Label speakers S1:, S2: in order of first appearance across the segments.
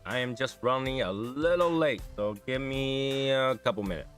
S1: I am just running a little late, so give me a couple minutes.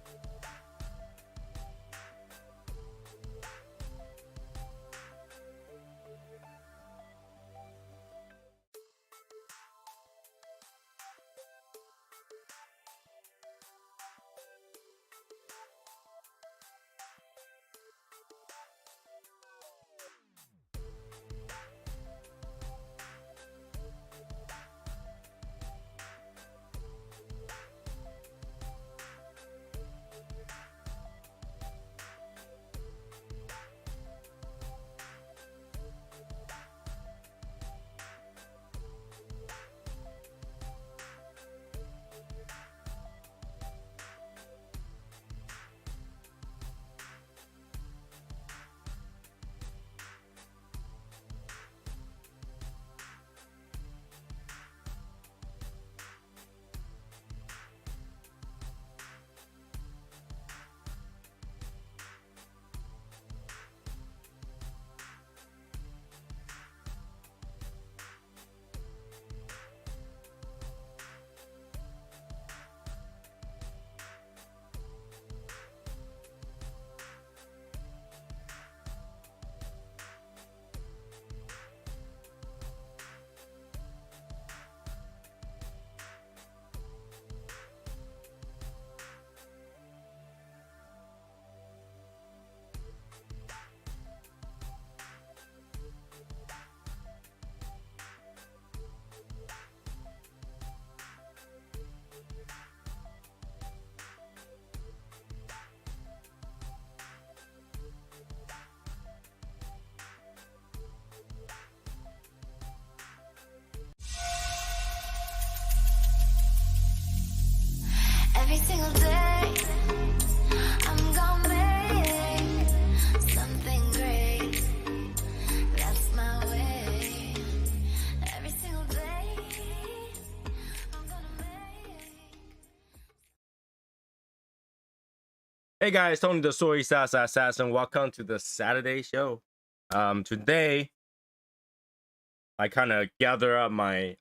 S2: Every single day, I'm gonna make something great. That's my way. Every single day, I'm gonna make.
S1: Hey guys, Tony the Soy Sauce Assassin. Welcome to the Saturday show. Today I kind of gather up my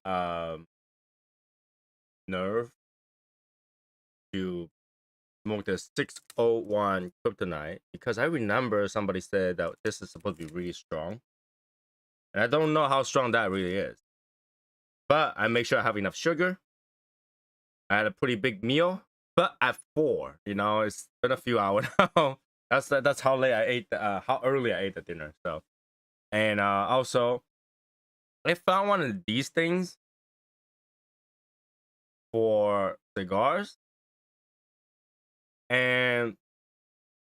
S1: nerve to smoke the 601 Kryptonite because I remember somebody said that this is supposed to be really strong, and I don't know how strong that really is. But I make sure I have enough sugar. I had a pretty big meal, but at 4, it's been a few hours now. That's how late I ate. How early I ate the dinner. So, and also, I found one of these things for cigars, and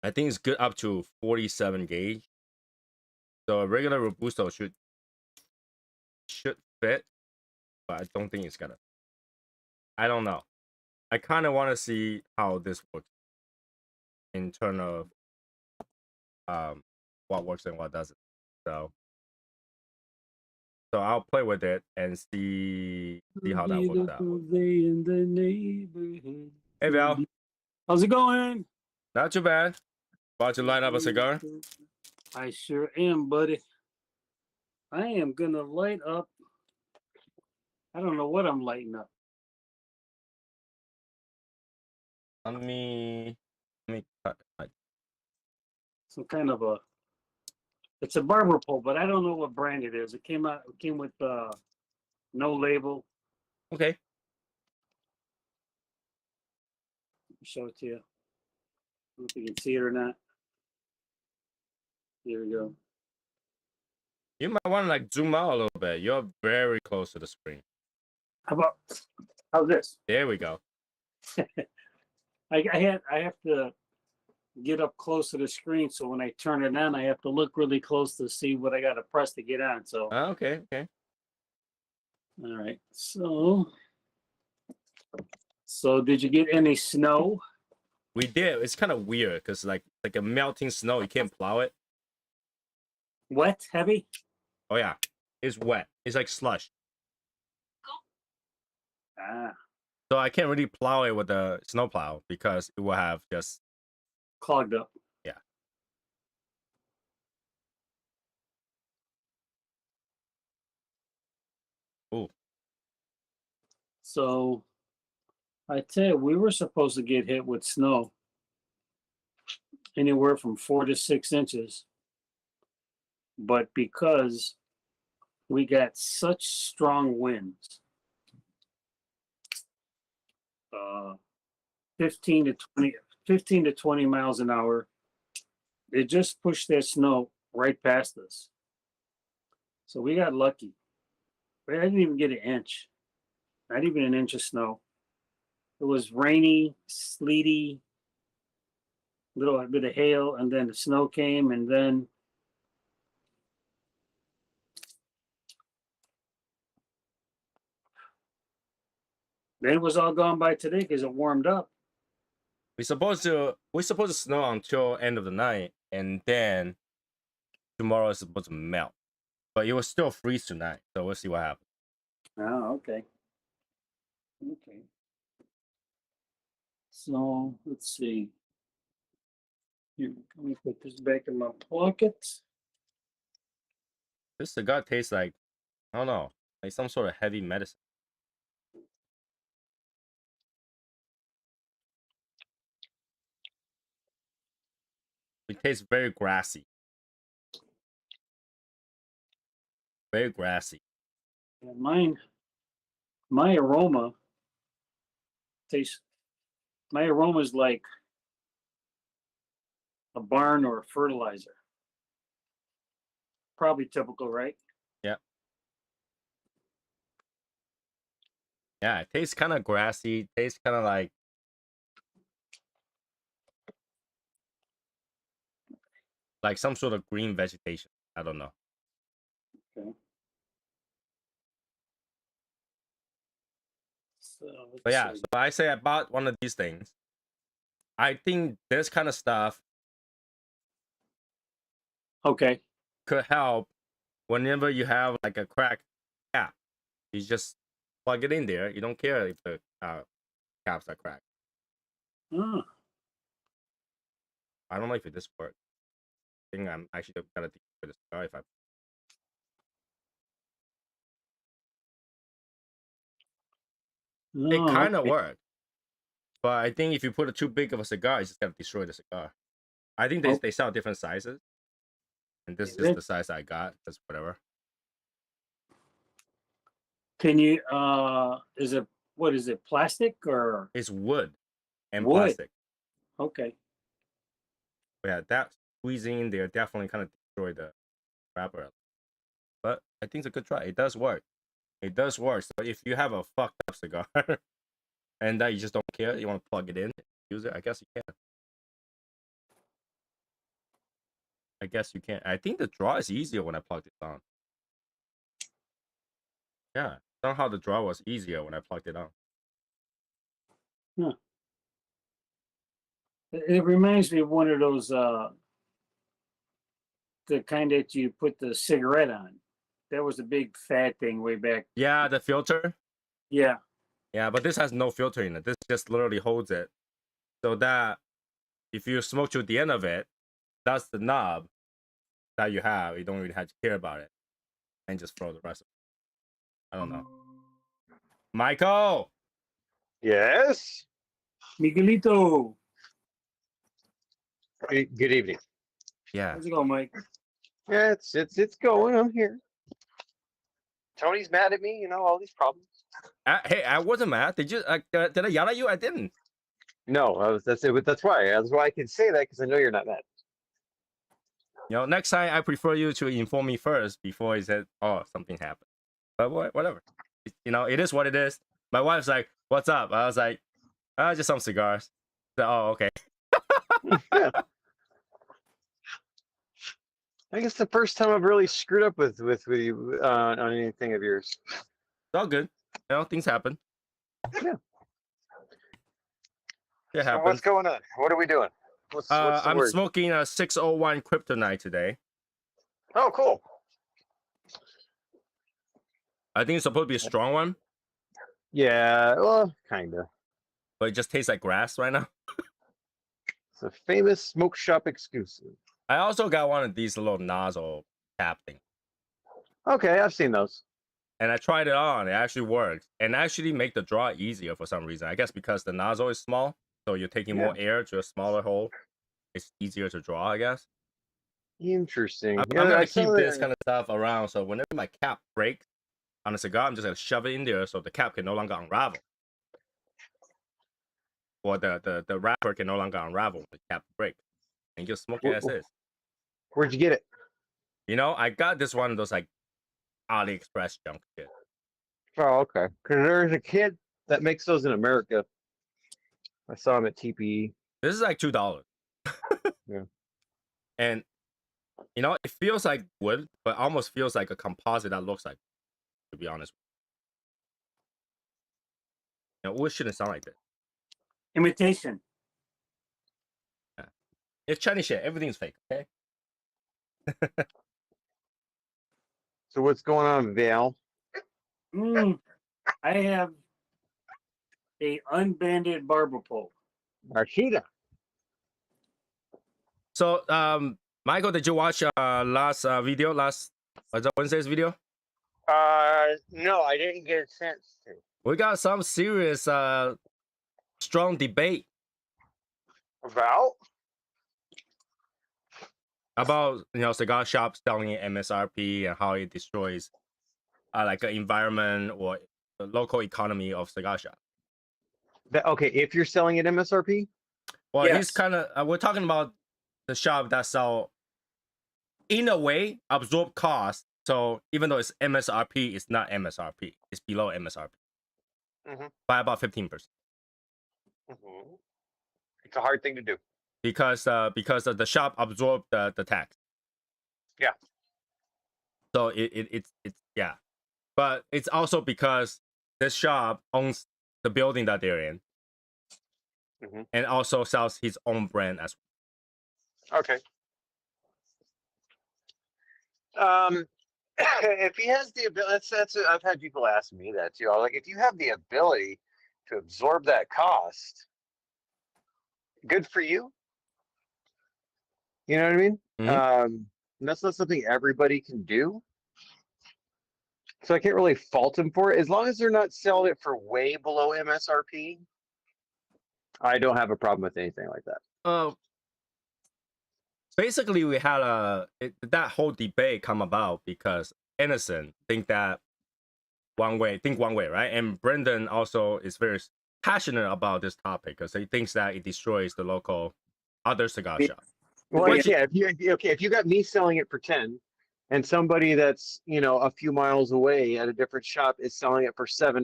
S1: I think it's good up to 47 gauge. So a regular Robusto should fit, but I don't think it's gonna. I don't know. I kind of want to see how this works in terms of what works and what doesn't. So I'll play with it and see how that works out.
S3: Day in the neighborhood.
S1: Hey Val,
S3: How's it going?
S1: not too bad. About to light up a cigar?
S3: I sure am, buddy. I am gonna light up. I don't know what I'm lighting up.
S1: Let me cut.
S3: Some kind of a. It's a barber pole, but I don't know what brand it is. It came with no label.
S1: Okay.
S3: I'll show it to you. I don't know if you can see it or not. Here we go.
S1: You might want to like zoom out a little bit. You're very close to the screen.
S3: How's this?
S1: There we go.
S3: I have to get up close to the screen, so when I turn it on, I have to look really close to see what I got to press to get on. So
S1: Okay.
S3: all right. So did you get any snow?
S1: We did. It's kind of weird because like a melting snow. You can't plow it.
S3: Wet, heavy?
S1: Oh yeah, it's wet. It's like slush.
S3: Ah,
S1: So I can't really plow it with a snow plow because it will have just
S3: clogged up.
S1: Yeah. Ooh.
S3: So I tell you, we were supposed to get hit with snow anywhere from 4 to 6 inches. But because we got such strong winds, 15 to 20, 15 to 20 miles an hour, it just pushed that snow right past us. So we got lucky. I didn't even get an inch, not even an inch of snow. It was rainy, sleety, little bit of hail, and then the snow came, and then it was all gone by today because it warmed up.
S1: We're supposed to snow until end of the night, and then tomorrow is supposed to melt. But it will still freeze tonight, so we'll see what happens.
S3: Oh, okay. Okay. So let's see. Here, let me put this back in my pocket.
S1: This cigar tastes like, I don't know, like some sort of heavy medicine. It tastes very grassy. Very grassy.
S3: And my aroma tastes. My aroma is like a barn or a fertilizer. Probably typical, right?
S1: Yeah. Yeah, it tastes kind of grassy. Tastes kind of like some sort of green vegetation. I don't know.
S3: Okay.
S1: But yeah, so I say I bought one of these things. I think this kind of stuff
S3: Okay.
S1: could help whenever you have like a crack cap. You just plug it in there. You don't care if the caps are cracked.
S3: Oh,
S1: I don't know if this works. I think I'm actually gonna think for the cigar if I. It
S3: oh,
S1: kind of
S3: okay.
S1: worked, but I think if you put too big of a cigar, it's just gonna destroy the cigar. I think they sell different sizes, and this is the size I got. That's whatever.
S3: Can you? Is it what is it? Plastic or
S1: It's wood and
S3: wood?
S1: plastic.
S3: Okay.
S1: But yeah, that squeezing in there definitely kind of destroyed the wrapper. But I think it's a good try. It does work. It does work. So if you have a fucked up cigar and that you just don't care, you want to plug it in, use it, I guess you can. I guess you can. I think the draw is easier when I plugged it on. Yeah, somehow the draw was easier when I plugged it on.
S3: Huh. It reminds me of one of those the kind that you put the cigarette on. That was a big fat thing way back.
S1: Yeah, the filter.
S3: Yeah.
S1: Yeah, but this has no filter in it. This just literally holds it. So that if you smoke to the end of it, that's the knob that you have. You don't really have to care about it. And just throw the rest of it. I don't know. Michael!
S4: Yes.
S3: Miguelito.
S4: Good evening.
S1: Yeah.
S3: How's it going, Mike?
S4: Yeah, it's going. I'm here. Tony's mad at me. You know all these problems.
S1: Hey, I wasn't mad. Did I yell at you? I didn't.
S4: No, that's it. That's why. That's why I can say that because I know you're not mad.
S1: You know, next time I prefer you to inform me first before you said, "Oh, something happened." But whatever. You know, it is what it is. My wife's like, "What's up?" I was like, just some cigars." So, oh, okay.
S4: Yeah. I guess the first time I've really screwed up with you on anything of yours.
S1: It's all good. You know, things happen.
S4: Yeah.
S1: It
S4: So
S1: happens.
S4: what's going on? What are we doing? What's the
S1: I'm
S4: word?
S1: smoking a 601 Kryptonite today.
S4: Oh, cool.
S1: I think it's supposed to be a strong one,
S4: Yeah, well, kinda.
S1: but it just tastes like grass right now.
S4: It's a famous smoke shop exclusive.
S1: I also got one of these little nozzle cap thing.
S4: Okay, I've seen those.
S1: and I tried it on. It actually works, and actually make the draw easier for some reason. I guess because the nozzle is small, so you're taking
S4: Yeah.
S1: more air to a smaller hole. It's easier to draw, I guess.
S4: Interesting.
S1: I'm
S4: Yeah, I
S1: gonna
S4: saw
S1: keep this
S4: that.
S1: kind of stuff around, so whenever my cap breaks on a cigar, I'm just gonna shove it in there so the cap can no longer unravel, or the wrapper can no longer unravel when the cap breaks, and just smoke it as is.
S4: Where'd you get it?
S1: You know, I got this one of those like AliExpress junk shit.
S4: Oh, okay. Because there's a kid that makes those in America. I saw him at TPE.
S1: This is like $2.
S4: Yeah.
S1: And you know, it feels like wood, but almost feels like a composite that looks like, to be honest. You know, wood shouldn't sound like this.
S3: Imitation.
S1: Yeah. It's Chinese shit. Everything's fake, okay?
S4: So what's going on, Val?
S3: I have a unbanded barber pole.
S4: Archita.
S1: So, Michael, did you watch last video? Was that Wednesday's video?
S4: No, I didn't get a chance to.
S1: We got some serious, strong debate about cigar shops selling MSRP and how it destroys like an environment or the local economy of cigar shops.
S4: Okay, if you're selling at MSRP?
S1: Well,
S3: Yes.
S1: he's kind of we're talking about the shop that sell, in a way, absorb cost. So even though it's MSRP, it's not MSRP. It's below MSRP by about 15%.
S4: It's a hard thing to do.
S1: Because the shop absorbed the tax.
S4: Yeah.
S1: So it's yeah, but it's also because this shop owns the building that they're in, and also sells his own brand as well.
S4: Okay. If he has the ability, I've had people ask me that too. I'm like, if you have the ability to absorb that cost, good for you. You know what I mean? And that's not something everybody can do. So I can't really fault him for it. As long as they're not selling it for way below MSRP, I don't have a problem with anything like that.
S1: Basically, we had that whole debate come about because Innocent think one way, right? And Brendan also is very passionate about this topic because he thinks that it destroys the local other cigar shop.
S4: Well, yeah. If you got me selling it for 10, and somebody that's a few miles away at a different shop is selling it for $7,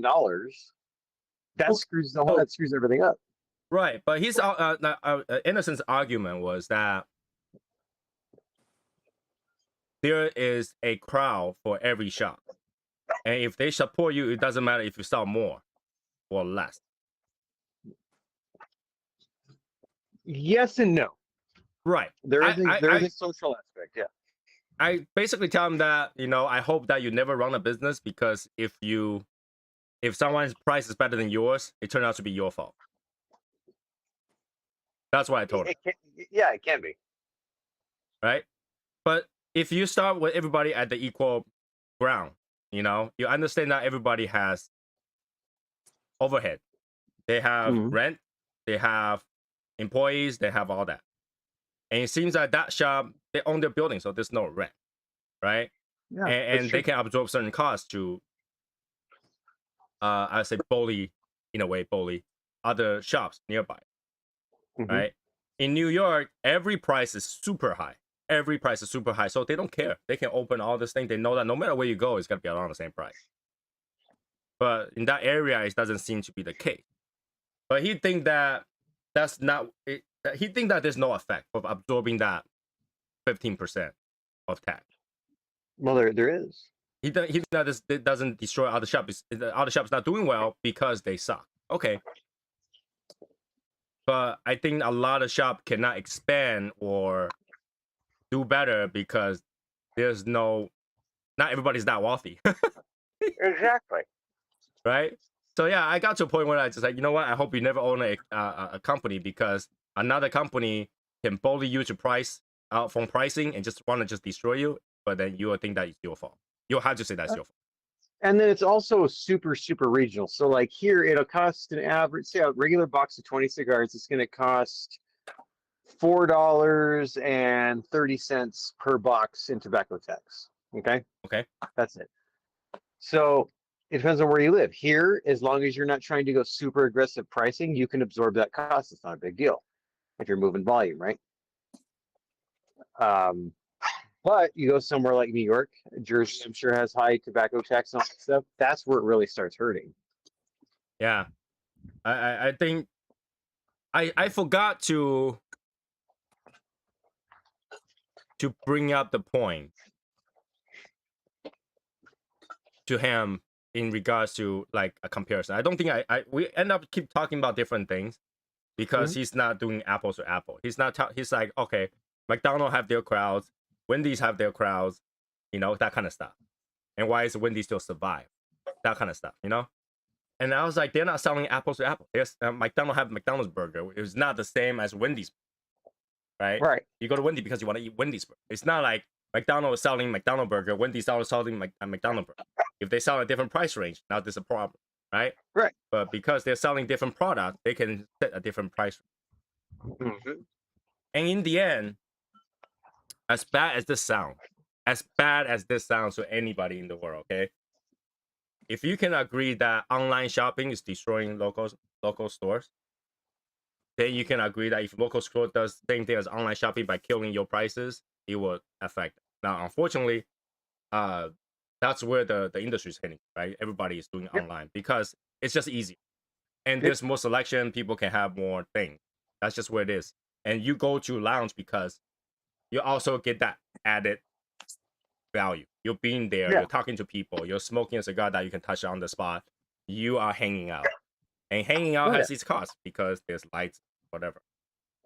S4: that screws everything up.
S1: Right, but his Innocent's argument was that there is a crowd for every shop, and if they support you, it doesn't matter if you sell more or less.
S4: Yes and no. Right. There is a social aspect. Yeah.
S1: I basically tell him that I hope that you never run a business, because if someone's price is better than yours, it turns out to be your fault. That's what I told him.
S4: It can be.
S1: Right? But if you start with everybody at the equal ground, you understand that everybody has overhead. They have rent, they have employees, they have all that. And it seems that shop, they own their building, so there's no rent, right?
S4: Yeah,
S1: and they can absorb certain costs to, I say bully other shops nearby, right? In New York, every price is super high. So they don't care. They can open all this thing. They know that no matter where you go, it's going to be around the same price. But in that area, it doesn't seem to be the case. But he think that that's not it. He think that there's no effect of absorbing that 15% of tax.
S4: Well, there is.
S1: He think that it doesn't destroy other shops. The other shops not doing well because they suck. Okay. But I think a lot of shops cannot expand or do better because not everybody's that wealthy.
S4: Exactly.
S1: Right? So yeah, I got to a point where I just like, you know what? I hope you never own a company, because another company can bully you to pricing and just want to destroy you, but then you will think that it's your fault. You'll have to say that's your fault.
S4: And then it's also super, super regional. So like here, it'll cost an average, say a regular box of 20 cigars, it's going to cost $4.30 per box in tobacco tax. Okay.
S1: Okay.
S4: That's it. So it depends on where you live. Here, as long as you're not trying to go super aggressive pricing, you can absorb that cost. It's not a big deal if you're moving volume, right? But you go somewhere like New York, Jersey, I'm sure has high tobacco tax and all that stuff. That's where it really starts hurting.
S1: Yeah. I think I forgot to bring up the point to him in regards to like a comparison. I don't think we end up keep talking about different things because he's not doing apples to apple. He's not he's like, okay, McDonald's have their crowds, Wendy's have their crowds, you know, that kind of stuff. And why is Wendy's still survive? That kind of stuff, you know? And I was like, they're not selling apples to apple. There's McDonald's have McDonald's burger. It's not the same as Wendy's, right?
S4: Right.
S1: You go to Wendy's because you want to eat Wendy's burger. It's not like McDonald's is selling McDonald's burger, Wendy's selling a McDonald's burger. If they sell a different price range, now there's a problem, right?
S4: Right.
S1: But because they're selling different products, they can set a different price range.
S4: Mm-hmm.
S1: And in the end, as bad as this sounds to anybody in the world, okay? If you can agree that online shopping is destroying local stores, then you can agree that if local store does the same thing as online shopping by killing your prices, it will affect it. Now, unfortunately, that's where the industry is heading, right? Everybody is doing online because it's just easy. And there's more selection, people can have more things. That's just where it is. And you go to lounge because you also get that added value. You're being there, you're talking to people, you're smoking a cigar that you can touch on the spot. You are hanging out. And hanging out has its cost because there's lights, whatever.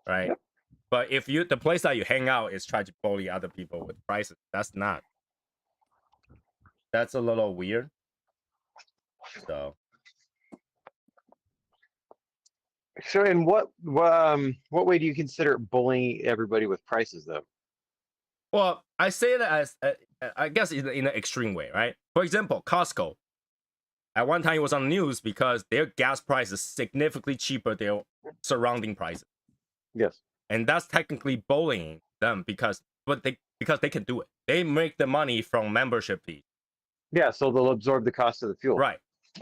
S1: Right? Yep. But if the place that you hang out is trying to bully other people with prices, that's a little weird. So
S4: in what way do you consider bullying everybody with prices though?
S1: Well, I say that as I guess in an extreme way, right? For example, Costco. At one time, it was on the news because their gas price is significantly cheaper than their surrounding prices.
S4: Yes,
S1: and that's technically bullying them because they can do it. They make the money from membership fee.
S4: Yeah, so they'll absorb the cost of the fuel.
S1: Right.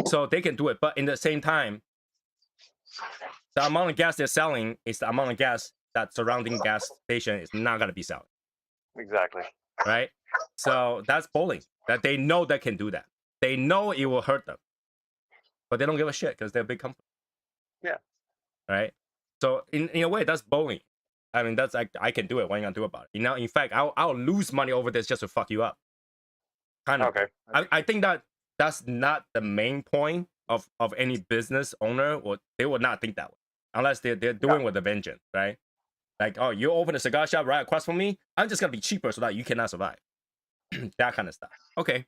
S1: So they can do it, but in the same time, the amount of gas they're selling is the amount of gas that surrounding gas station is not gonna be selling.
S4: Exactly.
S1: Right? So that's bullying. That they know they can do that. They know it will hurt them. But they don't give a shit because they're a big company.
S4: Yeah.
S1: Right? So in a way, that's bullying. I mean, that's like, I can do it. What are you gonna do about it? You know, in fact, I'll lose money over this just to fuck you up. Kind of.
S4: Okay.
S1: I think that's not the main point of any business owner, or they would not think that way. Unless they're doing with a vengeance, right? Like, oh, you open a cigar shop right across from me, I'm just gonna be cheaper so that you cannot survive. That kind of stuff. Okay.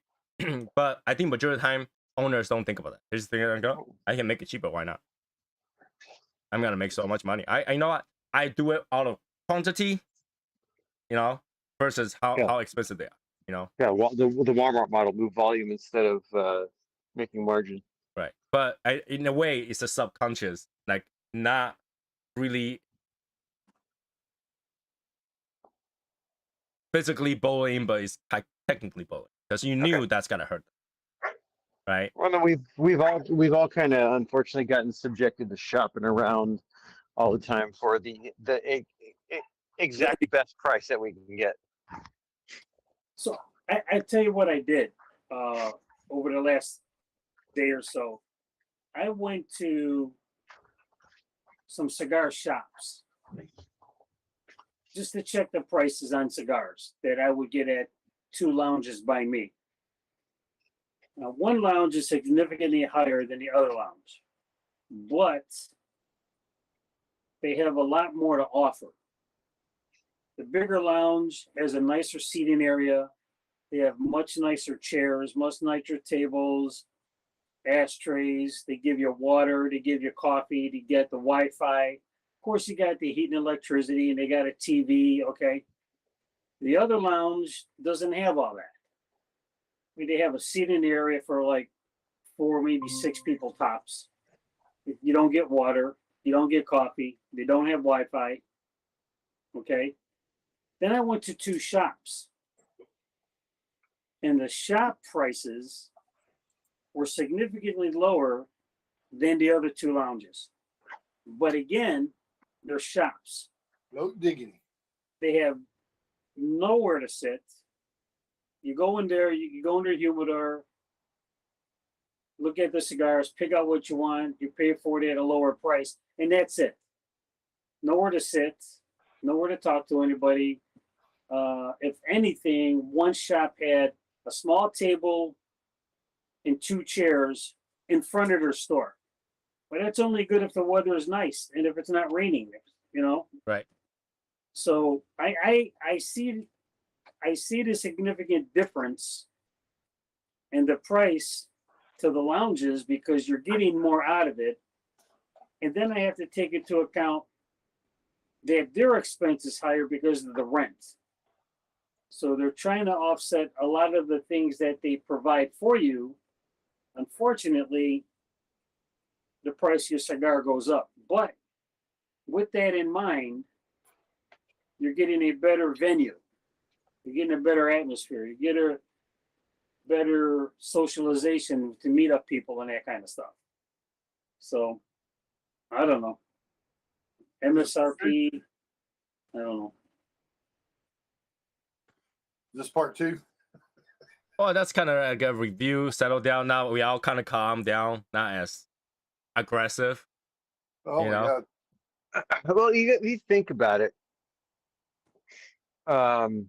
S1: But I think majority of the time owners don't think about that. They just think, I can make it cheaper, why not? I'm gonna make so much money. I know what? I do it out of quantity, you know, versus how expensive they are, you know.
S4: Yeah, well, the Walmart model, move volume instead of making margin.
S1: Right. But in a way, it's a subconscious, like not really physically bullying, but it's technically bullying because you knew that's gonna hurt them, right?
S4: Well, then we've all kind of unfortunately gotten subjected to shopping around all the time for the exact best price that we can get.
S3: So I tell you what I did over the last day or so. I went to some cigar shops just to check the prices on cigars that I would get at two lounges by me. Now, one lounge is significantly higher than the other lounge, but they have a lot more to offer. The bigger lounge has a nicer seating area. They have much nicer chairs, much nicer tables, ashtrays. They give you water, they give you coffee, they get the Wi-Fi. Of course, you got the heat and electricity, and they got a TV, okay? The other lounge doesn't have all that. They have a seating area for like 4, maybe 6 people tops. You don't get water, you don't get coffee, they don't have Wi-Fi. Okay. Then I went to 2 shops, and the shop prices were significantly lower than the other 2 lounges. But again, they're shops.
S5: No diggity.
S3: They have nowhere to sit. You go in there, you go in their humidor, look at the cigars, pick out what you want, you pay for it at a lower price, and that's it. Nowhere to sit, nowhere to talk to anybody. If anything, one shop had a small table and 2 chairs in front of their store. But that's only good if the weather is nice and if it's not raining, you know?
S1: Right.
S3: So I see the significant difference in the price to the lounges because you're getting more out of it. And then I have to take into account that their expense is higher because of the rent. So they're trying to offset a lot of the things that they provide for you. Unfortunately, the price of your cigar goes up. But with that in mind, you're getting a better venue. You're getting a better atmosphere. You get a better socialization to meet up people and that kind of stuff. So, I don't know. MSRP, I don't know.
S5: This part 2.
S1: Well, that's kind of like a review. Settle down now. We all kind of calm down, not as aggressive.
S5: Oh
S1: You
S5: my
S1: know?
S5: God.
S4: Well, you think about it. The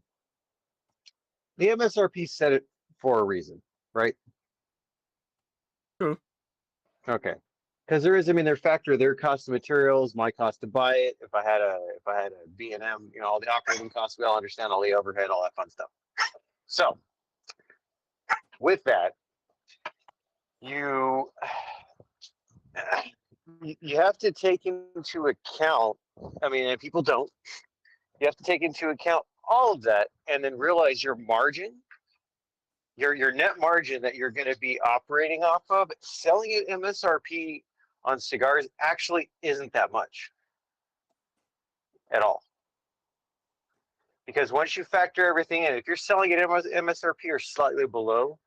S4: MSRP set it for a reason, right?
S1: True.
S4: Okay. Because they factor their cost of materials, my cost to buy it. If I had a B&M, all the operating costs, we all understand all the overhead, all that fun stuff. So with that, you have to take into account, and people don't, you have to take into account all of that and then realize your margin, your net margin that you're going to be operating off of, selling at MSRP on cigars actually isn't that much at all. Because once you factor everything in, if you're selling at MSRP or slightly below,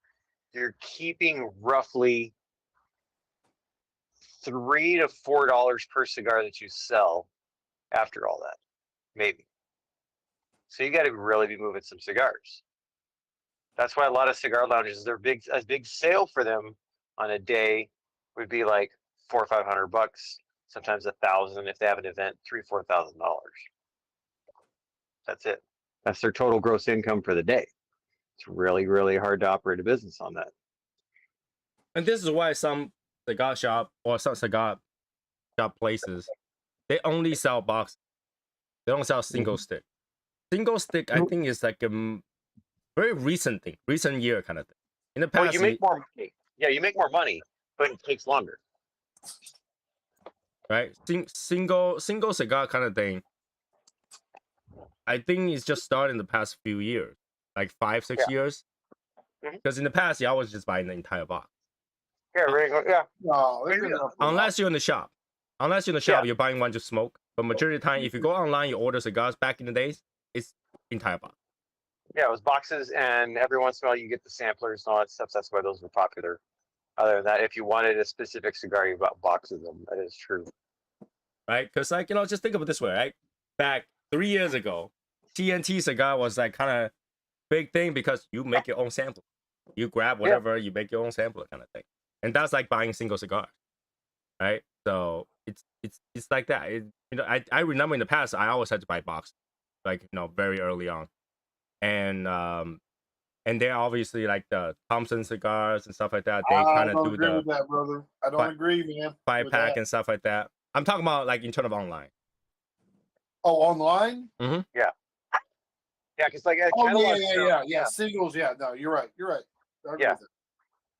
S4: you're keeping roughly $3 to $4 per cigar that you sell after all that, maybe. So you got to really be moving some cigars. That's why a lot of cigar lounges, a big sale for them on a day would be like $400 or $500, sometimes $1,000 if they have an event, $3,000 to $4,000. That's it. That's their total gross income for the day. It's really, really hard to operate a business on that.
S1: And this is why some cigar shop or some cigar shop places, they only sell boxes. They don't sell single stick. Single stick, I think, is like a very recent thing, recent year kind of thing. In the past,
S4: Well, you make more money. Yeah, you make more money, but it takes longer.
S1: Right? Single cigar kind of thing. I think it's just started in the past few years, like 5-6 years. Because in the past, you always just buy the entire box.
S4: Yeah, yeah.
S5: No, they've been up for a while.
S1: Unless you're in the shop. You're buying one to smoke. But majority of the time, if you go online, you order cigars back in the days, it's entire box.
S4: Yeah, it was boxes, and every once in a while you get the samplers and all that stuff. That's why those were popular. Other than that, if you wanted a specific cigar, you bought boxes of them. That is true.
S1: Right? Because, just think of it this way, right? Back 3 years ago, TNT cigar was like kind of big thing because you make your own sample. You grab whatever, you make your own sampler kind of thing. And that's like buying single cigar, right? So it's like that. I remember in the past, I always had to buy boxes, like, very early on. And they're obviously like the Thompson cigars and stuff like that. They kind of do
S5: agree with that, brother. I don't agree, man.
S1: 5-pack and stuff like that. I'm talking about like in terms of online.
S5: Oh, online?
S1: Mm-hmm.
S4: Yeah, because like
S5: Yeah. Singles, yeah. No, you're right. I agree with it.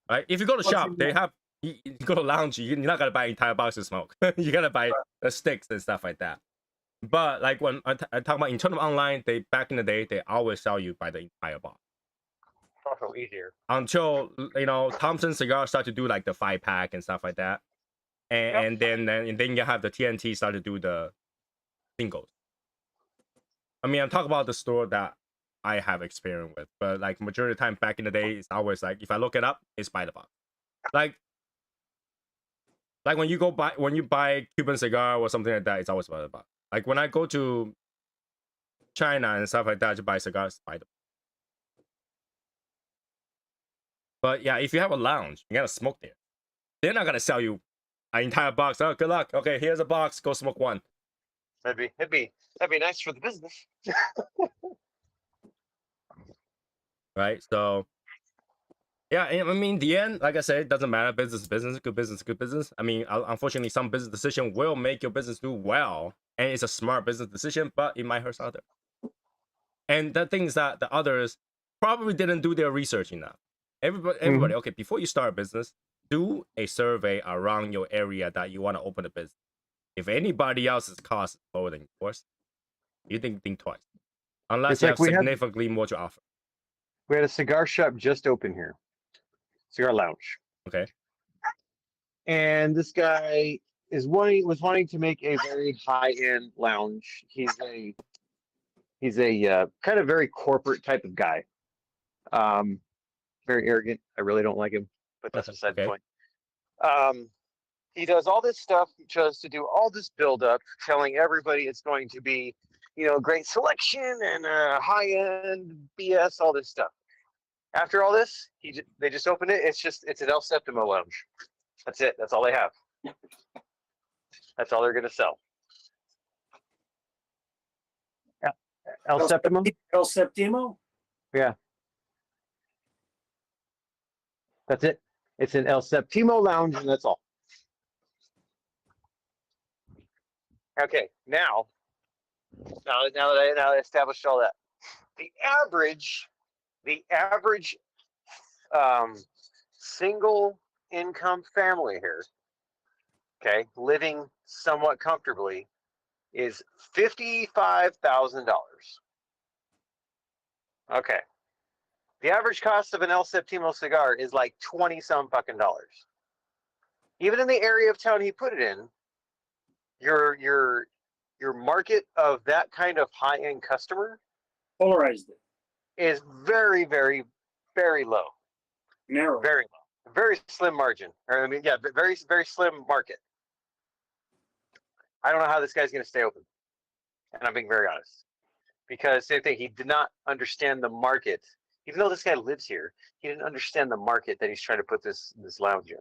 S1: Right? If you go to shop, they have. You go to lounge, you're not gonna buy entire box of smoke. You gotta buy the sticks and stuff like that. But like when I talk about in terms of online, back in the day, they always sell you by the entire box.
S4: Oh, easier.
S1: until Thompson Cigar start to do like the 5-pack and stuff like that, and then you have the TNT start to do the singles. I mean, I'm talking about the store that I have experience with, but like majority of the time back in the day, it's always like if I look it up, it's by the box. Like when you buy Cuban cigar or something like that, it's always by the box. Like when I go to China and stuff like that to buy cigars, by the box. But yeah, if you have a lounge, you gotta smoke there. They're not gonna sell you an entire box. Oh, good luck. Okay, here's a box. Go smoke one.
S4: That'd be nice for the business.
S1: Right. So yeah, I mean, the end, like I said, it doesn't matter. Business, business, good business, good business. I mean, unfortunately, some business decision will make your business do well, and it's a smart business decision, but it might hurt others. And the thing is that the others probably didn't do their research enough. Everybody, okay, before you start a business, do a survey around your area that you want to open a business. If anybody else's cost is lower than yours, you think twice. Unless
S4: It's
S1: you
S4: like
S1: have significantly more to offer.
S4: We had a cigar shop just open here, cigar lounge,
S1: Okay.
S4: and this guy was wanting to make a very high end lounge. He's a kind of very corporate type of guy, very arrogant. I really don't like him, but that's beside the
S1: Okay.
S4: point. He does all this stuff just to do all this build up, telling everybody it's going to be, great selection and high end BS, all this stuff. After all this, they just opened it. It's an El Septimo lounge. That's it. That's all they have. That's all they're gonna sell. Yeah. El Septimo?
S3: El Septimo?
S4: Yeah. That's it. It's an El Septimo lounge, and that's all. Okay, now that I established all that, the average single income family here, okay, living somewhat comfortably, is $55,000. Okay. The average cost of an El Septimo cigar is like 20 some fucking dollars. Even in the area of town he put it in, your market of that kind of high-end customer
S3: Polarized it.
S4: is very, very, very low.
S3: Narrow.
S4: Very low. Very slim margin. Or, I mean, yeah, very, very slim market. I don't know how this guy's going to stay open. And I'm being very honest. Because same thing, he did not understand the market. Even though this guy lives here, he didn't understand the market that he's trying to put this lounge in.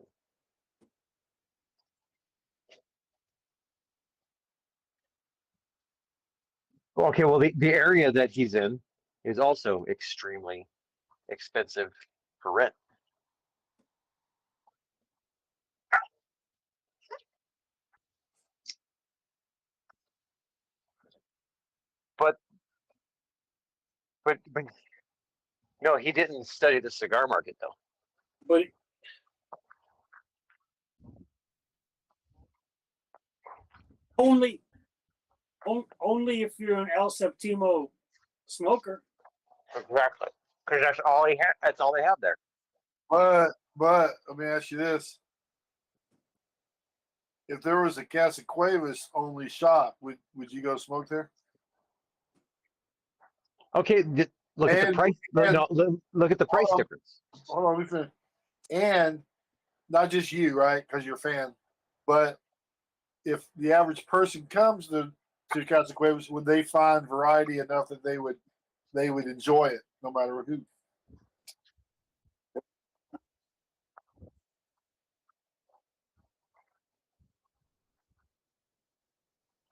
S4: Okay, well, the area that he's in is also extremely expensive for rent. But no, he didn't study the cigar market though.
S3: But only if you're an El Septimo smoker.
S4: Exactly, because that's all he had. That's all they have there.
S5: But let me ask you this: if there was a Casa Cuevas only shop, would you go smoke there?
S4: Okay, look at the price. Look at the price difference.
S5: Hold on, let me finish. And not just you, right? Because you're a fan, but if the average person comes to Casa Cuevas, would they find variety enough that they would enjoy it, no matter who?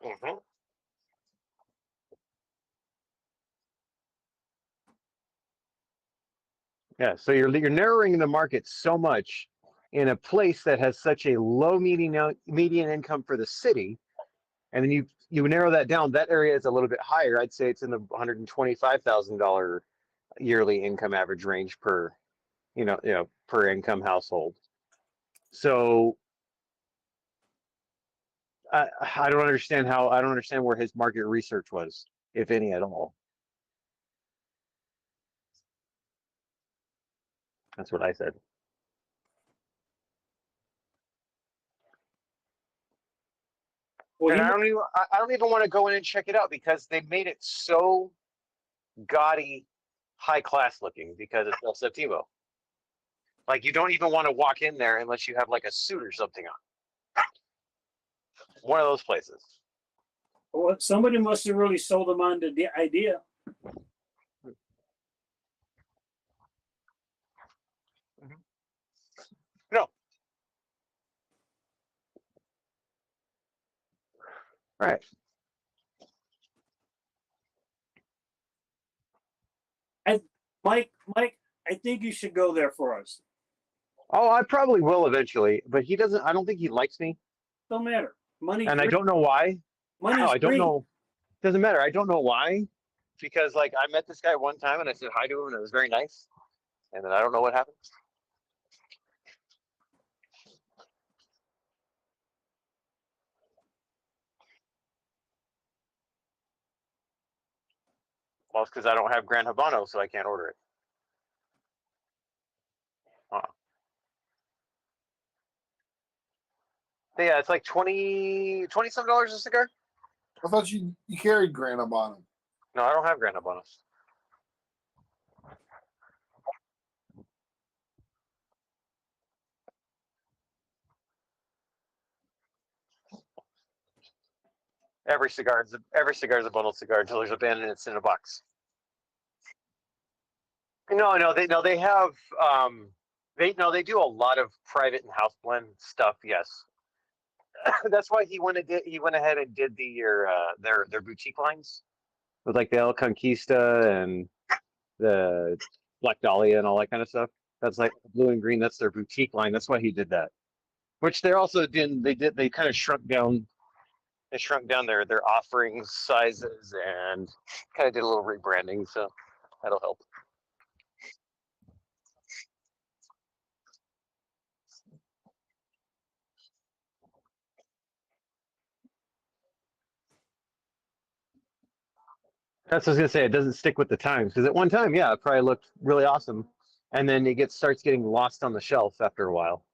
S4: Mm-hmm. Yeah, so you're narrowing the market so much in a place that has such a low median income for the city, and then you narrow that down. That area is a little bit higher. I'd say it's in the $125,000 yearly income average range per per income household. So I don't understand where his market research was, if any at all. That's what I said.
S3: Well,
S4: And
S3: he
S4: I don't even want to go in and check it out because they made it so gaudy, high class looking because it's El Septimo. Like you don't even want to walk in there unless you have like a suit or something on. One of those places.
S3: well, somebody must have really sold him on the idea.
S4: No. Right.
S3: Mike, I think you should go there for us.
S4: Oh, I probably will eventually, but he doesn't. I don't think he likes me,
S3: Don't matter. Money's
S4: and I
S3: green.
S4: don't know why. No,
S3: Money's
S4: I don't
S3: green.
S4: know. Doesn't matter. I don't know why. Because like I met this guy one time and I said hi to him and it was very nice, and then I don't know what happened. Well, it's because I don't have Gran Habano, so I can't order it. Uh, but yeah, it's like 20 some dollars a cigar.
S5: I thought you carried Gran Habano.
S4: No, I don't have Gran Habano. Every cigar is a bundled cigar until there's a bin and it's in a box. No, they have they do a lot of private and house blend stuff. Yes, that's why he went ahead and did their boutique lines with like the El Conquista and the Black Dahlia and all that kind of stuff. That's like blue and green. That's their boutique line. That's why he did that. Which they're also did. They kind of shrunk down. They shrunk down their offerings sizes and kind of did a little rebranding. So that'll help. That's what I was gonna say. It doesn't stick with the times because at one time, yeah, it probably looked really awesome, and then it starts getting lost on the shelf after a while.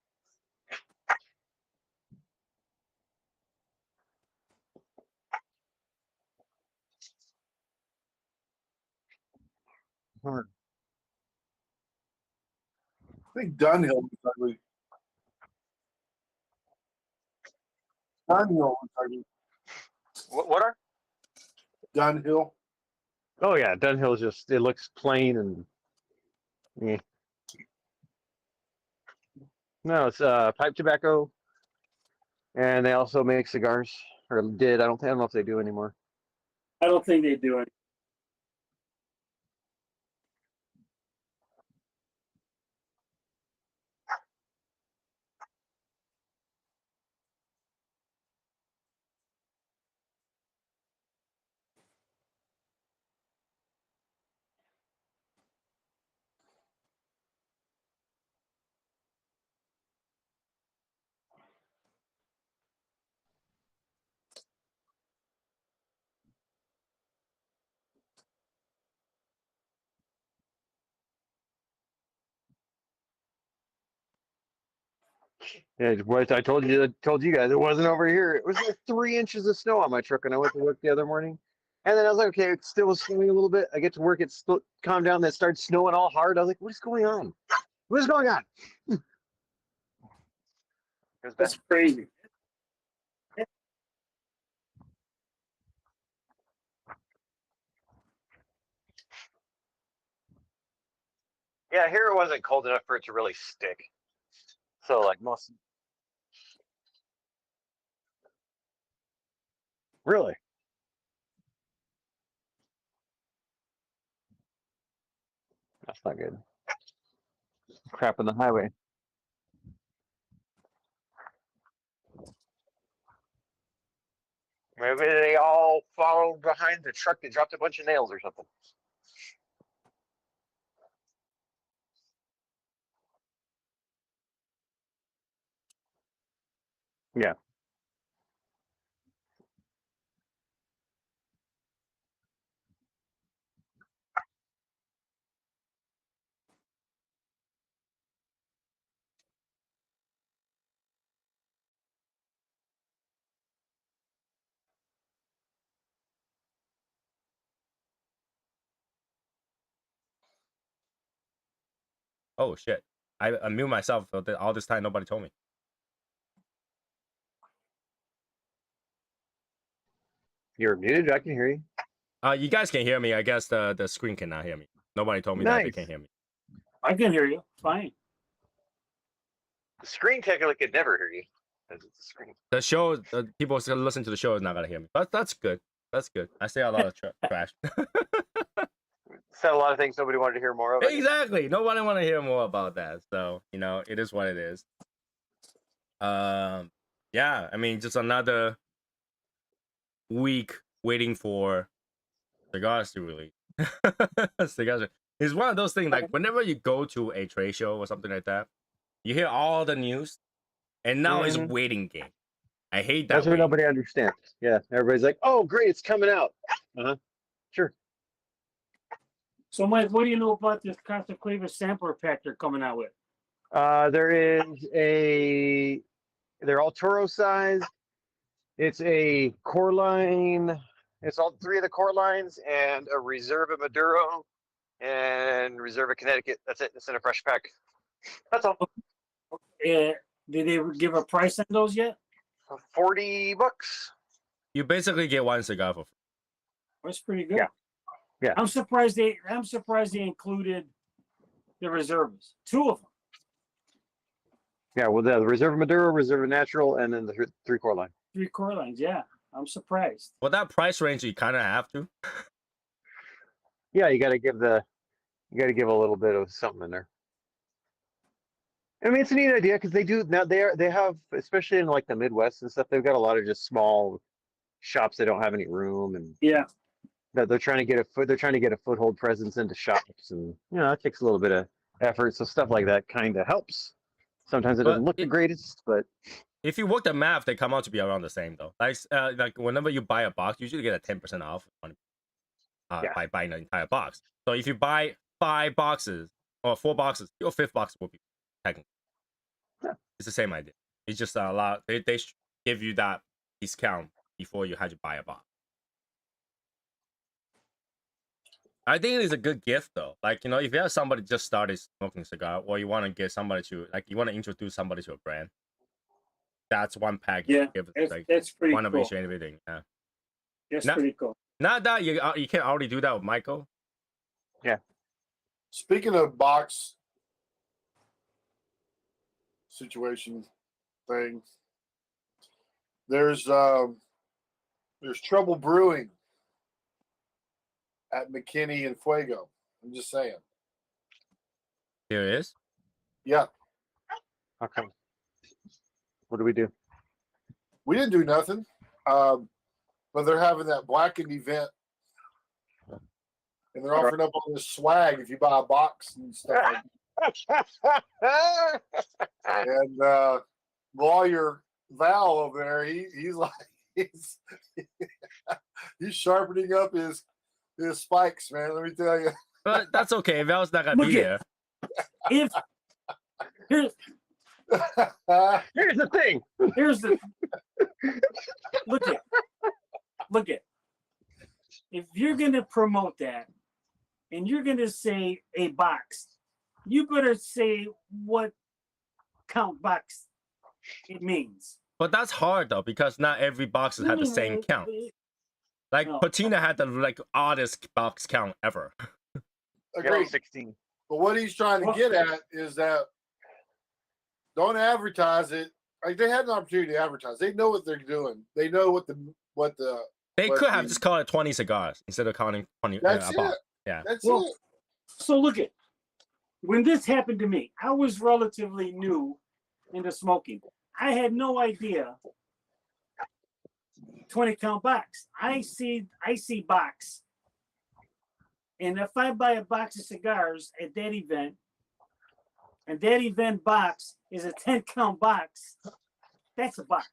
S5: I think Dunhill was ugly. Dunhill was ugly.
S4: What are?
S5: Dunhill.
S4: Oh yeah, Dunhill's just it looks plain and eh. No, it's pipe tobacco, and they also make cigars or did. I don't know if they do anymore.
S3: I don't think they do it.
S4: Yeah, what I told you guys, it wasn't over here. It was like 3 inches of snow on my truck when I went to work the other morning. And then I was like, okay, it still was snowing a little bit. I get to work, it's still calmed down. Then it started snowing all hard. I was like, what is going on? What is going on? It was bad.
S3: That's crazy.
S4: Yeah, here it wasn't cold enough for it to really stick. So like most really. That's not good. Crap on the highway. Maybe they all followed behind the truck that dropped a bunch of nails or something. Yeah.
S1: Oh shit! I mute myself all this time. Nobody told me.
S4: You're muted. I can hear you.
S1: You guys can hear me. I guess the screen cannot hear me. Nobody told me that they
S4: Nice.
S1: can't hear me.
S3: I can hear you. Fine.
S4: The screen technically could never hear you because it's a screen.
S1: The show, people who listen to the show is not gonna hear me. But that's good. That's good. I say a lot of trash.
S4: Said a lot of things nobody wanted to hear more of.
S1: Exactly. Nobody want to hear more about that. So it is what it is. Yeah. I mean, just another week waiting for cigars to release. Cigars. It's one of those things like whenever you go to a trade show or something like that, you hear all the news, and now it's waiting game. I hate that.
S4: That's what nobody understands. Yeah, everybody's like, "Oh, great, it's coming out." Sure.
S3: So, Mike, what do you know about this Casa Cuevas sampler pack they're coming out with?
S4: There is they're all Toro size. It's a core line. It's all 3 of the core lines and a Reserva Maduro and Reserva Connecticut. That's it. It's in a fresh pack. That's all.
S3: Did they give a price on those yet?
S4: $40.
S1: You basically get one cigar for free.
S3: That's pretty good.
S4: Yeah.
S3: I'm surprised they included the reserves. 2 of them.
S4: Yeah, well, the Reserva Maduro, Reserva Natural, and then the 3 core line.
S3: 3 core lines. Yeah, I'm surprised.
S1: Well, that price range, you kind of have to.
S4: Yeah, you got to give a little bit of something in there. I mean, it's a neat idea because they have, especially in like the Midwest and stuff, they've got a lot of just small shops that don't have any room, and
S3: Yeah.
S4: that they're trying to get a foothold presence into shops, and it takes a little bit of effort. So stuff like that kind of helps. Sometimes it doesn't look the greatest, but
S1: if you work the math, they come out to be around the same though. Like whenever you buy a box, you usually get a 10% off by buying the entire box. So if you buy 5 boxes or 4 boxes, your 5th box will be technically.
S4: Yeah.
S1: It's the same idea. It's just a lot. They give you that discount before you had to buy a box. I think it's a good gift though. Like, if you have somebody just started smoking cigar, or you want to get somebody to, like, you want to introduce somebody to a brand, that's one pack.
S3: Yeah,
S1: give,
S3: that's pretty
S1: one
S3: cool.
S1: of each and everything. Yeah,
S3: that's pretty cool.
S1: Not that you can already do that with Michael.
S4: Yeah.
S5: Speaking of box situation things, there's trouble brewing at McKinney and Fuego. I'm just saying.
S1: Here it is.
S5: Yeah.
S4: how come? What do we do?
S5: We didn't do nothing. But they're having that blackened event. And they're offering up all this swag if you buy a box and stuff like that. And lawyer Val over there, he's like he's sharpening up his spikes, man. Let me tell you.
S1: But that's okay. Val's not gonna be there.
S3: If here's
S4: Here's the thing.
S3: Look at. If you're gonna promote that, and you're gonna say a box, you better say what count box it means.
S1: But that's hard though, because not every box has had the same count. Like Patina had the oddest box count ever.
S5: Agreed.
S4: 16.
S5: But what he's trying to get at is that don't advertise it. Like, they had an opportunity to advertise. They know what they're doing. They know what the
S1: They could have just called it 20 cigars instead of calling 20
S5: That's
S1: a
S5: it.
S1: box. Yeah.
S5: That's it.
S3: So look at when this happened to me. I was relatively new into smoking. I had no idea 20 count box. I see box. And if I buy a box of cigars at that event, and that event box is a 10 count box, that's a box.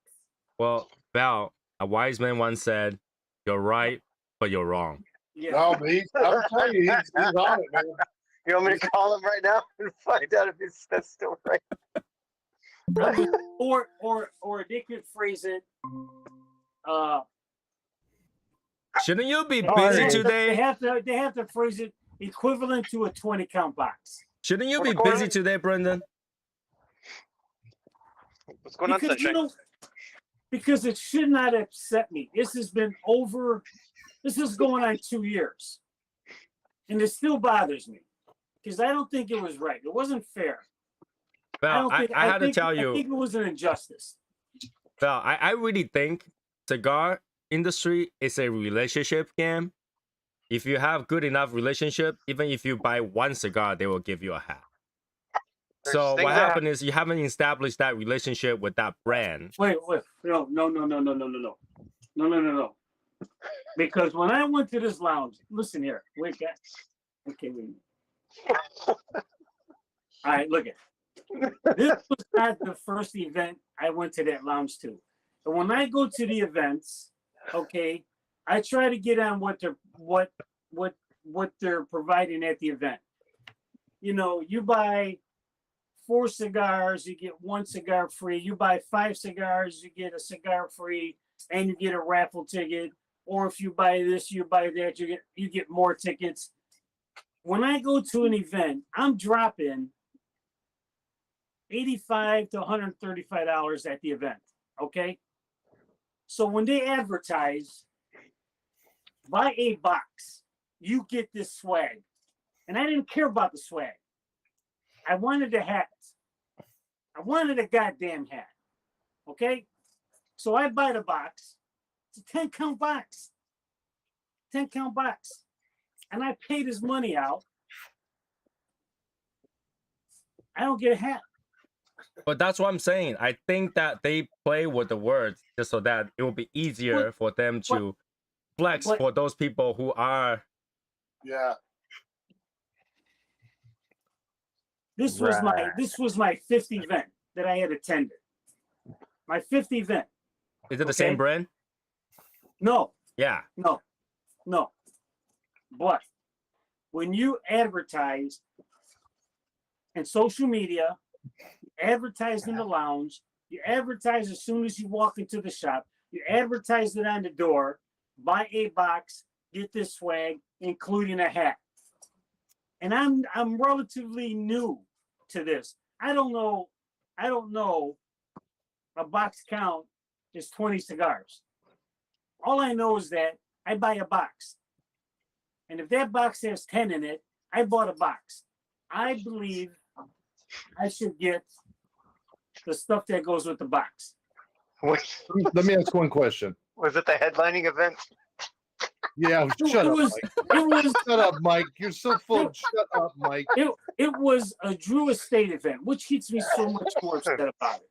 S1: Well, Val, a wise man once said, "You're right, but you're wrong."
S3: Yeah.
S5: No, but I'm telling you, he's on it, man.
S4: You want me to call him right now and find out if that's still right?
S3: or they could phrase it.
S1: Shouldn't you be
S3: They
S1: busy
S3: have to-
S1: today?
S3: They have to phrase it equivalent to a 20 count box.
S1: Shouldn't you
S4: What's
S1: be
S4: going
S1: busy
S4: on?
S1: today, Brendan?
S4: What's going on,
S3: Because you
S4: Sunshine?
S3: know, because it should not upset me. This has been over. This is going on 2 years, and it still bothers me because I don't think it was right. It wasn't fair. I
S1: Val,
S3: don't think.
S1: I had to tell
S3: I
S1: you,
S3: think it was an injustice.
S1: Val, I really think cigar industry is a relationship game. If you have good enough relationship, even if you buy one cigar, they will give you a hat.
S4: There's
S1: So
S4: things
S1: what
S4: that
S1: happened is you haven't established that relationship with that brand.
S3: Wait, no. Because when I went to this lounge, listen here, wait, guys. Okay, wait. All right, look at. This was not the first event I went to that lounge to. But when I go to the events, okay, I try to get on what they're providing at the event. You know, you buy 4 cigars, you get 1 cigar free. You buy 5 cigars, you get a cigar free, and you get a raffle ticket. Or if you buy this, you buy that, you get more tickets. When I go to an event, I'm dropping $85 to $135 at the event. Okay. So when they advertise, buy a box, you get this swag. And I didn't care about the swag. I wanted a hat. I wanted a goddamn hat. Okay. So I buy the box. It's a 10-count box. 10-count box. And I paid his money out. I don't get a hat.
S1: But that's what I'm saying. I think that they play with the words just so that it will be easier for them to flex for those people who are.
S5: Yeah.
S3: This was my 5th event that I had attended. My 5th event.
S1: Is it the same brand?
S3: No.
S1: Yeah.
S3: No. But when you advertise in social media, you advertise in the lounge, you advertise as soon as you walk into the shop, you advertise it on the door, buy a box, get this swag, including a hat. And I'm relatively new to this. I don't know a box count is 20 cigars. All I know is that I buy a box. And if that box has 10 in it, I bought a box. I believe I should get the stuff that goes with the box.
S4: Let
S6: me ask one question.
S4: Was it the headlining event?
S6: Yeah, shut up, Mike. You're so full. Shut up, Mike.
S3: It was a Drew Estate event, which keeps me so much more upset about it.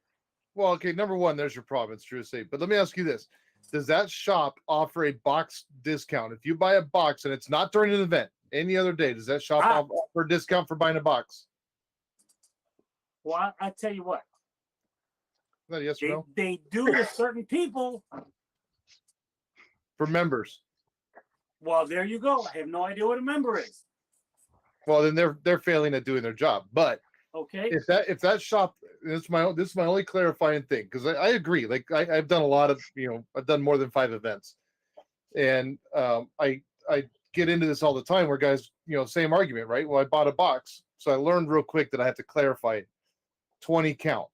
S6: Well, okay, number one, there's your problem. It's Drew Estate. But let me ask you this. Does that shop offer a box discount? If you buy a box and it's not during an event, any other day, does that shop offer a discount for buying a box?
S3: Well, I tell you what.
S6: Is that yes or no?
S3: They do to certain people.
S6: For members.
S3: Well, there you go. I have no idea what a member is.
S6: Well, then they're failing at doing their job. But
S3: okay,
S6: if that shop, this is my only clarifying thing, because I agree. Like I've done a lot of, I've done more than 5 events, and I get into this all the time where guys, same argument, right? Well, I bought a box, so I learned real quick that I have to clarify 20 count.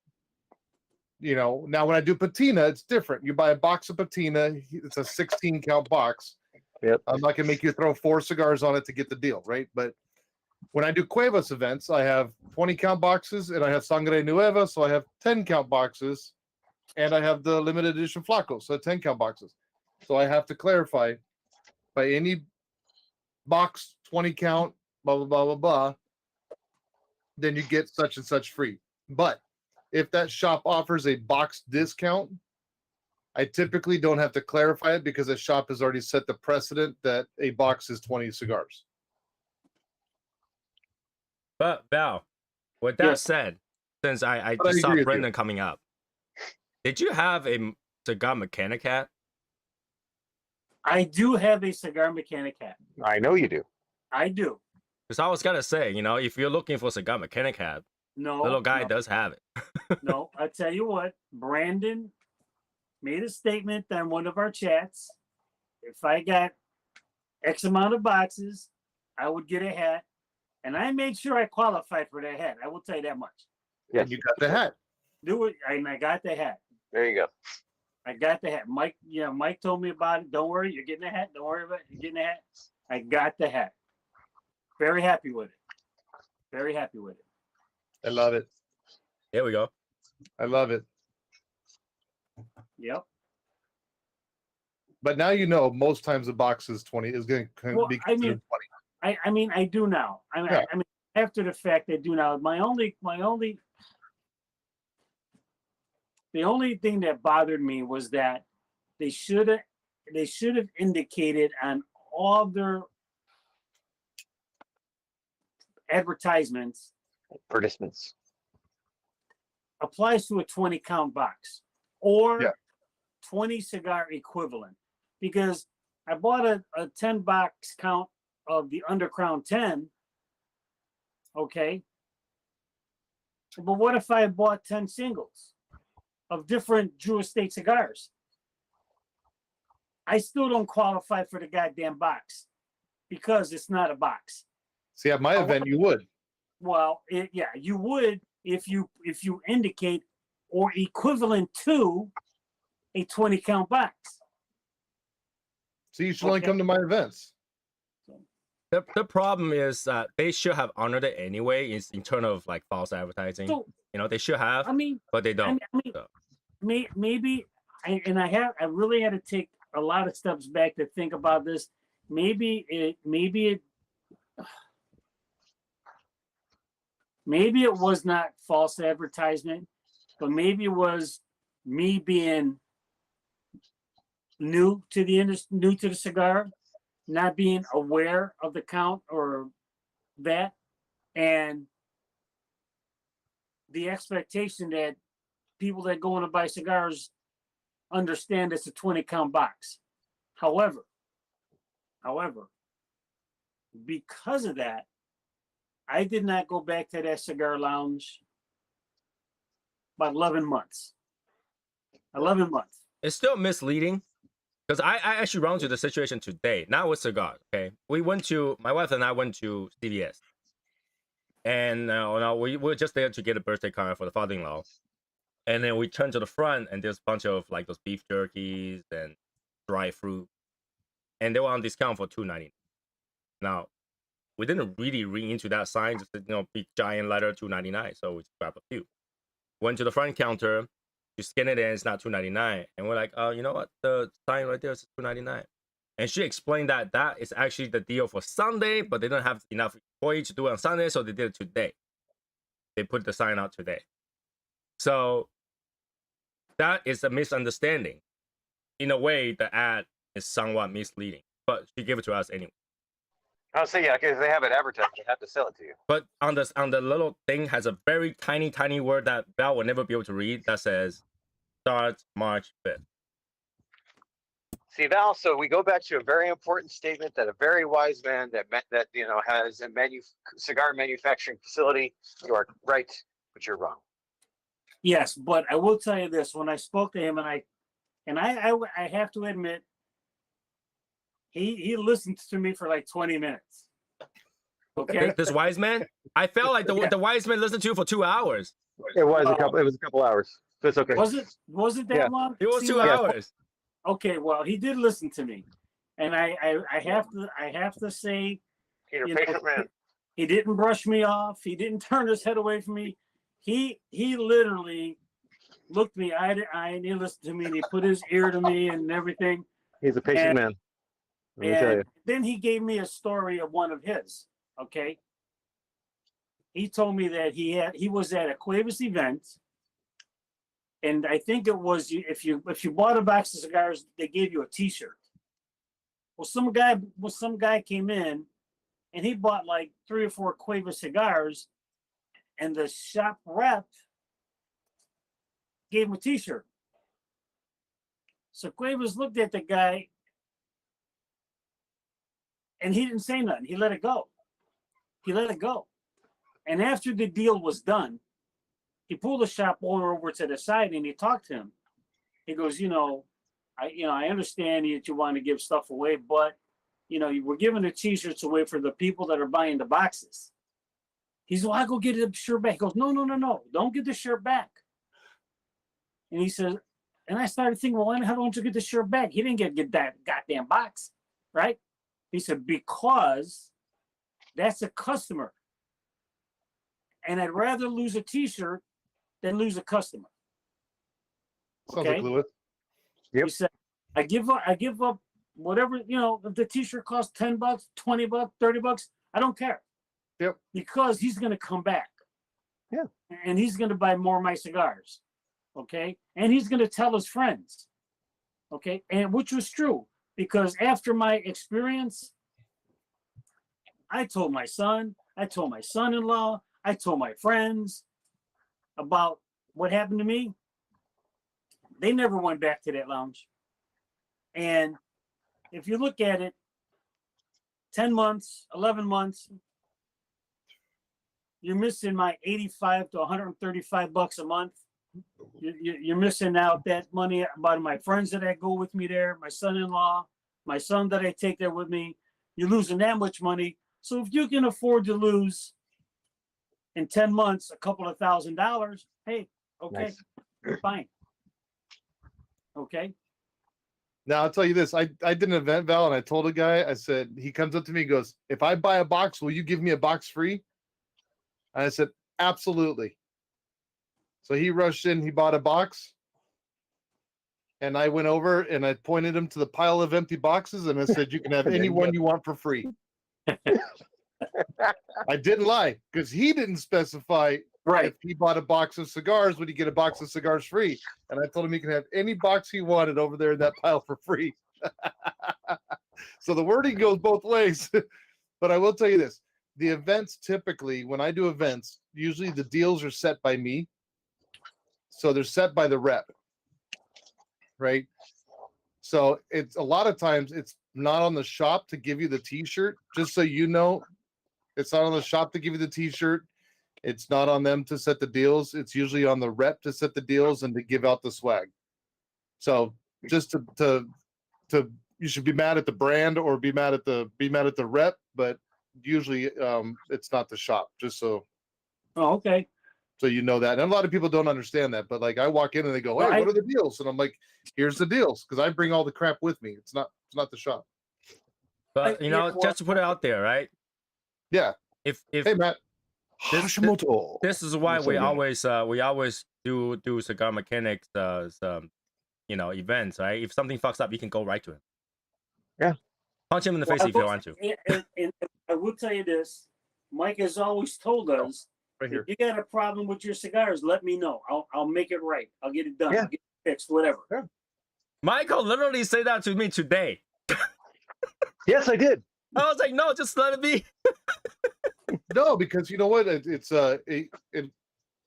S6: Now when I do patina, it's different. You buy a box of patina, it's a 16 count box.
S4: Yep.
S6: I'm not gonna make you throw 4 cigars on it to get the deal, right? But when I do Cuevas events, I have 20 count boxes and I have Sangre Nueva, so I have 10 count boxes, and I have the limited edition Flacos, so 10 count boxes. So I have to clarify by any box 20 count, blah, blah, blah, blah, blah, then you get such and such free. But if that shop offers a box discount, I typically don't have to clarify it because the shop has already set the precedent that a box is 20 cigars.
S1: But Val, with that said, since I just saw Brendan coming up, did you have a cigar mechanic hat?
S3: I do have a cigar mechanic hat.
S4: I know you do.
S3: I do.
S1: Because I was gonna say, if you're looking for a cigar mechanic hat,
S3: no,
S1: little guy does have it.
S3: No, I tell you what, Brandon made a statement on one of our chats. If I got X amount of boxes, I would get a hat. And I made sure I qualified for that hat. I will tell you that much.
S4: Yes.
S6: And you got the hat.
S3: Do it, and I got the hat.
S4: There you go.
S3: I got the hat. Mike, Mike told me about it. Don't worry, you're getting a hat. Don't worry about it. You're getting a hat. I got the hat. Very happy with it. Very happy with it.
S6: I love it.
S1: Here we go.
S6: I love it.
S3: Yep.
S6: But now you know most times the box is 20 is going to
S3: Well,
S6: be
S3: I mean,
S6: considered 20.
S3: I mean, I do now.
S6: Yeah.
S3: I mean, after the fact, I do now. The only thing that bothered me was that they should have indicated on all their advertisements
S4: Advertisements.
S3: applies to a 20 count box or
S6: Yeah.
S3: 20 cigar equivalent, because I bought a 10 box count of the Undercrown 10. Okay. But what if I bought 10 singles of different Drew Estate cigars? I still don't qualify for the goddamn box because it's not a box.
S6: See, at my event, you would.
S3: Well, yeah, you would if you indicate or equivalent to a 20 count box.
S6: So you should only
S3: Okay.
S6: come to my events.
S1: The problem is that they should have honored it anyway in terms of like false advertising.
S3: So
S1: They should have,
S3: I mean,
S1: but they don't.
S3: I mean, maybe I really had to take a lot of steps back to think about this. Maybe it was not false advertisement, but maybe it was me being new to the industry, new to the cigar, not being aware of the count or that, and the expectation that people that go in to buy cigars understand it's a 20 count box. However, because of that, I did not go back to that cigar lounge about 11 months. 11 months.
S1: It's still misleading because I actually run into the situation today, not with cigars. Okay, my wife and I went to CVS, and we were just there to get a birthday card for the father-in-law, and then we turned to the front, and there's a bunch of like those beef jerkies and dry fruit, and they were on discount for $2.99. Now, we didn't really read into that sign, just big giant letter $2.99, so we grabbed a few. Went to the front counter. You scan it in, it's not $2.99. And we're like, oh, you know what? The sign right there is $2.99. And she explained that is actually the deal for Sunday, but they don't have enough employees to do it on Sunday, so they did it today. They put the sign out today. So that is a misunderstanding. In a way, the ad is somewhat misleading, but she gave it to us anyway.
S4: I'll say, yeah, because they have it advertised, they have to sell it to you.
S1: But on the little thing has a very tiny word that Val will never be able to read that says starts March 5th.
S4: See, Val, so we go back to a very important statement that a very wise man that has a cigar manufacturing facility. You are right, but you're wrong.
S3: Yes, but I will tell you this: when I spoke to him, and I have to admit, he listened to me for like 20 minutes. Okay,
S1: This wise man, I felt like the wise man listened to you for 2 hours.
S4: It was a couple hours. So it's okay.
S3: was it that
S4: Yeah.
S3: long?
S1: It was
S3: See,
S1: 2
S3: like-
S1: hours.
S3: Okay, well, he did listen to me, and I have to say,
S4: You're
S3: you
S4: a patient man.
S3: he didn't brush me off. He didn't turn his head away from me. He literally looked me eye to eye, and he listened to me, and he put his ear to me and everything.
S4: He's a patient
S3: And-
S4: man. Let me tell you.
S3: And then he gave me a story of one of his. Okay, he told me that he was at a Cuevas event, and I think it was if you bought a box of cigars, they gave you a T-shirt. Well, some guy came in, and he bought like 3 or 4 Cuevas cigars, and the shop rep gave him a T-shirt. So Cuevas looked at the guy, and he didn't say nothing. He let it go. And after the deal was done, he pulled the shop owner over to the side and he talked to him. He goes, I understand that you want to give stuff away, but we're giving the T-shirts away for the people that are buying the boxes. He said, well, I go get the shirt back. He goes, no. Don't get the shirt back. And he says, and I started thinking, well, why the hell don't you get the shirt back? He didn't get that goddamn box, right? He said, because that's a customer. And I'd rather lose a t-shirt than lose a customer.
S6: Sounds like Lewis.
S4: Yep.
S3: He said, I give up whatever, if the t-shirt costs $10, $20, $30, I don't care.
S6: Yep.
S3: Because he's going to come back.
S4: Yeah.
S3: And he's going to buy more of my cigars. Okay. And he's going to tell his friends. Okay. And which was true, because after my experience, I told my son, I told my son-in-law, I told my friends about what happened to me. They never went back to that lounge. And if you look at it, 10 months, 11 months, you're missing my 85 to 135 bucks a month. You're missing out that money about my friends that I go with me there, my son-in-law, my son that I take there with me. You're losing that much money. So if you can afford to lose in 10 months a couple of $1,000, hey, okay,
S4: Nice.
S3: fine. Okay.
S6: Now I'll tell you this. I did an event, Val, and I told a guy, I said, he comes up to me and goes, if I buy a box, will you give me a box free? And I said, absolutely. So he rushed in, he bought a box. And I went over and I pointed him to the pile of empty boxes and I said, you can have any one you want for free. I didn't lie, because he didn't specify
S3: Right.
S6: if he bought a box of cigars, would he get a box of cigars free? And I told him he can have any box he wanted over there in that pile for free. So the wording goes both ways. But I will tell you this. The events typically, when I do events, usually the deals are set by me. So they're set by the rep. Right? So it's a lot of times it's not on the shop to give you the t-shirt, just so you know. It's not on the shop to give you the t-shirt. It's not on them to set the deals. It's usually on the rep to set the deals and to give out the swag. So just to you should be mad at the brand or be mad at the rep, but usually it's not the shop, just so
S3: Okay.
S6: so you know that. And a lot of people don't understand that, but like I walk in and they go, hey, what are the deals? And I'm like, here's the deals, because I bring all the crap with me. It's not the shop.
S1: But just to put it out there, right?
S6: Yeah.
S1: If
S6: Hey Matt. Hashimoto.
S1: this is why
S6: Yes,
S1: we
S6: I know.
S1: always do cigar mechanics events, right? If something fucks up, you can go right to him.
S4: Yeah.
S1: Punch him in the face if you want to.
S3: And I will tell you this, Mike has always told us,
S6: Right here.
S3: if you got a problem with your cigars, let me know. I'll make it right. I'll get it done.
S4: Yeah.
S3: I'll get it fixed, whatever.
S1: Michael literally said that to me today.
S4: Yes, I did.
S1: I was like, no, just let it be.
S6: No, because you know what?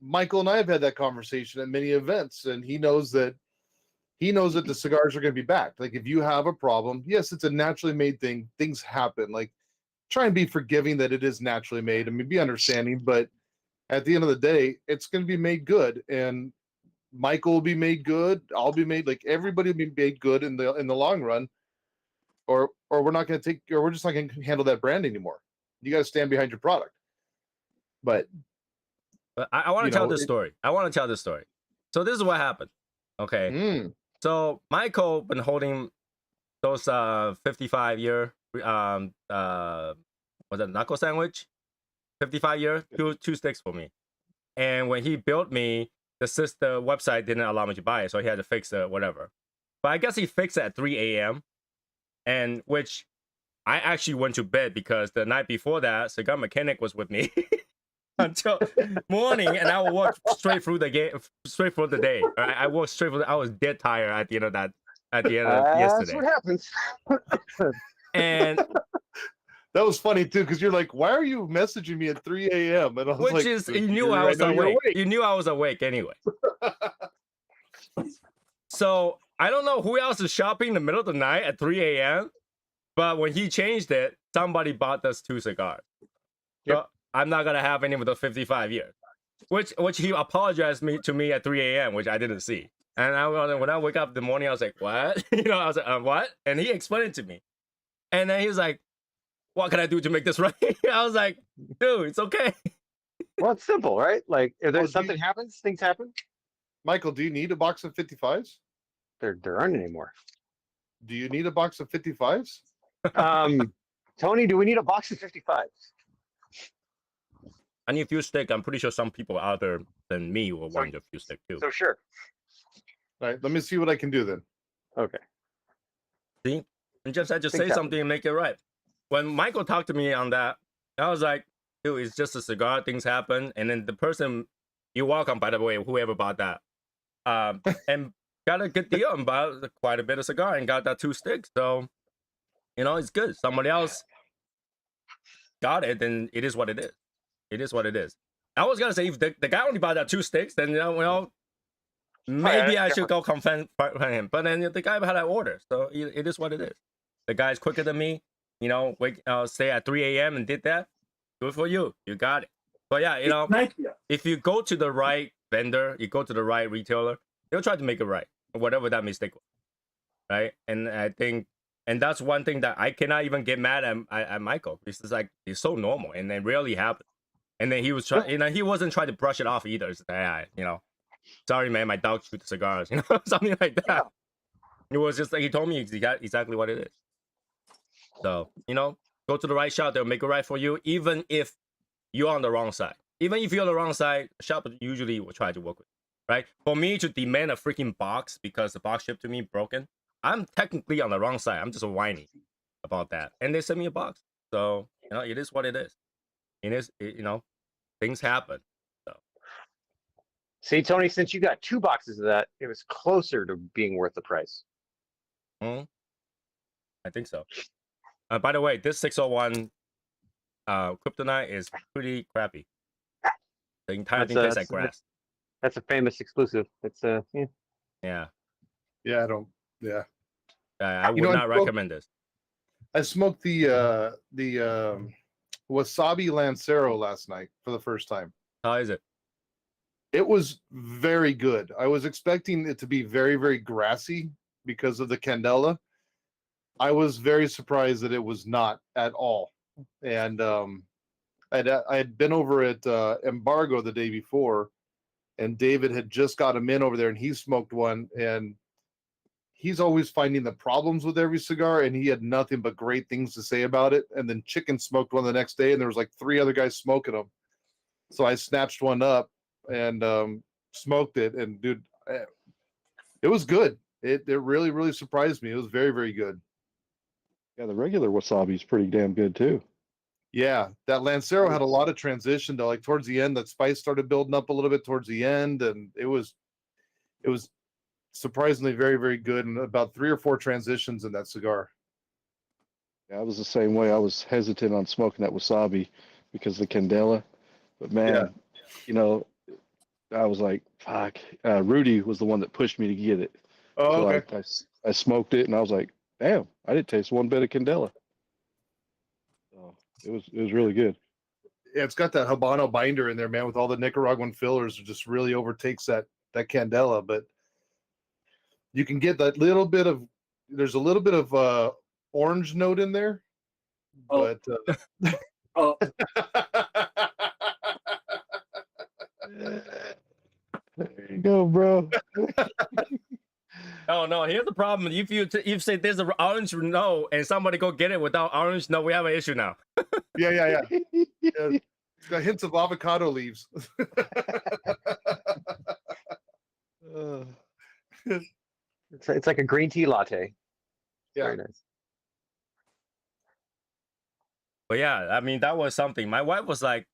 S6: Michael and I have had that conversation at many events, and he knows that the cigars are going to be backed. Like if you have a problem, yes, it's a naturally made thing. Things happen. Like try and be forgiving that it is naturally made. I mean, be understanding, but at the end of the day, it's going to be made good, and Michael will be made good. I'll be made, like everybody will be made good in the long run, or we're not going to we're just not going to handle that brand anymore. You got to stand behind your product. But
S1: I want to tell this story. I want to tell this story. So this is what happened. Okay. So Michael been holding those 55-year was it knuckle sandwich? 55-year, two sticks for me. And when he built me, the website didn't allow me to buy it, so he had to fix it, whatever. But I guess he fixed it at 3 a.m. and which I actually went to bed because the night before that, Cigar Mechanic was with me until morning, and I would walk straight through the day. Right? I walked straight through. I was dead tired at the end of that. At the end of yesterday.
S4: That's what happens.
S1: And
S6: that was funny too, because you're like, why are you messaging me at 3 a.m.? And I was like,
S1: you knew I was awake. You knew I was awake anyway. So I don't know who else is shopping in the middle of the night at 3 a.m. But when he changed it, somebody bought us 2 cigars.
S6: Yep.
S1: So I'm not gonna have any of the 55 years. Which he apologized to me at 3 a.m., which I didn't see. And when I wake up in the morning, I was like, what? I was like, what? And he explained it to me. And then he was like, what can I do to make this right? I was like, dude, it's okay.
S4: Well, it's simple, right? Like if
S6: Oh,
S4: there's
S6: do
S4: something
S6: you-
S4: happens, things happen.
S6: Michael, do you need a box of 55s?
S4: There aren't anymore.
S6: Do you need a box of 55s?
S4: Tony, do we need a box of 55s?
S1: I need a few stick. I'm pretty sure some people other than me will
S4: So-
S1: want a few stick too.
S4: So sure.
S6: All right, let me see what I can do then.
S4: Okay.
S1: See, and just
S4: Things
S1: say
S4: happen.
S1: something and make it right. When Michael talked to me on that, I was like, dude, it's just a cigar. Things happen, and then the person, you're welcome. By the way, whoever bought that, and got a good deal and bought quite a bit of cigar and got that 2 sticks. So, it's good. Somebody else got it, then it is what it is. It is what it is. I was gonna say if the guy only bought that 2 sticks, then maybe I should go confront him. But then the guy had an order, so it is what it is. The guy's quicker than me. Stay at 3 a.m. and did that. Good for you. You got it. But yeah, if you go to the right vendor, you go to the right retailer, they'll try to make it right, whatever that mistake was, right? And I think, and that's one thing that I cannot even get mad at Michael. It's just like it's so normal, and it rarely happens. And then he was trying, he wasn't trying to brush it off either. It's like, sorry, man, my dog shoots cigars, something like that.
S4: Yeah.
S1: It was just like he told me exactly what it is. So, go to the right shop, they'll make it right for you, even if you're on the wrong side. Even if you're on the wrong side, the shop usually will try to work with you, right? For me to demand a freaking box because the box shipped to me broken, I'm technically on the wrong side. I'm just whining about that. And they sent me a box. So, it is what it is. It is, things happen. So.
S4: See, Tony, since you got 2 boxes of that, it was closer to being worth the price.
S1: I think so. By the way, this 601 Kryptonite is pretty crappy. The entire thing tastes like grass.
S4: That's a famous exclusive. It's yeah.
S1: Yeah.
S6: Yeah, I don't. Yeah,
S1: I would not recommend this.
S6: I smoked the wasabi Lancero last night for the first time.
S1: How is it?
S6: It was very good. I was expecting it to be very, very grassy because of the candela. I was very surprised that it was not at all. And I had been over at Embargo the day before, and David had just got him in over there, and he smoked one, and he's always finding the problems with every cigar, and he had nothing but great things to say about it. And then Chicken smoked one the next day, and there was like 3 other guys smoking them. So I snatched one up and smoked it, and dude, it was good. It really, really surprised me. It was very, very good.
S7: Yeah, the regular wasabi is pretty damn good too.
S6: Yeah, that Lancero had a lot of transition to, like, towards the end, that spice started building up a little bit towards the end, and it was surprisingly very, very good, and about 3 or 4 transitions in that cigar.
S7: Yeah, I was the same way. I was hesitant on smoking that wasabi because of the candela, but man, I was like, fuck. Rudy was the one that pushed me to get it.
S6: Oh,
S7: So
S6: okay.
S7: I smoked it, and I was like, damn, I didn't taste one bit of candela. So it was really good.
S6: Yeah, it's got that Habano binder in there, man, with all the Nicaraguan fillers. It just really overtakes that candela. But you can get that little bit of, there's a little bit of orange note in there.
S3: Oh.
S6: But
S3: Oh,
S7: There you go, bro.
S1: No. Here's the problem. If you say there's an orange no, and somebody go get it without orange no, we have an issue now.
S6: yeah. It's got hints of avocado leaves.
S4: It's like a green tea latte.
S6: Yeah.
S4: Very nice.
S1: But yeah, I mean, that was something. My wife was like,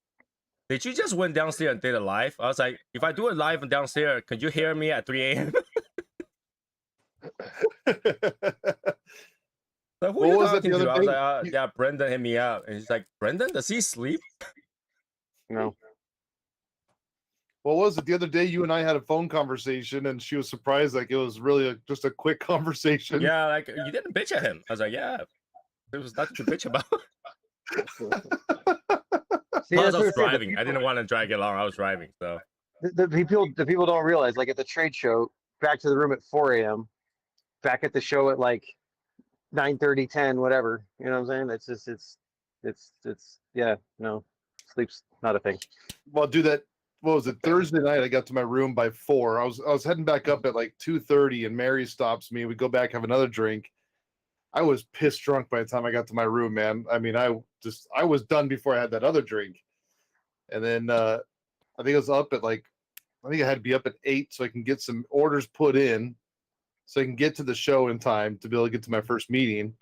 S1: did you just went downstairs and did a live? I was like, if I do a live and downstairs, could you hear me at 3 a.m.? Like, who
S6: What
S1: you
S6: was it
S1: talking
S6: the
S1: to?
S6: other
S1: I was
S6: day?
S1: like, yeah, Brendan hit me up. And he's like, Brendan, does he sleep?
S4: No.
S6: What was it the other day? You and I had a phone conversation, and she was surprised, like it was really just a quick conversation.
S1: Yeah, like, you didn't bitch at him. I was like, yeah, there was nothing to bitch about.
S4: See,
S1: Plus,
S4: that's
S1: I
S4: what
S1: was
S4: I'm saying.
S1: driving. I didn't want to drag it along. I was driving, so.
S4: The people don't realize, like at the trade show, back to the room at 4 a.m., back at the show at like 9:30, 10, whatever. You know what I'm saying? It's just it's yeah, no. Sleep's not a thing.
S6: Well, do that. What was it? Thursday night, I got to my room by 4. I was heading back up at like 2:30, and Mary stops me. We go back, have another drink. I was pissed drunk by the time I got to my room, man. I mean, I was done before I had that other drink. And then I think I was up at I think I had to be up at 8 so I can get some orders put in, so I can get to the show in time to be able to get to my first meeting.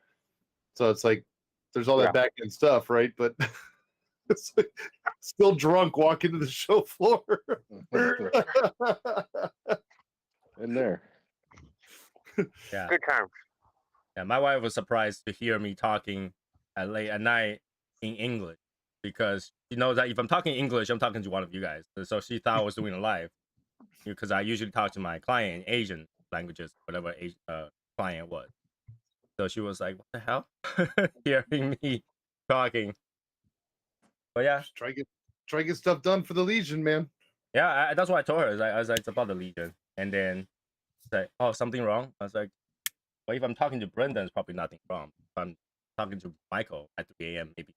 S6: So it's like there's all that back end stuff, right? But it's like, still drunk walking to the show floor.
S7: In there.
S1: Yeah.
S4: Good time.
S1: Yeah, my wife was surprised to hear me talking late at night in English, because she knows that if I'm talking English, I'm talking to one of you guys. So she thought I was doing it live, because I usually talk to my client in Asian languages, whatever client was. So she was like, "What the hell?" Hearing me talking. But yeah,
S6: Just try to get stuff done for the Legion, man.
S1: yeah, that's what I told her. I was like, it's about the Legion, and then she's like, "Oh, something wrong?" I was like, "Well, if I'm talking to Brendan, it's probably nothing wrong. If I'm talking to Michael at 3 a.m., maybe."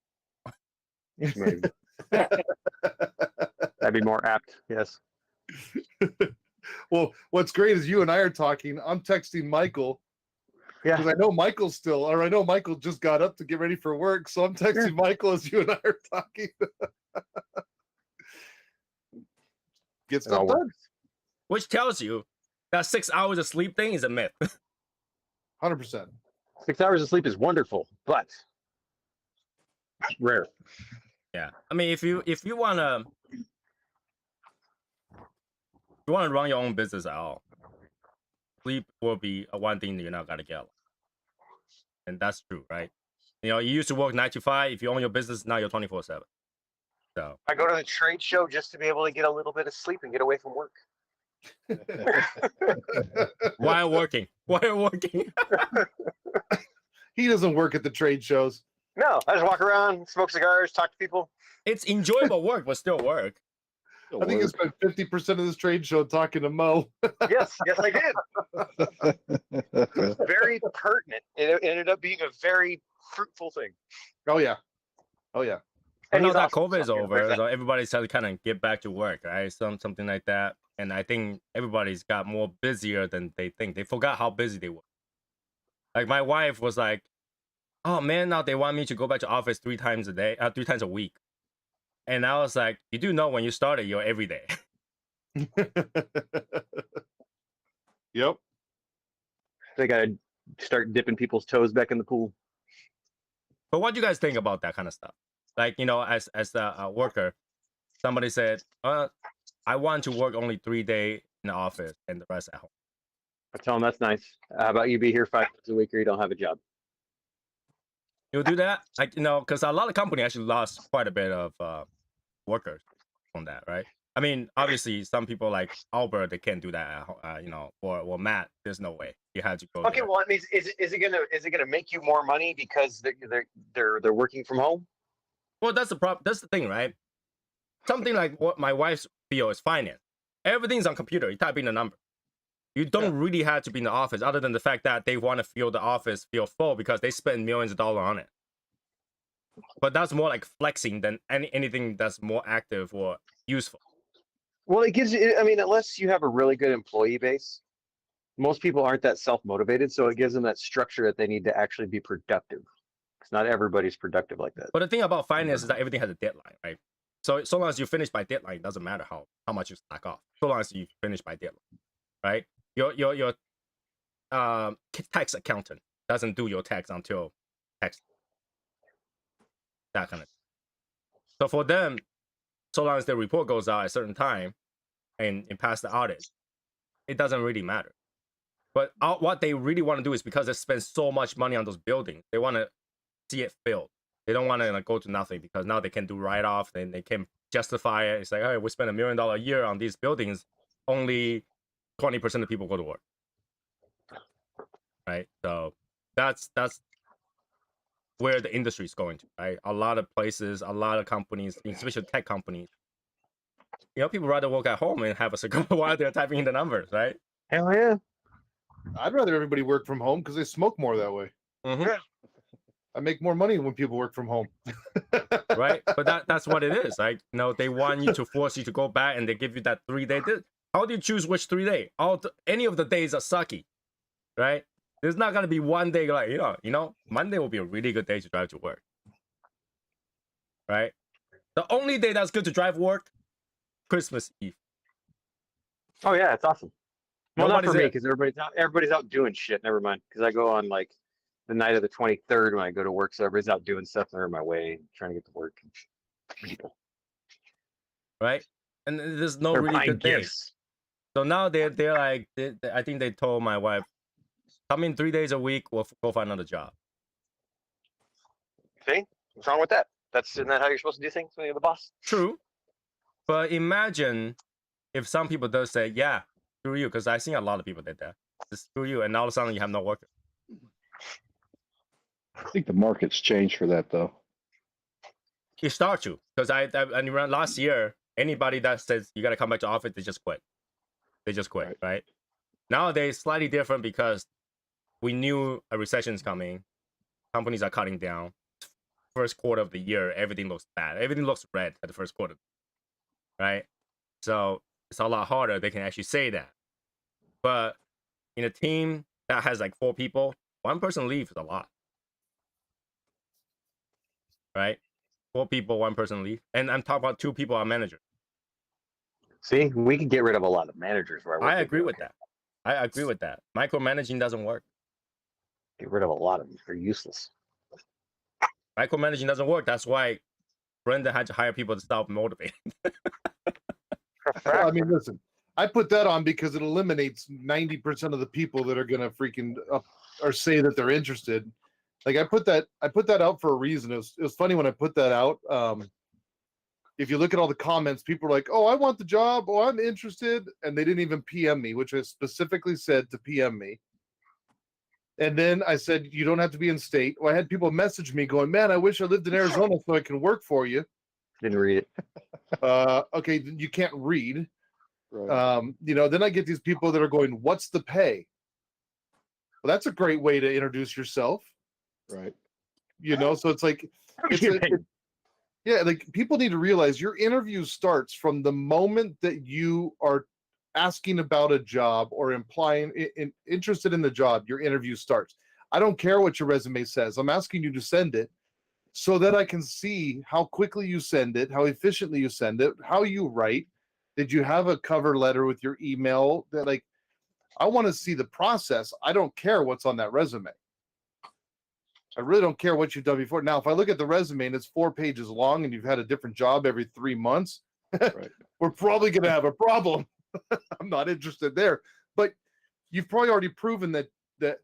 S4: Maybe. That'd be more apt. Yes.
S6: Well, what's great is you and I are talking. I'm texting Michael.
S4: Yeah.
S6: Because I know I know Michael just got up to get ready for work. So I'm texting Michael as you and I are talking. Get stuff
S4: all
S6: done.
S4: works.
S1: Which tells you that 6 hours of sleep thing is a myth.
S6: 100%.
S4: 6 hours of sleep is wonderful, but rare.
S1: Yeah, I mean, if you wanna run your own business at all, sleep will be one thing that you're not gonna get, and that's true, right? You know, you used to work 9 to 5. If you own your business, now you're 24/7. So
S4: I go to the trade show just to be able to get a little bit of sleep and get away from work.
S1: while working,
S6: He doesn't work at the trade shows.
S4: No, I just walk around, smoke cigars, talk to people.
S1: it's enjoyable work, but still work.
S6: I think you spent 50% of this trade show talking to Mo.
S4: Yes, I did. Very pertinent. It ended up being a very fruitful thing.
S6: Oh yeah.
S1: I know
S4: he's
S1: that
S4: awesome.
S1: COVID is
S4: So,
S1: over, so everybody's trying to kind of get back to work, right? Something like that. And I think everybody's got more busier than they think. They forgot how busy they were. Like my wife was like, "Oh man, now they want me to go back to office 3 times a week." And I was like, "You do know when you started, you're every day."
S6: Yep.
S4: They got to start dipping people's toes back in the pool.
S1: But what do you guys think about that kind of stuff? Like, you know, as a worker, somebody said, "I want to work only 3 days in the office and the rest at home."
S4: I tell them that's nice. How about you be here 5 days a week or you don't have a job?
S1: You'll do that, like, you know, because a lot of companies actually lost quite a bit of workers on that, right? I mean, obviously, some people like Albert, they can't do that, you know, or Matt, there's no way you had to go.
S4: Okay,
S1: there.
S4: well, I mean, is it gonna make you more money because they're working from home?
S1: Well, that's the problem. That's the thing, right? Something like what my wife's field is finance. Everything's on computer. You type in the number. You don't really have to be in the office, other than the fact that they want to feel the office feel full because they spend millions of dollars on it. But that's more like flexing than anything that's more active or useful.
S4: Well, it gives you. I mean, unless you have a really good employee base, most people aren't that self-motivated, so it gives them that structure that they need to actually be productive. Because not everybody's productive like that.
S1: But the thing about finance is that everything has a deadline, right? So long as you finish by deadline, it doesn't matter how much you slack off. So long as you finish by deadline, right? Your tax accountant doesn't do your tax until tax, that kind of thing. So for them, so long as their report goes out at a certain time and pass the audit, it doesn't really matter. But what they really want to do is, because they spend so much money on those buildings, they want to see it filled. They don't want to go to nothing, because now they can do write-off and they can justify it. It's like, all right, we spend $1 million a year on these buildings, only 20% of people go to work, right? So that's where the industry is going to, right? A lot of places, a lot of companies, especially tech companies, you know, people rather work at home and have a cigar while they're typing in the numbers, right?
S4: Hell yeah!
S6: I'd rather everybody work from home because they smoke more that way.
S1: Mm-hmm.
S6: I make more money when people work from home.
S1: Right? But that's what it is. Like, you know, they want you to force you to go back, and they give you that 3-day. How do you choose which 3 day? Any of the days are sucky, right? There's not gonna be one day like, you know, Monday will be a really good day to drive to work, right? The only day that's good to drive work, Christmas Eve.
S4: Oh yeah, it's awesome. Well, not
S1: Nobody's
S4: for me
S1: there.
S4: because everybody's out doing shit. Never mind, because I go on like the night of the 23rd when I go to work, so everybody's out doing stuff. They're in my way, trying to get to work. People.
S1: Right? And there's no
S4: They're
S1: really
S4: buying
S1: good day.
S4: gifts.
S1: So now they're like, I think they told my wife, come in 3 days a week, we'll go find another job.
S4: See, what's wrong with that? Isn't that how you're supposed to do things when you're the boss?
S1: True. But imagine if some people does say, yeah, screw you, because I've seen a lot of people did that. Just screw you, and all of a sudden you have no work.
S7: I think the market's changed for that though.
S1: You start to, because I around last year, anybody that says you got to come back to office, they just quit. They just quit, right? Nowadays, slightly different because we knew a recession is coming. Companies are cutting down. First quarter of the year, everything looks bad. Everything looks red at the first quarter, right? So it's a lot harder. They can actually say that. But in a team that has like 4 people, 1 person leaves is a lot, right? 4 people, 1 person leave, and I'm talking about 2 people are managers.
S4: See, we could get rid of a lot of managers where
S1: I agree with that. I agree with that. Micromanaging doesn't work.
S4: Get rid of a lot of them. They're useless.
S1: Micromanaging doesn't work. That's why Brendan had to hire people to stop motivating.
S6: I mean, listen, I put that on because it eliminates 90% of the people that are gonna freaking or say that they're interested. Like I put that out for a reason. It was funny when I put that out. If you look at all the comments, people are like, "Oh, I want the job. Oh, I'm interested," and they didn't even PM me, which I specifically said to PM me. And then I said, "You don't have to be in state." Well, I had people message me going, "Man, I wish I lived in Arizona so I can work for you."
S4: Didn't read it.
S6: Okay, you can't read.
S7: Right.
S6: You know, then I get these people that are going, "What's the pay?" Well, that's a great way to introduce yourself.
S7: Right.
S6: You know, so it's like, yeah, like people need to realize your interview starts from the moment that you are asking about a job or implying interested in the job. Your interview starts. I don't care what your resume says. I'm asking you to send it so that I can see how quickly you send it, how efficiently you send it, how you write. Did you have a cover letter with your email? That like, I want to see the process. I don't care what's on that resume. I really don't care what you've done before. Now, if I look at the resume and it's 4 pages long and you've had a different job every 3 months,
S7: Right.
S6: we're probably going to have a problem. I'm not interested there. But you've probably already proven that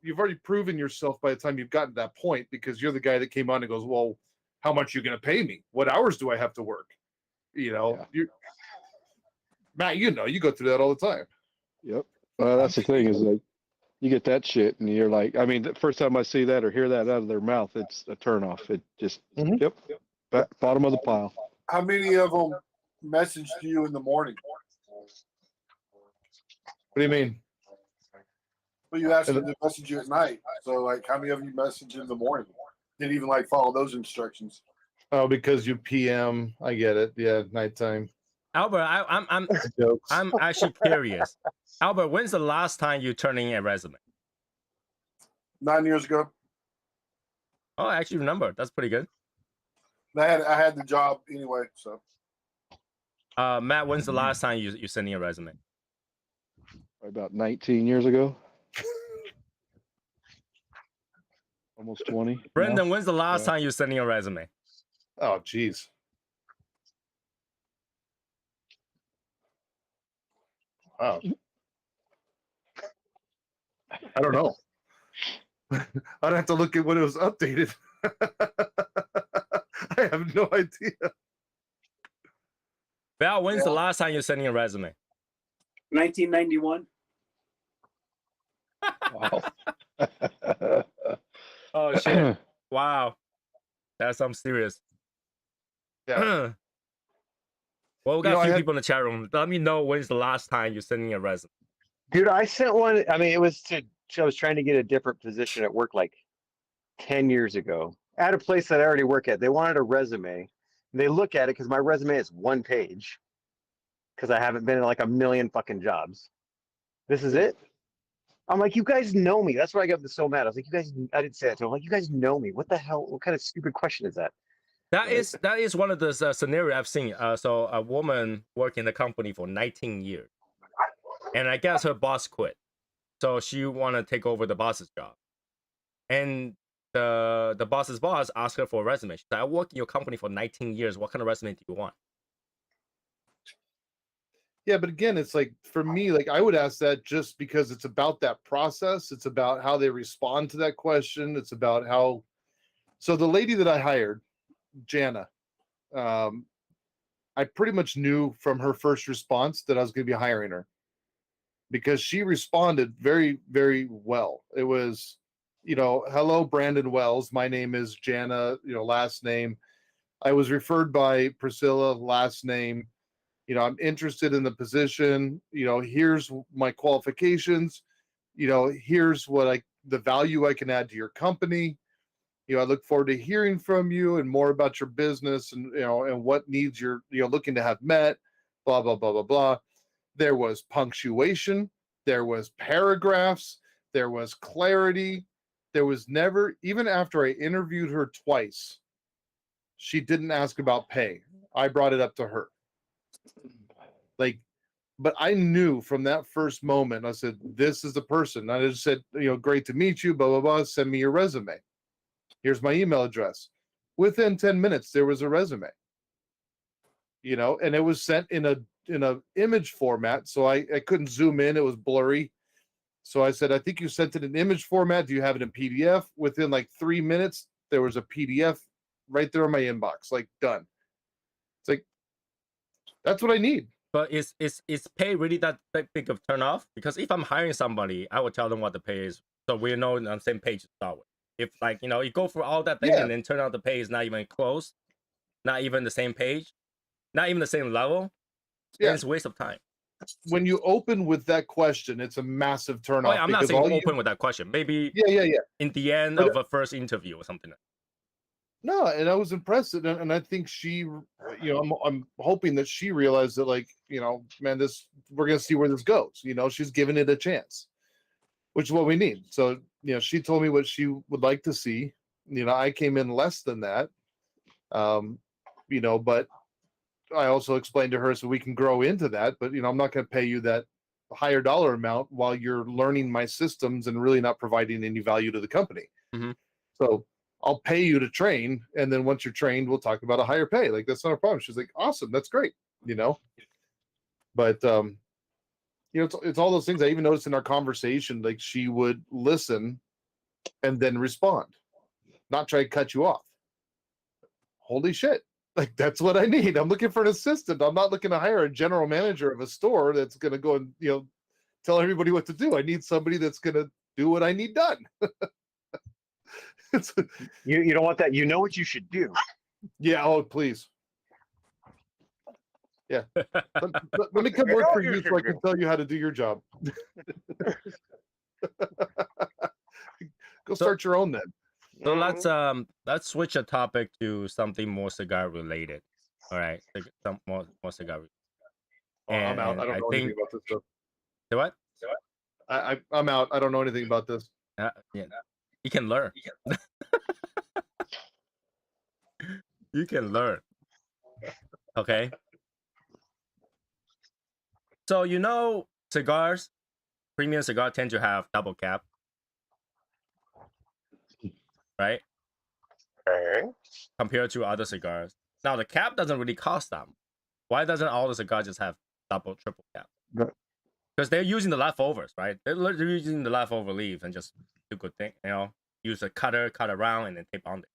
S6: you've already proven yourself by the time you've gotten to that point, because you're the guy that came on and goes, "Well, how much are you going to pay me? What hours do I have to work?" You know, Matt, you know, you go through that all the time.
S7: Yep. That's the thing is like you get that shit and you're like, I mean, the first time I see that or hear that out of their mouth, it's a turnoff. It just, yep, bottom of the pile.
S5: How many of them messaged you in the morning?
S6: What do you mean?
S5: Well, you asked them to message you at night. So, like, how many of you messaged in the morning? Didn't even like follow those instructions.
S6: Oh, because you PM. I get it. Yeah, nighttime.
S1: Albert, I'm actually curious. Albert, when's the last time you turned in a resume?
S5: 9 years ago.
S1: Oh, I actually remember. That's pretty good.
S5: I had the job anyway. So,
S1: Matt, when's the last time you sent in a resume?
S7: About 19 years ago. Almost 20.
S1: Brendan, when's the last time you sent in a resume?
S6: Oh, geez. Wow. I don't know. I'd have to look at when it was updated. I have no idea.
S1: Val, when's the last time you sent in a resume?
S3: 1991.
S7: Wow.
S1: Oh shit! Wow, that's something serious.
S6: Yeah.
S1: Well, we got
S6: You know,
S1: a few
S6: I had-
S1: people in the chat room. Let me know when's the last time you sent in a resume.
S4: Dude, I sent one. I mean, I was trying to get a different position at work like 10 years ago. at a place that I already work at. They wanted a resume. They look at it because my resume is 1 page because I haven't been in like a million fucking jobs. This is it. I'm like, you guys know me. That's why I got so mad. I was like, you guys, I didn't say that to him. I'm like, you guys know me. What the hell? What kind of stupid question is that?
S1: That
S4: Right.
S1: is one of the scenario I've seen. So a woman worked in the company for 19 years, and I guess her boss quit, so she want to take over the boss's job, and the boss's boss asked her for a resume. She said, "I worked in your company for 19 years. What kind of resume do you want?"
S6: Yeah, but again, it's like for me, like I would ask that just because it's about that process. It's about how they respond to that question. It's about how. So the lady that I hired, Jana, I pretty much knew from her first response that I was going to be hiring her because she responded very, very well. It was, hello, Brandon Wells. My name is Jana, last name. I was referred by Priscilla, last name. I'm interested in the position. Here's my qualifications. Here's the value I can add to your company. I look forward to hearing from you and more about your business and and what needs you're looking to have met. Blah blah blah blah blah. There was punctuation. There was paragraphs. There was clarity. There was never, even after I interviewed her twice, she didn't ask about pay. I brought it up to her. But I knew from that first moment, I said, this is the person. I just said, great to meet you, blah, blah, blah. Send me your resume. Here's my email address. Within 10 minutes, there was a resume, and it was sent in a image format. So I couldn't zoom in. It was blurry. So I said, I think you sent it in image format. Do you have it in PDF? Within like 3 minutes, there was a PDF right there in my inbox, like done. It's like, that's what I need.
S1: But is pay really that big of turn off? Because if I'm hiring somebody, I will tell them what the pay is, so we know on the same page to start with. If you go through all that thing and then turn out the pay is not even close, not even the same page, not even the same level, then it's a waste of time.
S6: When you open with that question, it's a massive turn off.
S1: I'm not saying open with that question. Maybe in the end of a first interview or something.
S6: No, and I was impressed, and I think she, I'm hoping that she realized that, man, we're gonna see where this goes. She's giving it a chance, which is what we need. So, she told me what she would like to see. I came in less than that, but I also explained to her so we can grow into that. But I'm not going to pay you that higher dollar amount while you're learning my systems and really not providing any value to the company.
S1: Mm-hmm.
S6: So I'll pay you to train, and then once you're trained, we'll talk about a higher pay. Like, that's not a problem. She's like, awesome, that's great, But it's all those things. I even noticed in our conversation, like she would listen and then respond, not try to cut you off. Holy shit. Like, that's what I need. I'm looking for an assistant. I'm not looking to hire a general manager of a store that's going to go and, tell everybody what to do. I need somebody that's going to do what I need done.
S4: You don't want that. You know what you should do.
S6: Yeah. Oh, please. Yeah. Let me come work for you so I can tell you how to do your job. Go start your own then.
S1: So let's switch a topic to something more cigar related. All right, some more cigar.
S6: I'm out. I don't know anything about this stuff.
S1: Say what?
S6: I'm out. I don't know anything about this.
S1: Yeah, you can learn. You can learn. Okay. So cigars, premium cigar tend to have double cap, right?
S4: Okay.
S1: Compared to other cigars. Now the cap doesn't really cost them. Why doesn't all the cigars just have double, triple cap? Because they're using the leftovers, right? They're using the leftover leaves and just do good thing, use a cutter, cut around, and then tape on it.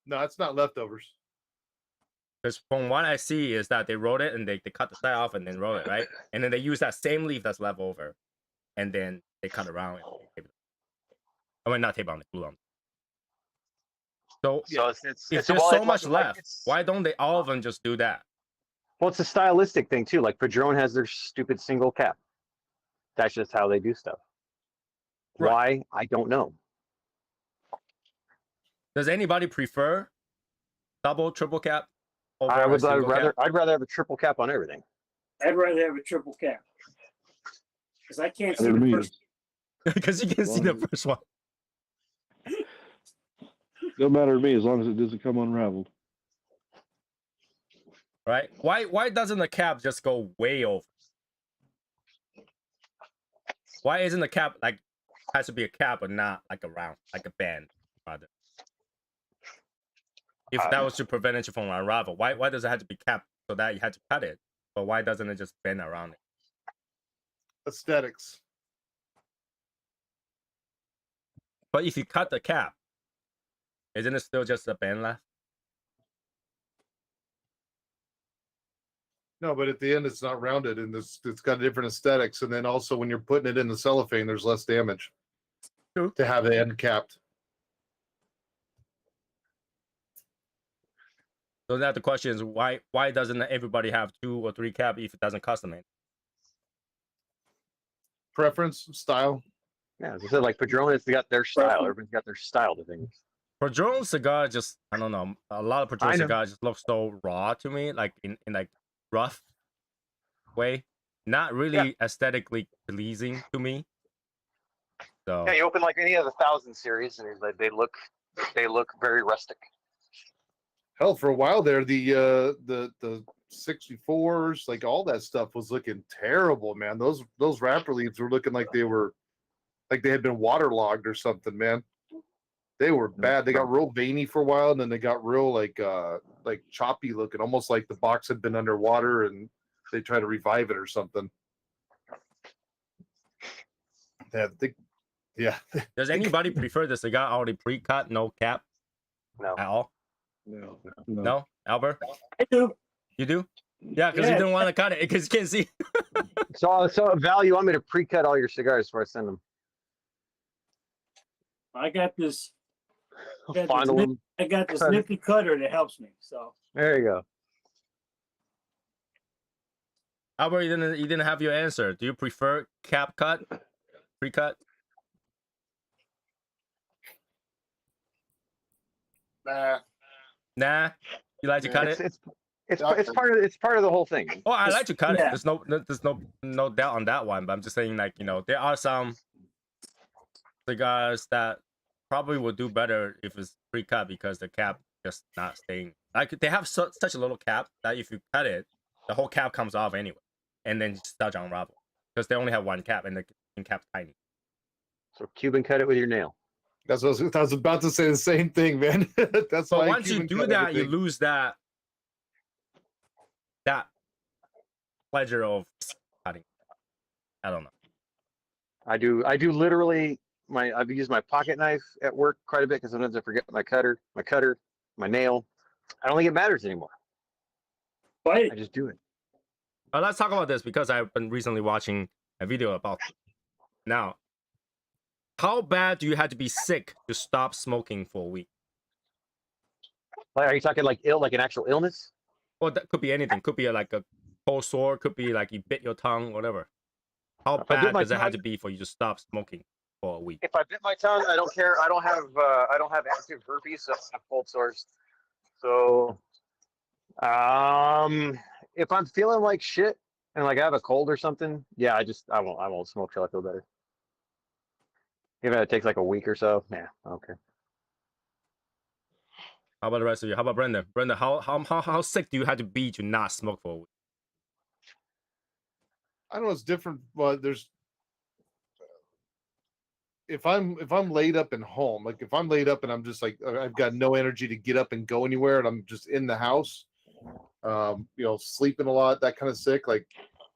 S6: No, it's not leftovers.
S1: Because from what I see is that they roll it and they cut the side off and then roll it, right? And then they use that same leaf that's left over, and then they cut around and tape it. I mean, not tape on it, glue on it. So if there's so much left, why don't they all of them just do that?
S4: Well, it's a stylistic thing too. Like Padron has their stupid single cap. That's just how they do stuff.
S6: Right.
S4: Why? I don't know.
S1: Does anybody prefer double, triple cap over
S4: I
S1: a
S4: would
S1: single cap?
S4: I'd rather have a triple cap on everything.
S3: I'd rather have a triple cap because I can't see
S7: Matter to
S3: the
S7: me.
S3: first.
S1: Because you can see the first one.
S7: Don't matter to me as long as it doesn't come unraveled.
S1: Right? Why doesn't the cap just go way over? Why isn't the cap like has to be a cap but not like a round, like a band rather? If that was to prevent it from unravel, why does it have to be capped so that you had to cut it? But why doesn't it just bend around it?
S6: Aesthetics.
S1: But if you cut the cap, isn't it still just a band left?
S6: No, but at the end, it's not rounded, and it's got different aesthetics. And then also, when you're putting it in the cellophane, there's less damage.
S1: True.
S6: To have the end capped.
S1: So now the question is why doesn't everybody have 2 or 3 cap if it doesn't custom it?
S6: Preference, style.
S4: Yeah, as I said, like Padron, it's got their style. Everybody's got their style to things.
S1: Padron cigar just I don't know. A lot of Padron
S4: I know.
S1: cigars just look so raw to me, like in like rough way, not really aesthetically pleasing to me. So
S4: Yeah, you open like any of the 1000 series, and they look very rustic.
S6: Hell, for a while there, the 64s, like all that stuff was looking terrible, man. Those wrapper leaves were looking like they had been waterlogged or something, man. They were bad. They got real veiny for a while, and then they got real like choppy looking, almost like the box had been underwater and they try to revive it or something. Yeah.
S1: does anybody prefer the cigar already pre-cut, no cap
S4: No.
S1: at all? No, Albert,
S3: I do.
S1: you do? Yeah, because you
S3: Yeah.
S1: didn't want to cut it because you can't see.
S4: So Val, you want me to pre-cut all your cigars before I send them?
S3: I got this.
S4: Fondle them.
S3: I got this nifty cutter that helps me. So
S4: There you go.
S1: Albert, you didn't have your answer. Do you prefer cap cut, pre-cut? Nah, you like to cut it?
S4: It's part of the whole thing.
S1: Oh, I like to cut it.
S3: Yeah.
S1: There's no doubt on that one. But I'm just saying, like, you know, there are some cigars that probably will do better if it's pre-cut because the cap just not staying. Like they have such a little cap that if you cut it, the whole cap comes off anyway, and then start to unravel because they only have one cap and the cap's tiny.
S4: So Cuban cut it with your nail.
S6: That's what I was about to say. The same thing, man. That's
S1: So
S6: why
S1: once you
S6: Cuban
S1: do
S6: cut
S1: that,
S6: everything.
S1: you lose that pleasure of cutting. I don't know.
S4: I do literally I've used my pocket knife at work quite a bit because sometimes I forget my cutter, my nail. I don't think it matters anymore.
S3: but
S4: I just do it.
S1: Let's talk about this because I've been recently watching a video about it. Now, how bad do you have to be sick to stop smoking for a week?
S4: Like, are you talking like an actual illness?
S1: Or that could be anything. Could be like a cold sore. Could be like you bit your tongue. Whatever. How
S4: If I bit
S1: bad
S4: my
S1: does it have
S4: tongue-
S1: to be for you to stop smoking for a week?
S4: If I bit my tongue, I don't care. I don't have active herpes, so I don't have cold sores. So, if I'm feeling like shit and like I have a cold or something, yeah, I won't smoke till I feel better. Even if it takes like a week or so, yeah, okay.
S1: How about the rest of you? How about Brenda? Brenda, how sick do you have to be to not smoke for a week?
S6: I know it's different, but there's if I'm laid up and home, like if I'm laid up and I'm just like I've got no energy to get up and go anywhere, and I'm just in the house, sleeping a lot, that kind of sick, like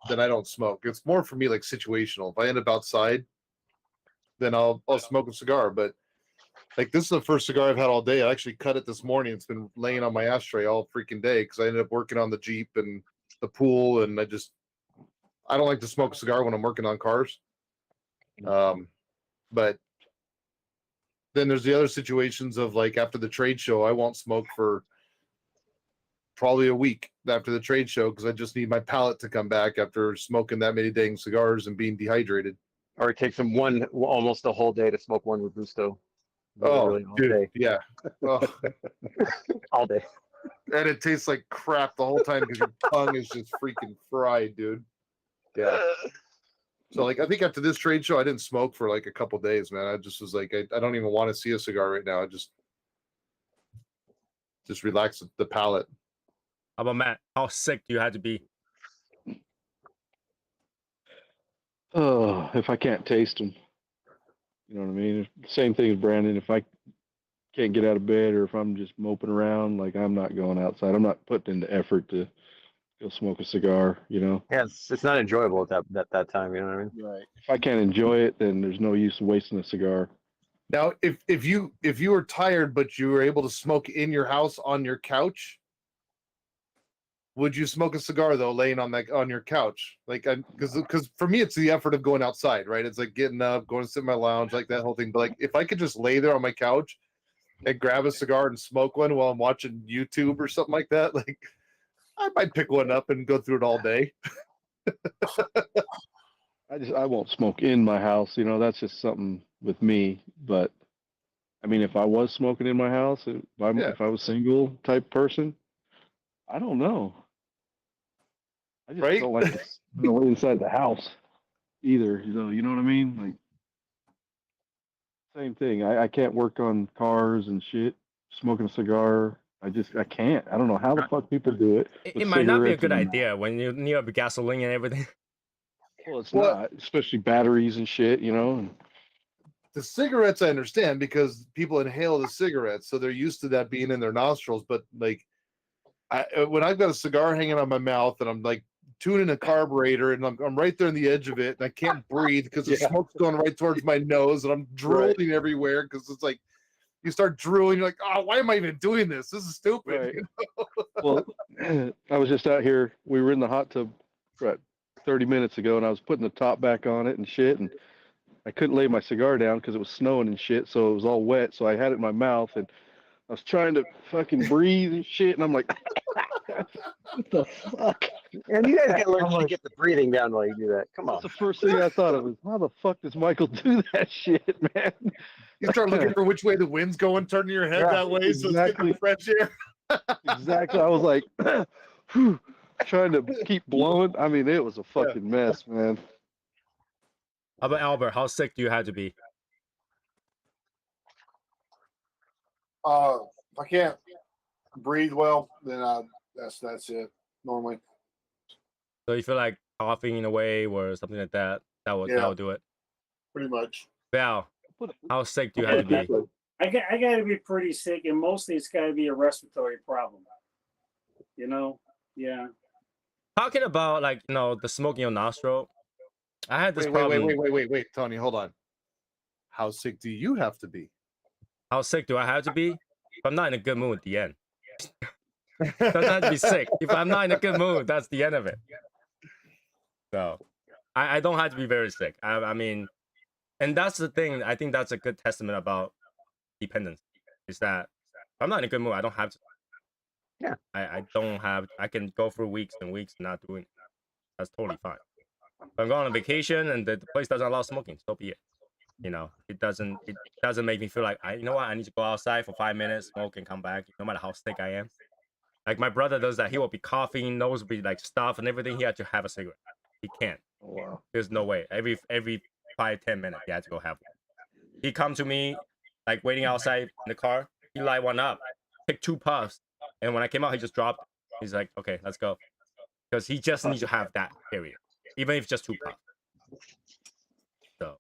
S6: then I don't smoke. It's more for me like situational. If I end up outside, then I'll smoke a cigar. But like this is the first cigar I've had all day. I actually cut it this morning. It's been laying on my ashtray all freaking day because I ended up working on the Jeep and the pool, and I don't like to smoke a cigar when I'm working on cars. But then there's the other situations of like after the trade show, I won't smoke for probably a week after the trade show because I just need my palate to come back after smoking that many dang cigars and being dehydrated.
S4: Or it takes them almost a whole day to smoke one Robusto. Literally all
S6: dude,
S4: day.
S6: yeah. Oh,
S4: All day.
S6: and it tastes like crap the whole time because your tongue is just freaking fried, dude.
S4: Yeah.
S6: So like I think after this trade show, I didn't smoke for like a couple days, man. I just was like, I don't even want to see a cigar right now. I just relax the palate.
S1: How about Matt? How sick do you have to be?
S7: Oh, if I can't taste them, you know what I mean. Same thing as Brandon. If I can't get out of bed or if I'm just moping around, like I'm not going outside. I'm not putting in the effort to go smoke a cigar. You know.
S4: Yeah, it's not enjoyable at that time. You know what I mean?
S7: Right. If I can't enjoy it, then there's no use wasting a cigar.
S6: Now, if you were tired but you were able to smoke in your house on your couch, would you smoke a cigar though, laying on your couch? Like, because for me, it's the effort of going outside, right? It's like getting up, going to sit in my lounge, like that whole thing. But like, if I could just lay there on my couch and grab a cigar and smoke one while I'm watching YouTube or something like that, like I might pick one up and go through it all day.
S7: I won't smoke in my house. You know, that's just something with me. But I mean, if I was smoking in my house, if I was single type person, I don't know. I just
S6: Right?
S7: don't like to go inside the house either. You know what I mean? Like same thing. I can't work on cars and shit. Smoking a cigar, I can't. I don't know how the fuck people do it.
S1: It
S7: with
S1: might not be a
S7: cigarettes
S1: good
S7: and-
S1: idea when you need up gasoline and everything.
S7: Well, it's
S6: Well-
S7: not, especially batteries and shit. You know. And,
S6: The cigarettes I understand because people inhale the cigarettes, so they're used to that being in their nostrils. But like, when I've got a cigar hanging on my mouth and I'm like tuning a carburetor and I'm right there on the edge of it and I can't breathe because the smoke's going right towards my nose and I'm drooling everywhere because it's like you start drooling. You're like, oh, why am I even doing this? This is stupid.
S7: Right. Well, I was just out here. We were in the hot tub, right, 30 minutes ago, and I was putting the top back on it and shit, and I couldn't lay my cigar down because it was snowing and shit, so it was all wet. So I had it in my mouth, and I was trying to fucking breathe and shit, and I'm like, what the fuck?
S4: And you guys gotta learn to get the breathing down while you do that. Come
S7: That's
S4: on.
S7: the first thing I thought of was, how the fuck does Michael do that shit, man?
S6: You start looking for which way the wind's going, turning your head
S4: Yeah,
S6: that way so it's getting the fresh air.
S7: Exactly. I was like, whew, trying to keep blowing. I mean, it was a fucking mess, man.
S1: How about Albert? How sick do you have to be?
S5: If I can't breathe well, then that's it. Normally,
S1: So you feel like coughing in a way or something like that? That would do it.
S5: pretty much.
S1: Val, how sick do you have to be?
S3: I got to be pretty sick, and mostly it's got to be a respiratory problem. You know, yeah.
S1: Talking about like the smoke in your nostril. I had this problem.
S6: Wait, Tony, hold on. How sick do you have to be?
S1: How sick do I have to be? If I'm not in a good mood at the end. Doesn't have to be sick. If I'm not in a good mood, that's the end of it. So I don't have to be very sick. I mean, and that's the thing. I think that's a good testament about dependence. Is that if I'm not in a good mood, I don't have to.
S4: Yeah.
S1: I don't have. I can go through weeks and weeks not doing it. That's totally fine. If I'm going on vacation and the place doesn't allow smoking, so be it. It doesn't make me feel like I need to go outside for 5 minutes, smoke, and come back, no matter how sick I am. Like my brother does that. He will be coughing, nose will be like stuff and everything. He had to have a cigarette. He can't.
S7: Oh, wow.
S1: There's no way. Every 5-10 minutes, he had to go have one. He come to me, like waiting outside in the car. He light one up, take 2 puffs, and when I came out, he just dropped it. He's like, okay, let's go, because he just needs to have that period, even if it's just 2 puffs. So,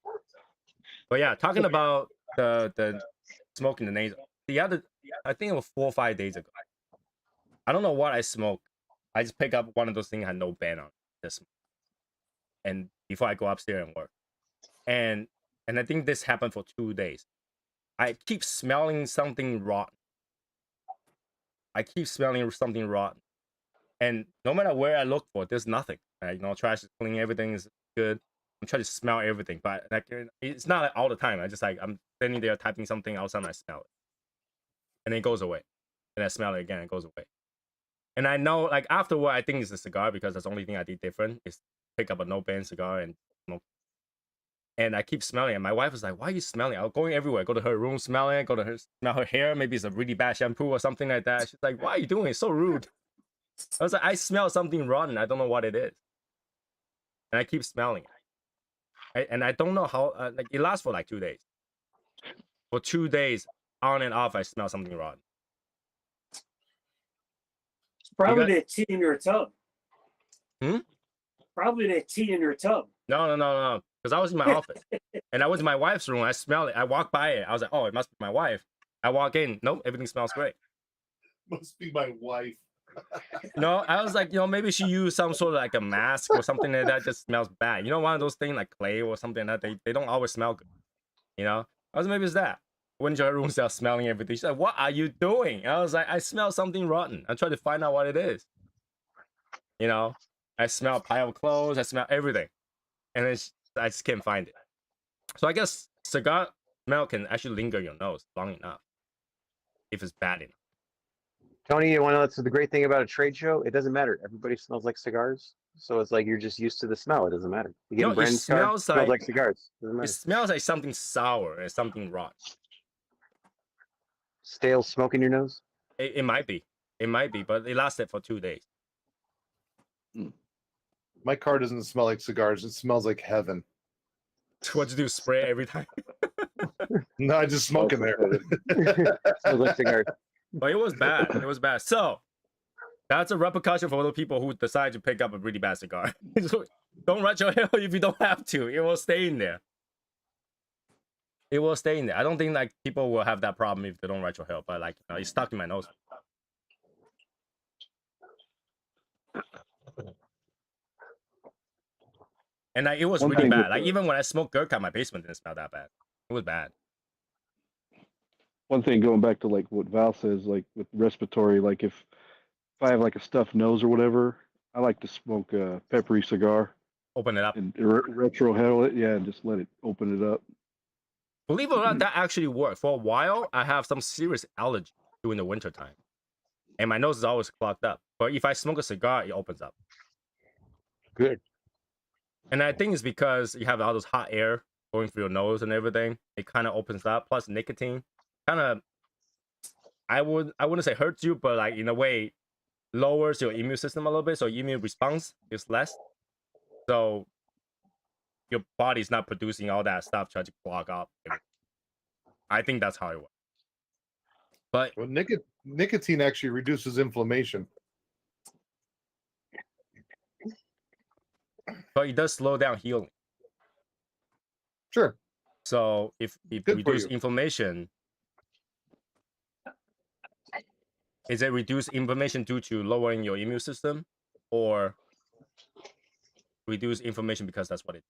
S1: but yeah, talking about the smoking the nasal. I think it was 4 or 5 days ago. I don't know what I smoked. I just picked up one of those things that had no ban on it. Just and before I go upstairs and work, and I think this happened for 2 days. I keep smelling something rotten. And no matter where I look for, there's nothing. Trash is clean, everything is good. I'm trying to smell everything, but like it's not like all the time. I just like I'm standing there typing something outside and I smell it, and it goes away. And I smell it again, it goes away. And I know, like afterward, I think it's a cigar because that's the only thing I did different is pick up a no ban cigar and smoke. and I keep smelling it. My wife was like, "Why are you smelling it?" I'm going everywhere. Go to her room, smelling it. Go to her, smell her hair. Maybe it's a really bad shampoo or something like that. She's like, "Why are you doing it? It's so rude." I was like, "I smell something rotten. I don't know what it is," and I keep smelling it. And I don't know how. Like it lasts for like 2 days. For 2 days, on and off, I smell something rotten.
S3: It's probably
S1: got-
S3: that tea in your tub.
S1: Hmm?
S3: Probably that tea in your tub.
S1: No. Because I was in my office, and I went to my wife's room. I smelled it. I walked by it. I was like, "Oh, it must be my wife." I walk in. Nope, everything smells great.
S6: Must be my wife.
S1: No, I was like, maybe she used some sort of like a mask or something like that. Just smells bad. One of those things like clay or something like that. They don't always smell good. I was like, maybe it's that. Went to her room, started smelling everything. She's like, "What are you doing?" I was like, "I smell something rotten. I'm trying to find out what it is." I smell a pile of clothes. I smell everything, and then I just can't find it. So I guess cigar smell can actually linger in your nose long enough if it's bad enough.
S4: Tony, you want to know what's the great thing about a trade show? It doesn't matter. Everybody smells like cigars. So it's like you're just used to the smell. It doesn't matter. You get
S1: No,
S4: a
S1: it
S4: brand cigar,
S1: smells
S4: smells
S1: like-
S4: like cigars. Doesn't
S1: It
S4: matter.
S1: smells like something sour and something rotten.
S4: Stale smoke in your nose.
S1: It might be. It might be, but it lasted for 2 days.
S6: My car doesn't smell like cigars. It smells like heaven.
S1: What you do? Spray it every time?
S6: No, I just smoke in there.
S4: Smells like cigars.
S1: But it was bad. It was bad. So that's a repercussion for those people who decide to pick up a really bad cigar. So don't rut your hair if you don't have to. It will stay in there. It will stay in there. I don't think like people will have that problem if they don't rut your hair, but like it's stuck in my nose. And like, it was
S7: One
S1: really
S7: thing
S1: bad.
S7: with
S1: Like
S7: the-
S1: even when I smoked Gurkha, my basement didn't smell that bad. It was bad.
S7: One thing going back to like what Val says, like with respiratory, like if I have like a stuffed nose or whatever, I like to smoke a peppery cigar
S1: Open it up.
S7: and retrohale it, yeah, and just let it open it up.
S1: Believe it or not, that actually worked. For a while, I have some serious allergy during the winter time. And my nose is always clogged up. But if I smoke a cigar, it opens up.
S4: Good.
S1: And I think it's because you have all those hot air going through your nose and everything. It kind of opens up. Plus nicotine kind of, I wouldn't say hurts you, but like in a way lowers your immune system a little bit. So immune response is less. So your body's not producing all that stuff trying to clog up. I think that's how it works. But
S6: Well, nicotine actually reduces inflammation.
S1: it does slow down healing.
S6: Sure.
S1: So if
S6: Good for
S1: reduce
S6: you.
S1: inflammation, is it reduce inflammation due to lowering your immune system, or reduce inflammation because that's what it?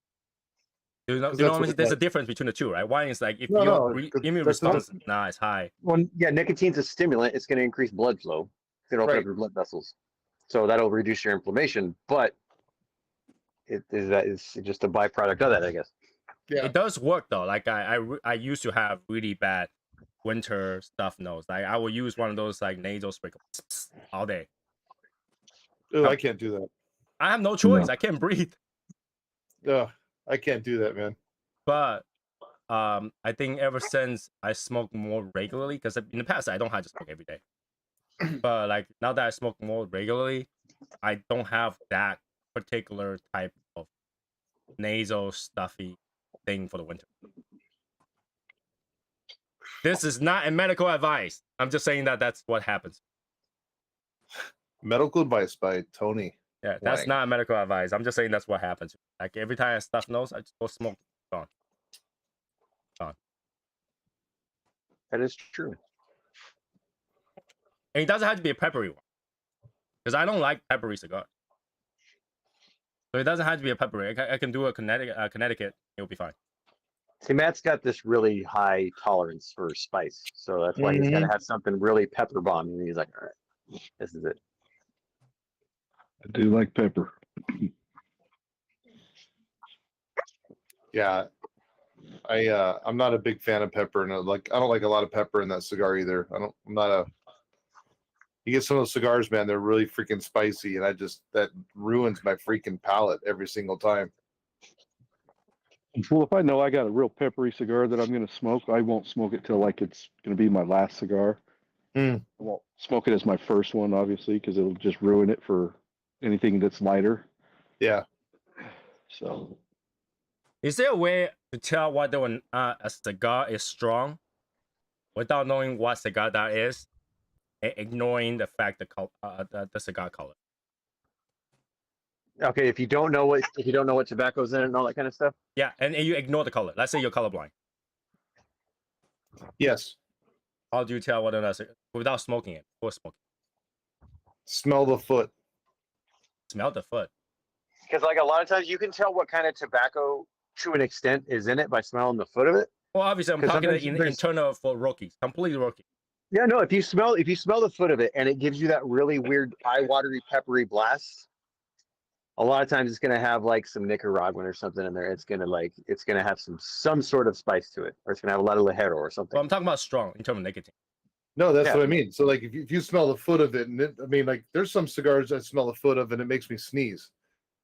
S1: You know,
S6: Because that's
S1: what I mean?
S6: what it
S1: There's a
S6: does.
S1: difference between the two, right? One is like if
S6: No,
S1: your
S6: no,
S1: immune
S6: that's not-
S1: response is high.
S4: Well, yeah, nicotine's a stimulant. It's going to increase blood flow. It's going to open
S6: Right.
S4: up your blood vessels. So that'll reduce your inflammation. But it's just a byproduct of that, I guess.
S6: Yeah.
S1: It does work though. Like I used to have really bad winter stuff nose. Like I would use one of those like nasal spray all day.
S6: Ugh, I can't do that.
S1: I have no choice. I can't breathe.
S6: Ugh, I can't do that, man.
S1: But I think ever since I smoke more regularly, because in the past I don't have to smoke every day. But like now that I smoke more regularly, I don't have that particular type of nasal stuffy thing for the winter. This is not a medical advice. I'm just saying that that's what happens.
S6: Medical advice by Tony.
S1: Yeah, that's
S6: Wang.
S1: not medical advice. I'm just saying that's what happens. Like every time I stuff nose, I just go smoke. Gone.
S4: That is true.
S1: And it doesn't have to be a peppery one, because I don't like peppery cigars. So it doesn't have to be a peppery. I can do a Connecticut. It'll be fine.
S4: See, Matt's got this really high tolerance for spice. So that's why he's got to have something really pepper bomb. And he's like, all right, this is it.
S7: I do like pepper.
S6: Yeah. I'm not a big fan of pepper, and I don't like a lot of pepper in that cigar either. I'm not a. You get some of those cigars, man, they're really freaking spicy, and that ruins my freaking palate every single time.
S7: Well, if I know I got a real peppery cigar that I'm going to smoke, I won't smoke it till like it's going to be my last cigar.
S6: Mm.
S7: I won't smoke it as my first one, obviously, because it'll just ruin it for anything that's lighter.
S6: Yeah.
S7: So
S1: Is there a way to tell whether a cigar is strong without knowing what cigar that is, and ignoring the fact the cigar color?
S4: Okay, if you don't know what tobacco's in it and all that kind of stuff.
S1: Yeah, and you ignore the color. Let's say you're colorblind.
S6: Yes.
S1: How do you tell whether that's without smoking it? Before smoking,
S6: Smell the foot.
S1: smell the foot.
S4: Because like a lot of times you can tell what kind of tobacco to an extent is in it by smelling the foot of it.
S1: Well, obviously, I'm
S4: 'Cause
S1: talking
S4: sometimes
S1: in
S4: there's-
S1: internal for rookies, completely rookie.
S4: Yeah, no, if you smell the foot of it and it gives you that really weird eye-watery, peppery blast, a lot of times it's gonna have like some Nicaraguan or something in there. It's gonna have some sort of spice to it, or it's gonna have a lot of Ligero or something.
S1: Well, I'm talking about strong in terms of nicotine.
S6: No, that's
S4: Yeah.
S6: what I mean. So like if you smell the foot of it, and I mean like there's some cigars I smell the foot of and it makes me sneeze.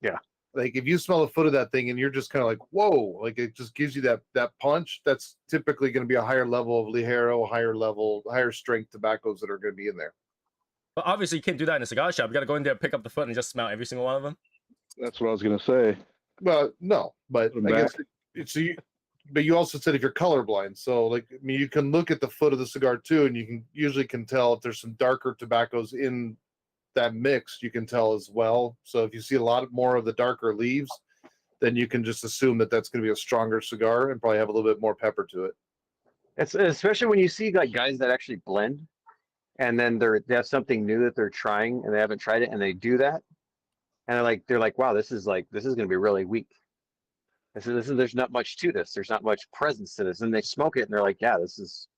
S4: Yeah.
S6: Like if you smell the foot of that thing and you're just kind of like, whoa, like it just gives you that punch, that's typically going to be a higher level of Ligero, higher strength tobaccos that are going to be in there.
S1: But obviously, you can't do that in a cigar shop. You got to go in there, pick up the foot, and just smell every single one of them.
S7: that's what I was going to say.
S6: Well, no, but
S7: Put 'em
S6: I guess
S7: back.
S6: but you also said if you're colorblind, so like I mean you can look at the foot of the cigar too, and you can usually tell if there's some darker tobaccos in that mix. You can tell as well. So if you see a lot more of the darker leaves, then you can just assume that that's going to be a stronger cigar and probably have a little bit more pepper to it.
S4: It's especially when you see like guys that actually blend, and then they have something new that they're trying and they haven't tried it, and they do that, and they're like, wow, this is gonna be really weak. There's not much to this. There's not much presence to this. And they smoke it and they're like, yeah, this is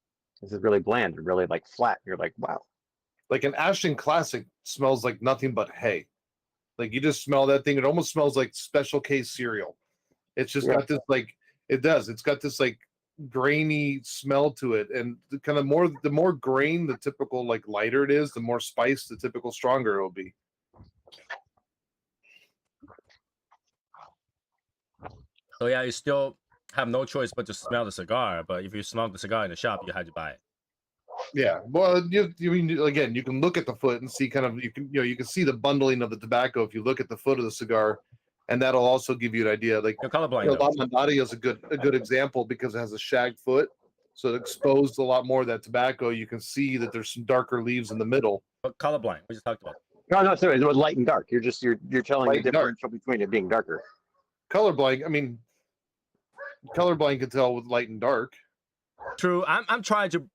S4: really bland and really like flat. You're like, wow.
S6: Like an Ashton Classic smells like nothing but hay. Like you just smell that thing. It almost smells like Special K cereal. It's just got this like it does. It's got this like grainy smell to it, and the more grain, the typical like lighter it is, the more spice, the typical stronger it will be.
S1: So yeah, you still have no choice but to smell the cigar. But if you smell the cigar in the shop, you had to buy it.
S6: Yeah, well, you mean again, you can look at the foot and see you can see the bundling of the tobacco if you look at the foot of the cigar, and that'll also give you an idea. Like
S1: You're colorblind.
S6: La
S1: Though.
S6: Mandaria is a good example because it has a shag foot, so it exposed a lot more of that tobacco. You can see that there's some darker leaves in the middle.
S1: But colorblind, we just talked about.
S4: No, sorry, it was light and dark. You're telling
S6: Light
S4: the
S6: and dark.
S4: differential between it being darker.
S6: Colorblind, I mean, colorblind can tell with light and dark.
S1: True. I'm trying to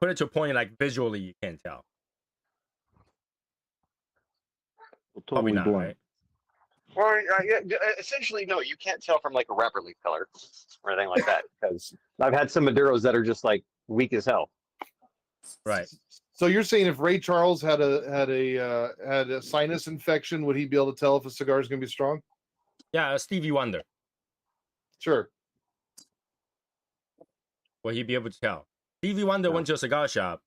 S1: put it to a point like visually you can't tell. Probably
S7: Totally
S1: not,
S7: blind.
S1: right?
S4: Well, essentially, no, you can't tell from like a wrapper leaf color or anything like that, because I've had some Maduros that are just like weak as hell.
S1: Right.
S6: So you're saying if Ray Charles had a sinus infection, would he be able to tell if a cigar is going to be strong?
S1: Yeah, Stevie Wonder.
S6: Sure.
S1: Will he be able to tell? Stevie Wonder went to a cigar shop.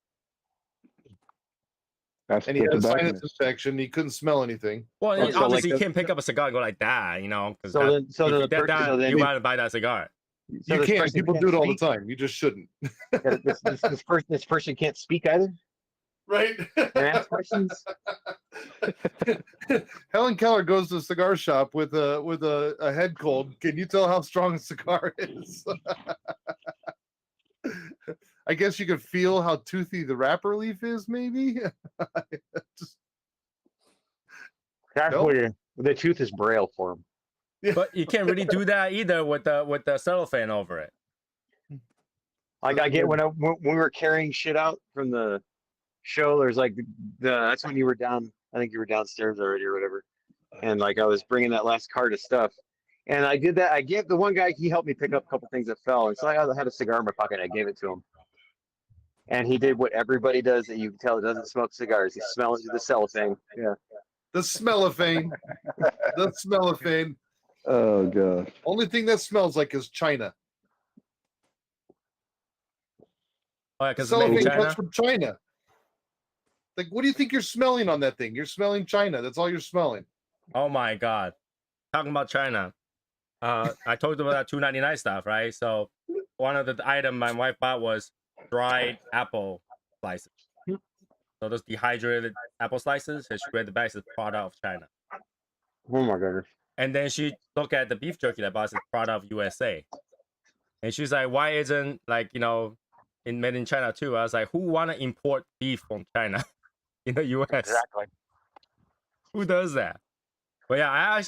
S7: That's
S6: And he
S7: the
S6: had a sinus
S7: tobacconist.
S6: infection. He couldn't smell anything.
S1: Well,
S4: Oh, so
S1: obviously
S4: like
S1: you can't pick up a cigar and go like that, because
S4: So then the person,
S1: you gotta buy that cigar.
S4: so
S6: You
S4: this
S6: can't.
S4: person
S6: People
S4: can't
S6: do it all the
S4: speak.
S6: time. You just shouldn't.
S4: Yeah, this person can't speak either.
S6: Right.
S4: Can I ask questions?
S6: Helen Keller goes to a cigar shop with a head cold. Can you tell how strong a cigar is? I guess you could feel how toothy the wrapper leaf is, maybe.
S4: Actually, the tooth is braille for him.
S1: But you can't really do that either with the cellophane over it.
S4: Like I get when we were carrying shit out from the show. There's like that's when you were down. I think you were downstairs already or whatever. And like I was bringing that last cart of stuff, and I did that. I gave the one guy, he helped me pick up a couple things that fell, and so I had a cigar in my pocket. And I gave it to him, and he did what everybody does that you can tell doesn't smoke cigars. He smells the cellophane. Yeah.
S6: The cellophane. The cellophane.
S7: Oh god.
S6: Only thing that smells like is China.
S1: Oh, yeah, because it's made in
S6: Cellophane
S1: China.
S6: comes from China. Like, what do you think you're smelling on that thing? You're smelling China. That's all you're smelling.
S1: Oh my god. Talking about China. I told you about that $2.99 stuff, right? So one of the item my wife bought was dried apple slices. So those dehydrated apple slices, and she read the back says product of China.
S4: Oh my goodness.
S1: And then she looked at the beef jerky that bought says product of USA. And she's like, why isn't like, made in China too? I was like, who wanna import beef from China in the US?
S4: Exactly.
S1: Who does that? But yeah,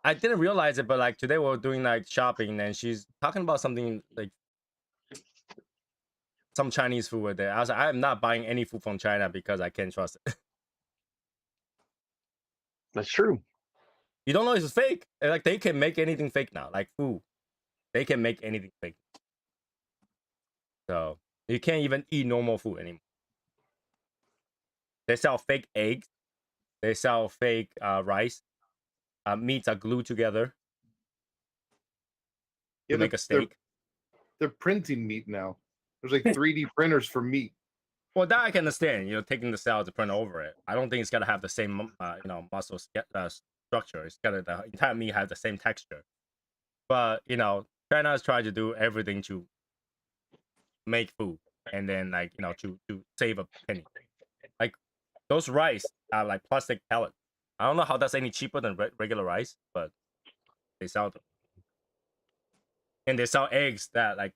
S1: I didn't realize it, but like today we were doing like shopping and she's talking about something like some Chinese food were there. I was like, I am not buying any food from China because I can't trust it.
S4: That's true.
S1: You don't know it's fake. Like they can make anything fake now, like food. They can make anything fake. So you can't even eat normal food anymore. They sell fake eggs. They sell fake rice. Meats are glued together to make a steak.
S6: They're printing meat now. There's like 3D printers for meat.
S1: Well, that I can understand. Taking the cell to print over it. I don't think it's gotta have the same, muscle structure. It's gotta the entire meat have the same texture. But China has tried to do everything to make food, and then to save a penny. Like those rice are like plastic pellets. I don't know how that's any cheaper than regular rice, but they sell them. And they sell eggs that like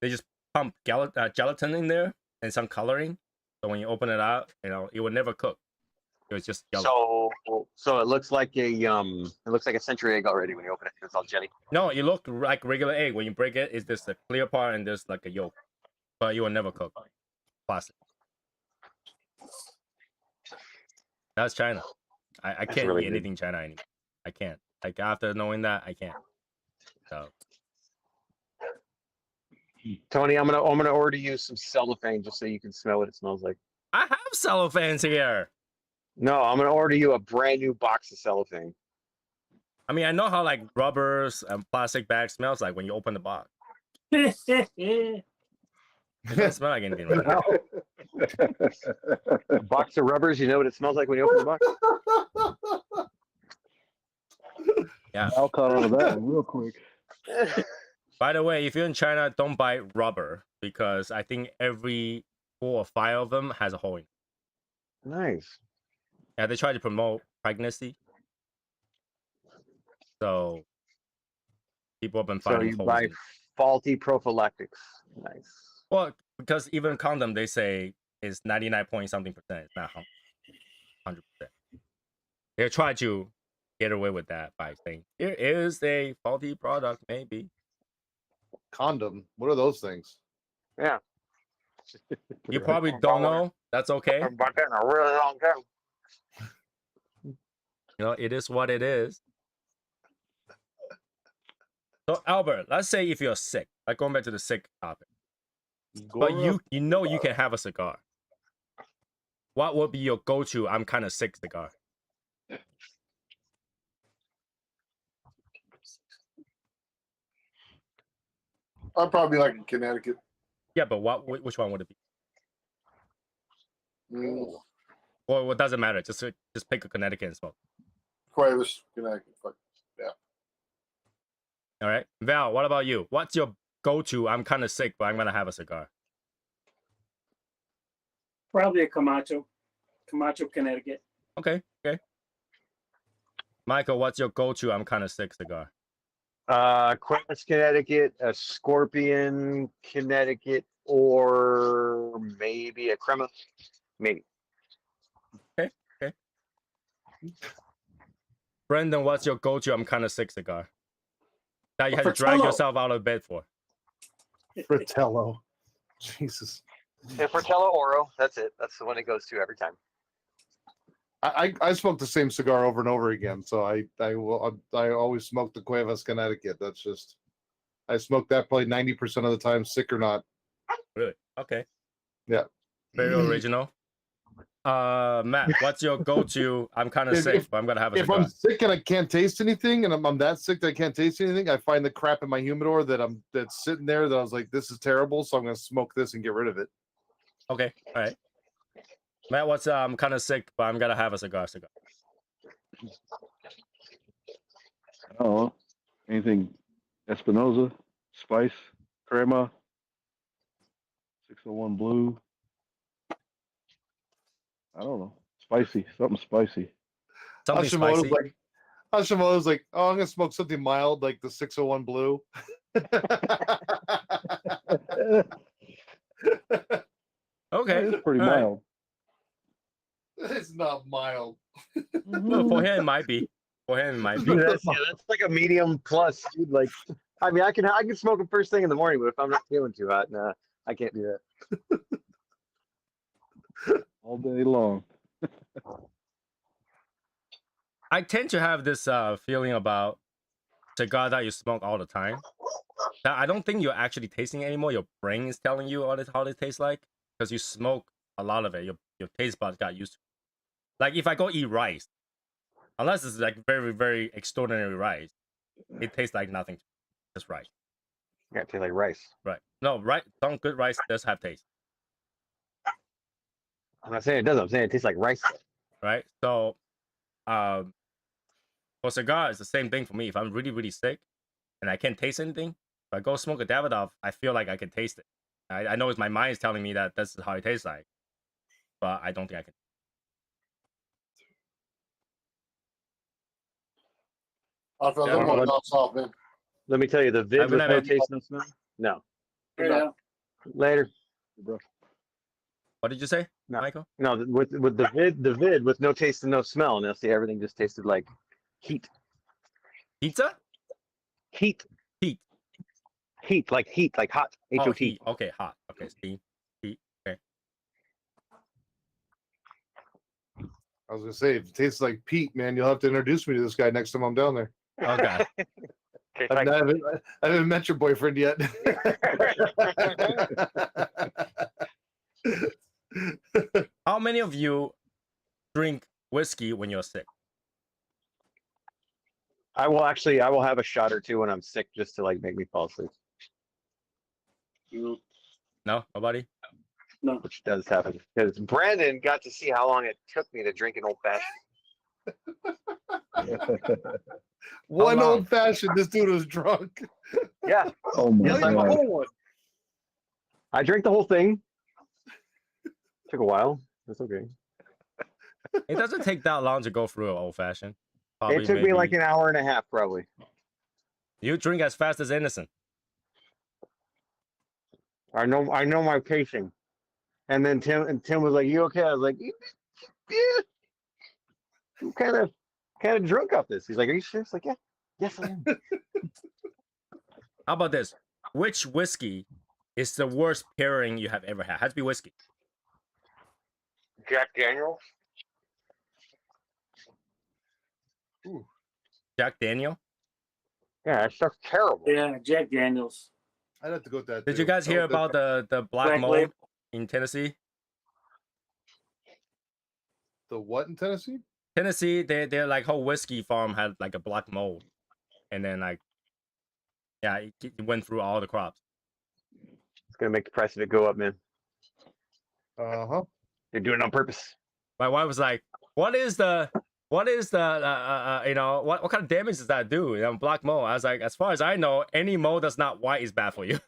S1: they just pump gelatin in there and some coloring. So when you open it up, it would never cook. It was just yellow.
S4: So it looks like a century egg already when you open it. It's all jelly.
S1: No, it look like regular egg. When you break it, it's just a clear part and there's like a yolk. But you will never cook. Plastic. That's China. I can't
S4: really
S1: eat anything China anymore. I can't. Like after knowing that, I can't. So
S4: Tony, I'm gonna order you some cellophane just so you can smell what it smells like.
S1: I have cellophanes here.
S4: No, I'm gonna order you a brand new box of cellophane.
S1: I mean, I know how like rubbers and plastic bags smells like when you open the box. It doesn't smell like anything right now.
S4: A box of rubbers, you know what it smells like when you open the box?
S1: Yeah.
S7: I'll caught on to that one real quick.
S1: By the way, if you're in China, don't buy rubber because I think every 4 or 5 of them has a hole in it.
S4: Nice.
S1: Yeah, they try to promote pregnancy. So people have been
S4: So
S1: finding
S4: you
S1: holes
S4: buy
S1: in it.
S4: faulty prophylactics. Nice.
S1: Well, because even condom, they say is 99 point something percent. It's not 100%. They try to get away with that by saying here is a faulty product, maybe.
S6: Condom. What are those things?
S4: Yeah.
S1: You probably don't know. That's okay.
S4: I've bought that in a really long time.
S1: It is what it is. So Albert, let's say if you're sick, like going back to the sick topic, but you can have a cigar. What would be your go-to I'm kind of sick cigar?
S5: I'd probably like in Connecticut.
S1: Yeah, but which one would it be? Or it doesn't matter. Just pick a Connecticut and smoke.
S5: Cuevas, Connecticut. Fuck. Yeah.
S1: All right, Val. What about you? What's your go-to? I'm kind of sick, but I'm gonna have a cigar.
S3: Probably a Camacho, Connecticut.
S1: Okay. Michael, what's your go-to? I'm kind of sick cigar.
S4: Cuevas, Connecticut, a Scorpion, Connecticut, or maybe a Crema. Maybe.
S1: Okay. Brendan, what's your go-to? I'm kind of sick cigar. That you had to drag
S3: Fratello.
S1: yourself out of bed for.
S6: Fratello. Jesus.
S4: And Fratello Oro, that's it. That's the one it goes to every time.
S6: I smoke the same cigar over and over again, so I always smoke the Cuevas Connecticut. That's just I smoke that probably 90% of the time, sick or not.
S1: Really? Okay.
S6: Yeah.
S1: Very original. Matt, what's your go-to? I'm kind of sick, but I'm gonna have a
S6: If
S1: cigar.
S6: I'm sick and I can't taste anything, and I'm that sick that I can't taste anything, I find the crap in my humidor that's sitting there that I was like, this is terrible, so I'm gonna smoke this and get rid of it.
S1: Okay, all right. Matt, what's I'm kind of sick, but I'm gonna have a cigar.
S7: Oh, Anything Espinosa, spice, crema, 601 blue. I don't know. Spicy, something spicy.
S1: Something spicy.
S6: Hashimoto's like, oh, I'm gonna smoke something mild like the 601 blue.
S1: Okay,
S7: It's pretty
S1: all right.
S7: mild.
S6: It's not mild.
S1: Well, for him it might be. For him it might be.
S4: Dude, that's like a medium plus, dude. Like, I mean, I can smoke it first thing in the morning, but if I'm not feeling too hot, nah, I can't do that.
S7: All day long.
S1: I tend to have this feeling about cigar that you smoke all the time. That I don't think you're actually tasting it anymore. Your brain is telling you how it tastes like because you smoke a lot of it. Your taste buds got used to it. Like if I go eat rice, unless it's like very, very extraordinary rice, it tastes like nothing. Just rice.
S4: Yeah, it tastes like rice.
S1: Right. No, right. Some good rice does have taste.
S4: I'm not saying it doesn't. I'm saying it tastes like rice.
S1: Right. So, for cigar, it's the same thing for me. If I'm really, really sick and I can't taste anything, if I go smoke a Davidoff, I feel like I can taste it. I know it's my mind is telling me that this is how it tastes like, but I don't think I can.
S5: I feel
S6: Yeah,
S5: them
S4: I
S5: one
S4: don't
S5: knocks off, man.
S4: Let me tell you, the vid
S1: I've
S4: with
S1: never
S4: no
S1: had-
S4: taste, no smell. No.
S3: Yeah.
S4: Later.
S1: What did you say,
S4: No.
S1: Michael?
S4: No, with the vid with no taste and no smell, and they'll see everything just tasted like heat.
S1: Pizza?
S4: Heat.
S1: Heat.
S4: Heat, like hot.
S1: Oh,
S4: HOT.
S1: heat. Okay, hot. Okay, steam. Heat. Okay.
S6: I was gonna say, if it tastes like Pete, man, you'll have to introduce me to this guy next time I'm down there.
S1: Okay.
S4: Tastes
S6: I
S4: like-
S6: haven't met your boyfriend yet.
S1: How many of you drink whiskey when you're sick?
S4: I will have a shot or two when I'm sick just to like make me fall asleep,
S3: No,
S1: No? Nobody?
S3: no.
S4: which does happen because Brandon got to see how long it took me to drink an old fashioned.
S6: One
S1: long?
S6: old fashioned. This dude was drunk.
S4: Yeah,
S7: Oh my
S4: Yes, I'm
S7: god.
S6: Whole one.
S4: I drank the whole thing. Took a while. That's okay.
S1: It doesn't take that long to go through an old fashioned.
S4: It took me like an hour and a half, probably.
S1: You drink as fast as Innocent.
S4: I know my pacing. And then Tim was like, "You okay?" I was like, "Yeah, I'm kind of drunk off this." He's like, "Are you sure?" It's like, "Yeah, yes, I am."
S1: How about this? Which whiskey is the worst pairing you have ever had? Has to be whiskey.
S4: Jack Daniels.
S1: Jack Daniel.
S4: Yeah, that stuff's terrible.
S3: Yeah, Jack Daniels.
S6: I'd have to go with that.
S1: Did
S6: too.
S1: you guys hear about the black
S3: Black
S1: mold
S3: Label.
S1: in Tennessee?
S6: the what in Tennessee?
S1: Tennessee, their like whole whiskey farm had like a black mold, and then like, yeah, it went through all the crops.
S4: It's gonna make the price of it go up, man.
S6: Uh-huh.
S4: They're doing it on purpose.
S1: My wife was like, what is the you know, what kind of damage does that do? You know, black mold. I was like, as far as I know, any mold that's not white is bad for you.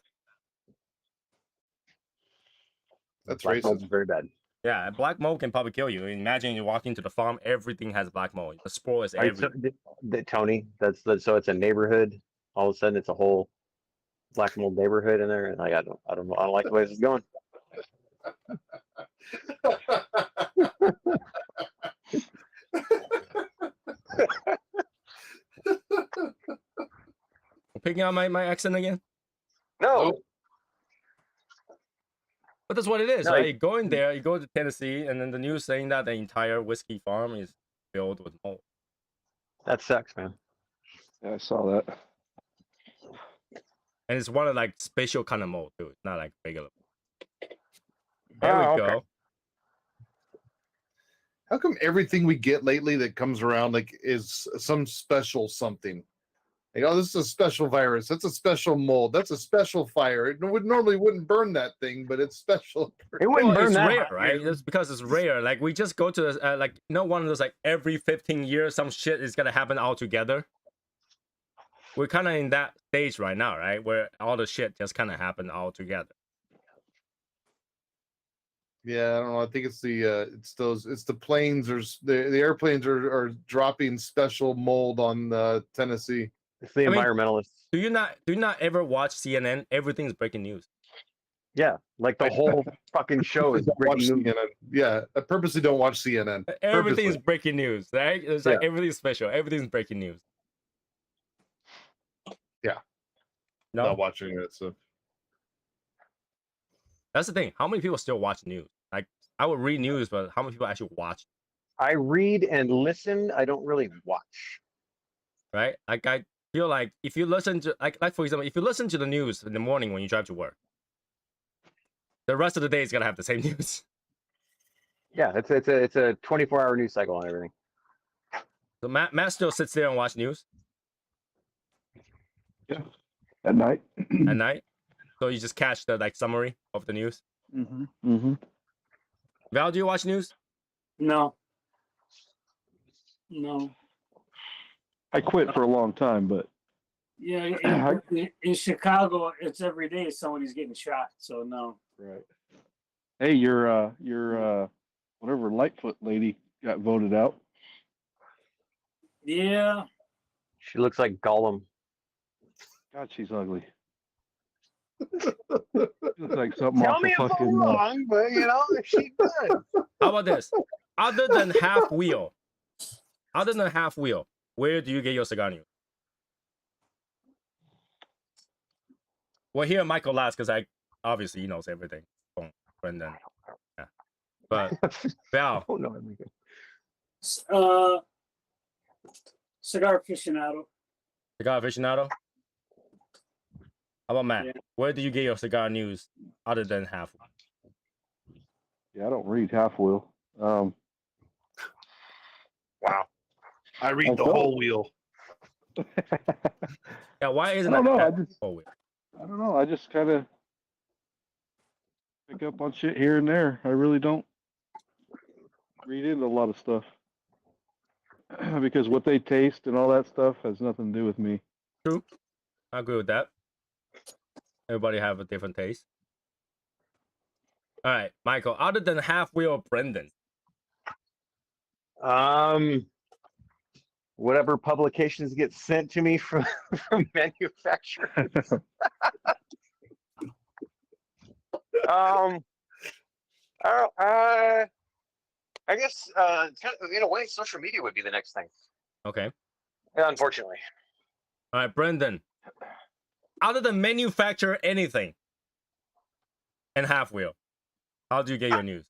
S6: That's
S4: Black mold's
S6: racist.
S4: very bad.
S1: Yeah, black mold can probably kill you. Imagine you walk into the farm, everything has black mold. The spore is
S4: Right, so,
S1: everywhere.
S4: Tony, that's so it's a neighborhood. All of a sudden, it's a whole black mold neighborhood in there, and like I don't like the way this is going.
S1: Picking out my accent again?
S4: No,
S1: But that's what it is,
S4: No,
S1: right? You go in there, you go to Tennessee, and then the news saying that the entire whiskey farm is filled with mold.
S4: that sucks, man.
S7: Yeah, I saw that.
S1: And it's one of like special kind of mold too. It's not like regular. There
S4: Oh,
S1: we
S4: okay.
S1: go.
S6: How come everything we get lately that comes around like is some special something? You know, this is a special virus. That's a special mold. That's a special fire. It would normally wouldn't burn that thing, but it's special.
S4: It wouldn't
S1: Well,
S4: burn
S1: it's
S4: that
S1: rare,
S4: hot,
S1: right?
S4: man.
S1: It's because it's rare. Like we just go to like no one of those like every 15 years some shit is gonna happen all together. we're kind of in that stage right now, right? Where all the shit just kind of happened all together.
S6: Yeah, I don't know. I think it's the planes or the airplanes are dropping special mold on Tennessee.
S4: It's the
S1: I mean,
S4: environmentalists.
S1: Do you not ever watch CNN? Everything's breaking news.
S4: Yeah, like the whole fucking show is
S6: Don't watch
S4: breaking news.
S6: CNN. Yeah, I purposely don't watch CNN.
S1: Everything's
S6: Purposely.
S1: breaking news, right? It's like everything's special. Everything's breaking news.
S6: Yeah.
S1: No,
S6: Not watching it. So
S1: that's the thing. How many people still watch news? Like, I would read news, but how many people actually watch?
S4: I read and listen. I don't really watch.
S1: Right? Like, I feel like if you listen to, like for example, if you listen to the news in the morning when you drive to work, the rest of the day is gonna have the same news.
S4: Yeah, it's a 24-hour news cycle on everything.
S1: So Matt still sits there and watch news
S7: Yeah. At night.
S1: at night. So you just catch the like summary of the news.
S7: Mm-hmm. Mm-hmm.
S1: Val, do you watch news?
S3: No. No.
S7: I quit for a long time, but
S3: Yeah, in Chicago, it's every day somebody's getting shot. So no.
S6: right.
S7: hey, your whatever Lightfoot lady got voted out.
S3: Yeah.
S4: She looks like Gollum.
S7: God, she's ugly. She looks like something
S4: Tell
S7: off
S4: me
S7: a
S4: if I'm
S7: fucking.
S4: wrong, but you know, she does.
S1: How about this? Other than half wheel, where do you get your cigar news? Well, here Michael last because obviously he knows everything from Brendan. Yeah. But Val,
S4: Oh no, I'm good.
S3: Cigar aficionado.
S1: cigar aficionado. How about Matt?
S3: Yeah.
S1: Where do you get your cigar news other than half?
S7: Yeah, I don't read half wheel.
S6: Wow. I read the
S7: Okay.
S6: whole wheel.
S1: Yeah, why isn't
S7: I don't
S1: that
S7: know.
S1: half wheel?
S7: I don't know. I just kind of pick up on shit here and there. I really don't read into a lot of stuff because what they taste and all that stuff has nothing to do with me.
S1: True. I agree with that. Everybody have a different taste. All right, Michael, other than half wheel Brendan.
S4: Whatever publications get sent to me from manufacturers. I guess in a way, social media would be the next thing.
S1: Okay.
S4: Unfortunately.
S1: All right, Brendan. Other than manufacture anything and half wheel, how do you get your news?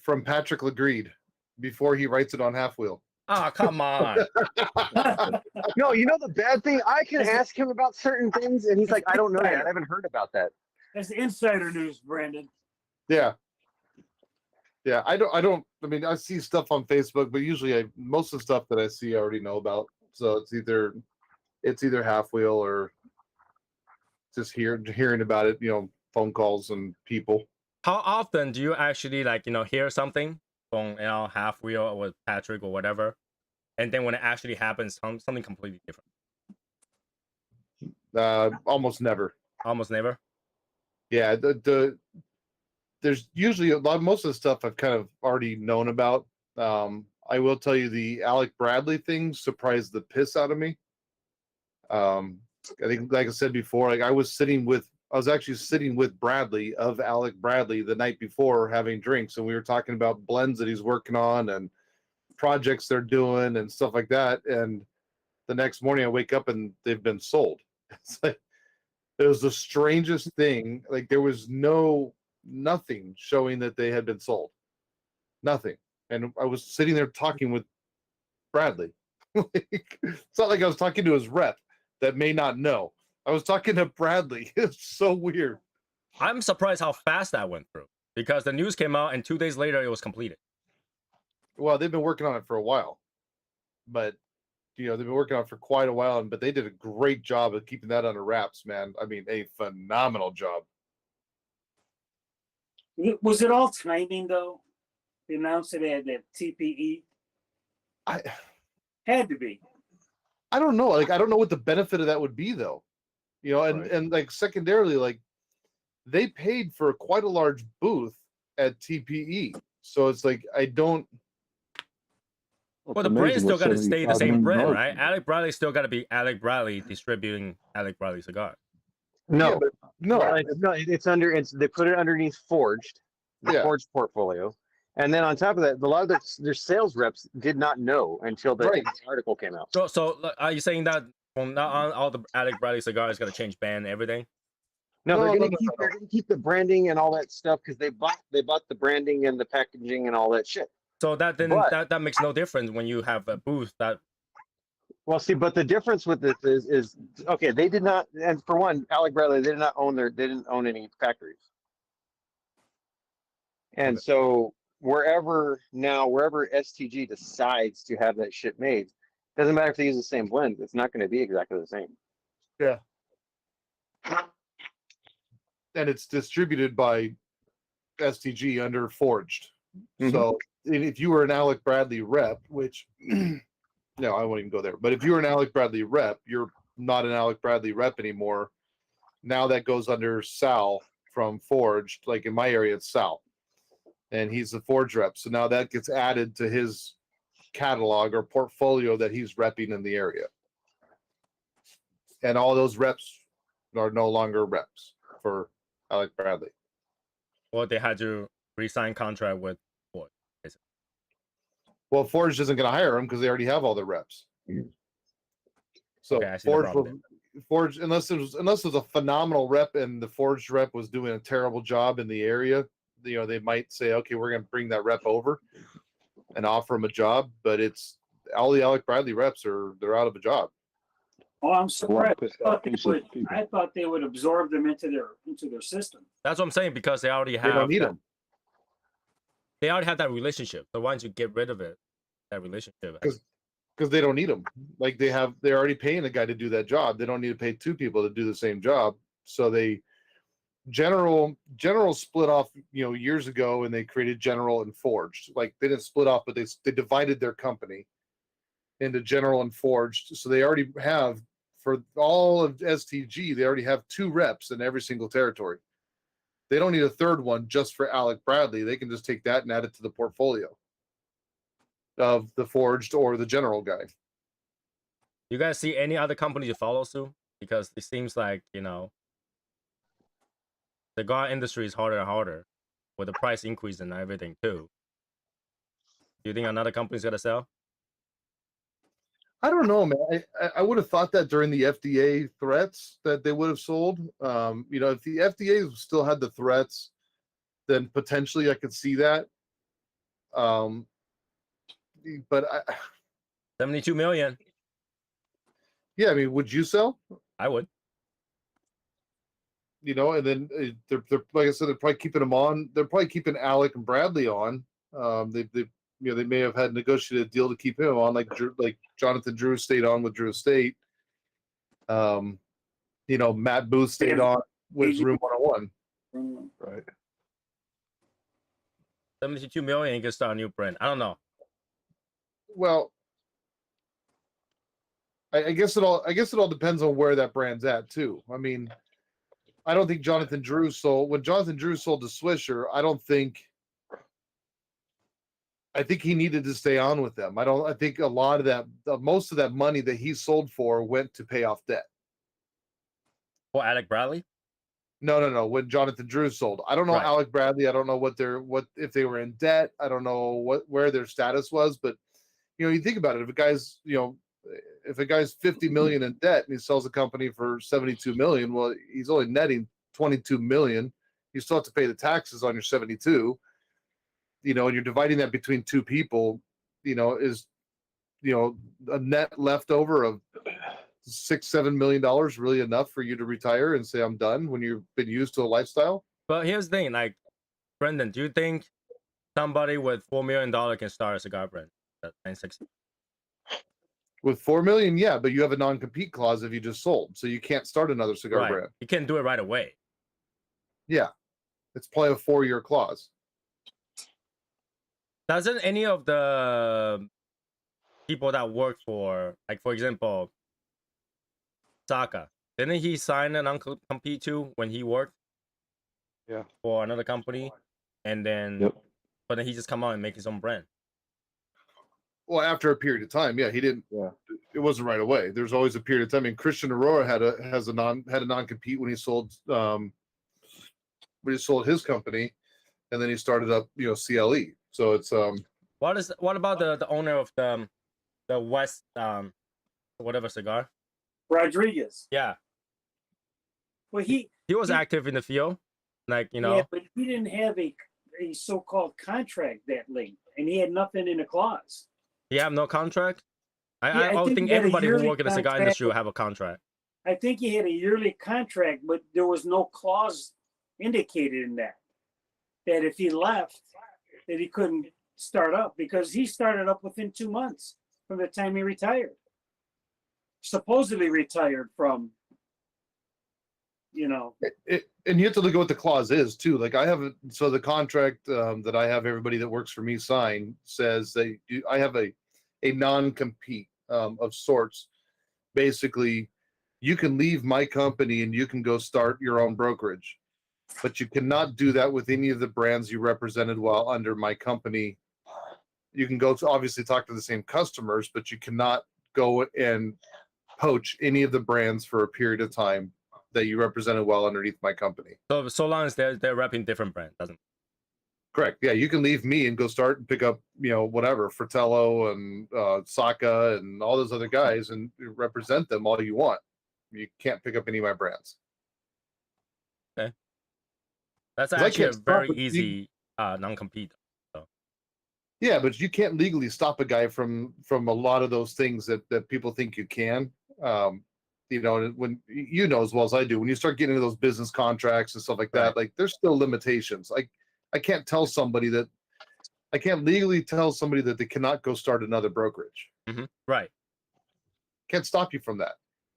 S6: From Patrick Legreed before he writes it on half wheel.
S1: Oh, come on.
S4: No, you know the bad thing? I can ask him about certain things, and he's like, I don't know yet. I haven't heard about that.
S3: That's insider news, Brandon.
S6: Yeah. Yeah, I mean, I see stuff on Facebook, but usually most of the stuff that I see I already know about. So it's either half wheel or just hearing about it, phone calls and people.
S1: How often do you actually hear something from half wheel with Patrick or whatever, and then when it actually happens, something completely different?
S6: Almost never.
S1: Almost never.
S6: Yeah, there's usually most of the stuff I've kind of already known about. I will tell you the Alec Bradley thing surprised the piss out of me. I think, like I said before, I was actually sitting with Bradley of Alec Bradley the night before having drinks, and we were talking about blends that he's working on and projects they're doing and stuff like that. And the next morning I wake up and they've been sold. It's like, it was the strangest thing. Like, there was nothing showing that they had been sold. Nothing. And I was sitting there talking with Bradley. It's not like I was talking to his rep that may not know. I was talking to Bradley. It's so weird.
S1: I'm surprised how fast that went through because the news came out and 2 days later it was completed.
S6: Well, they've been working on it for a while, but they've been working on it for quite a while, but they did a great job of keeping that under wraps, man. I mean, a phenomenal job.
S3: Was it all timing though? They announced it had that TPE.
S6: I
S3: Had to be.
S6: I don't know. Like, I don't know what the benefit of that would be, though. You know, and
S1: Right.
S6: and like secondarily, like they paid for quite a large booth at TPE, so it's like I don't.
S1: Well, the brand still got to stay the same brand, right? Alec Bradley still got to be Alec Bradley distributing Alec Bradley cigar.
S6: Yeah,
S4: No,
S6: but no,
S4: no, it's under. It's they put it underneath Forged, the
S6: Yeah.
S4: Forged portfolio, and then on top of that, a lot of their sales reps did not know until the
S6: Right.
S4: article came out.
S1: So are you saying that from now on, all the Alec Bradley cigars got to change band and everything?
S4: No, they're
S6: No,
S4: gonna
S6: no,
S4: keep
S6: no,
S4: they're gonna keep the branding and all that stuff because they bought the branding and the packaging and all that shit.
S1: So that then
S4: But
S1: that makes no difference when you have a booth that.
S4: well, see, but the difference with this is okay. They did not, and for one, Alec Bradley, they didn't own any factories, and
S1: Okay.
S4: so wherever STG decides to have that shit made, doesn't matter if they use the same blend. It's not going to be exactly the same.
S6: Yeah. And it's distributed by STG under Forged.
S4: Mhm.
S6: So if you were an Alec Bradley rep, which no, I won't even go there. But if you were an Alec Bradley rep, you're not an Alec Bradley rep anymore. Now that goes under Sal from Forged. Like in my area, it's Sal, and he's the Forge rep. So now that gets added to his catalog or portfolio that he's repping in the area, and all those reps are no longer reps for Alec Bradley.
S1: Well, they had to re-sign contract with Ford.
S6: Well, Forge isn't going to hire him because they already have all the reps. So
S1: Okay, I see the
S6: Forge,
S1: problem
S6: Forge, unless it was a phenomenal rep and the Forge rep was doing a terrible job in the area, you know, they might say, okay, we're going to bring that rep over and offer him a job. But it's all the Alec Bradley reps they're out of a job.
S3: Oh, I'm surprised.
S7: People.
S3: I thought they would absorb them into their system.
S1: That's what I'm saying, because they already
S6: They
S1: have
S6: don't need
S1: that,
S6: him.
S1: they already have that relationship. So why don't you get rid of it? That relationship.
S6: Because they don't need them. Like they're already paying a guy to do that job. They don't need to pay two people to do the same job. So they General split off, you know, years ago, and they created General and Forged. Like they didn't split off, but they divided their company into General and Forged. So they already have, for all of STG, they already have two reps in every single territory. They don't need a third one just for Alec Bradley. They can just take that and add it to the portfolio of the Forged or the General guy.
S1: You guys see any other company to follow suit? Because it seems like, you know, the cigar industry is harder and harder with the price increase and everything too. Do you think another company's gonna sell?
S6: I don't know, man. I would have thought that during the FDA threats that they would have sold. You know, if the FDA still had the threats, then potentially I could see that. But
S1: 72 million.
S6: yeah, I mean, would you sell?
S1: I would.
S6: You know, and then they're like I said, they're probably keeping them on. They're probably keeping Alec and Bradley on. They you know, they may have had negotiated a deal to keep him on, like Jonathan Drew stayed on with Drew Estate. You know, Matt Booth stayed on with Room 101.
S7: Right.
S1: 72 million, you can start a new brand. I don't know.
S6: Well, I guess it all depends on where that brand's at too. I mean, I don't think Jonathan Drew sold when Jonathan Drew sold to Swisher. I think he needed to stay on with them. I think a lot of that, most of that money that he sold for went to pay off debt.
S1: For Alec Bradley?
S6: No. When Jonathan Drew sold, I don't know
S1: Right.
S6: Alec Bradley. I don't know what if they were in debt. I don't know where their status was. But you know, you think about it. If a guy's 50 million in debt and he sells a company for 72 million, well, he's only netting 22 million. You still have to pay the taxes on your 72. You know, and you're dividing that between two people. You know, is a net leftover of $6-7 million really enough for you to retire and say I'm done when you've been used to a lifestyle?
S1: But here's the thing, like, Brendan, do you think somebody with $4 million can start a cigar brand at 960?
S6: With 4 million, yeah, but you have a non-compete clause if you just sold, so you can't start another cigar
S1: Right.
S6: brand.
S1: You can't do it right away.
S6: Yeah, it's probably a 4-year clause.
S1: Doesn't any of the people that work for, like, for example, Saka. Didn't he sign an non-compete too when he worked
S7: Yeah.
S1: for another company? And then,
S7: Yep.
S1: but then he just come out and make his own brand.
S6: Well, after a period of time, yeah, he didn't.
S7: Yeah.
S6: It wasn't right away. There's always a period of time. I mean, Christian Aurora had a non-compete when he sold his company, and then he started up CLE. So it's
S1: What about the owner of the West whatever cigar?
S3: Rodriguez.
S1: Yeah,
S3: Well,
S1: he was
S3: he-
S1: active in the field, like
S3: yeah, but he didn't have a so-called contract that late, and he had nothing in the clause.
S1: he have no contract.
S3: Yeah,
S1: I would think
S3: he had a
S1: everybody who
S3: yearly
S1: work in the cigar
S3: contract.
S1: industry will have a contract.
S3: I think he had a yearly contract, but there was no clause indicated in that if he left, that he couldn't start up, because he started up within 2 months from the time he retired. Supposedly retired from,
S6: and you have to look at what the clause is too. Like I have so the contract that I have everybody that works for me sign says I have a non-compete of sorts. Basically, you can leave my company and you can go start your own brokerage, but you cannot do that with any of the brands you represented while under my company. You can go to obviously talk to the same customers, but you cannot go and poach any of the brands for a period of time that you represented well underneath my company.
S1: So long as they're repping different brand, doesn't.
S6: Correct. Yeah, you can leave me and go start and pick up, whatever, Fratello and Saka and all those other guys and represent them all you want. You can't pick up any of my brands.
S1: Okay. That's
S6: 'Cause I
S1: actually a
S6: can't stop
S1: very
S6: it.
S1: easy non-compete.
S6: Yeah, but you can't legally stop a guy from a lot of those things that people think you can. When as well as I do, when you start getting into those business contracts and stuff like that,
S1: Right.
S6: like there's still limitations. I can't tell somebody that I can't legally tell somebody that they cannot go start another brokerage.
S1: Right.
S6: Can't stop you from that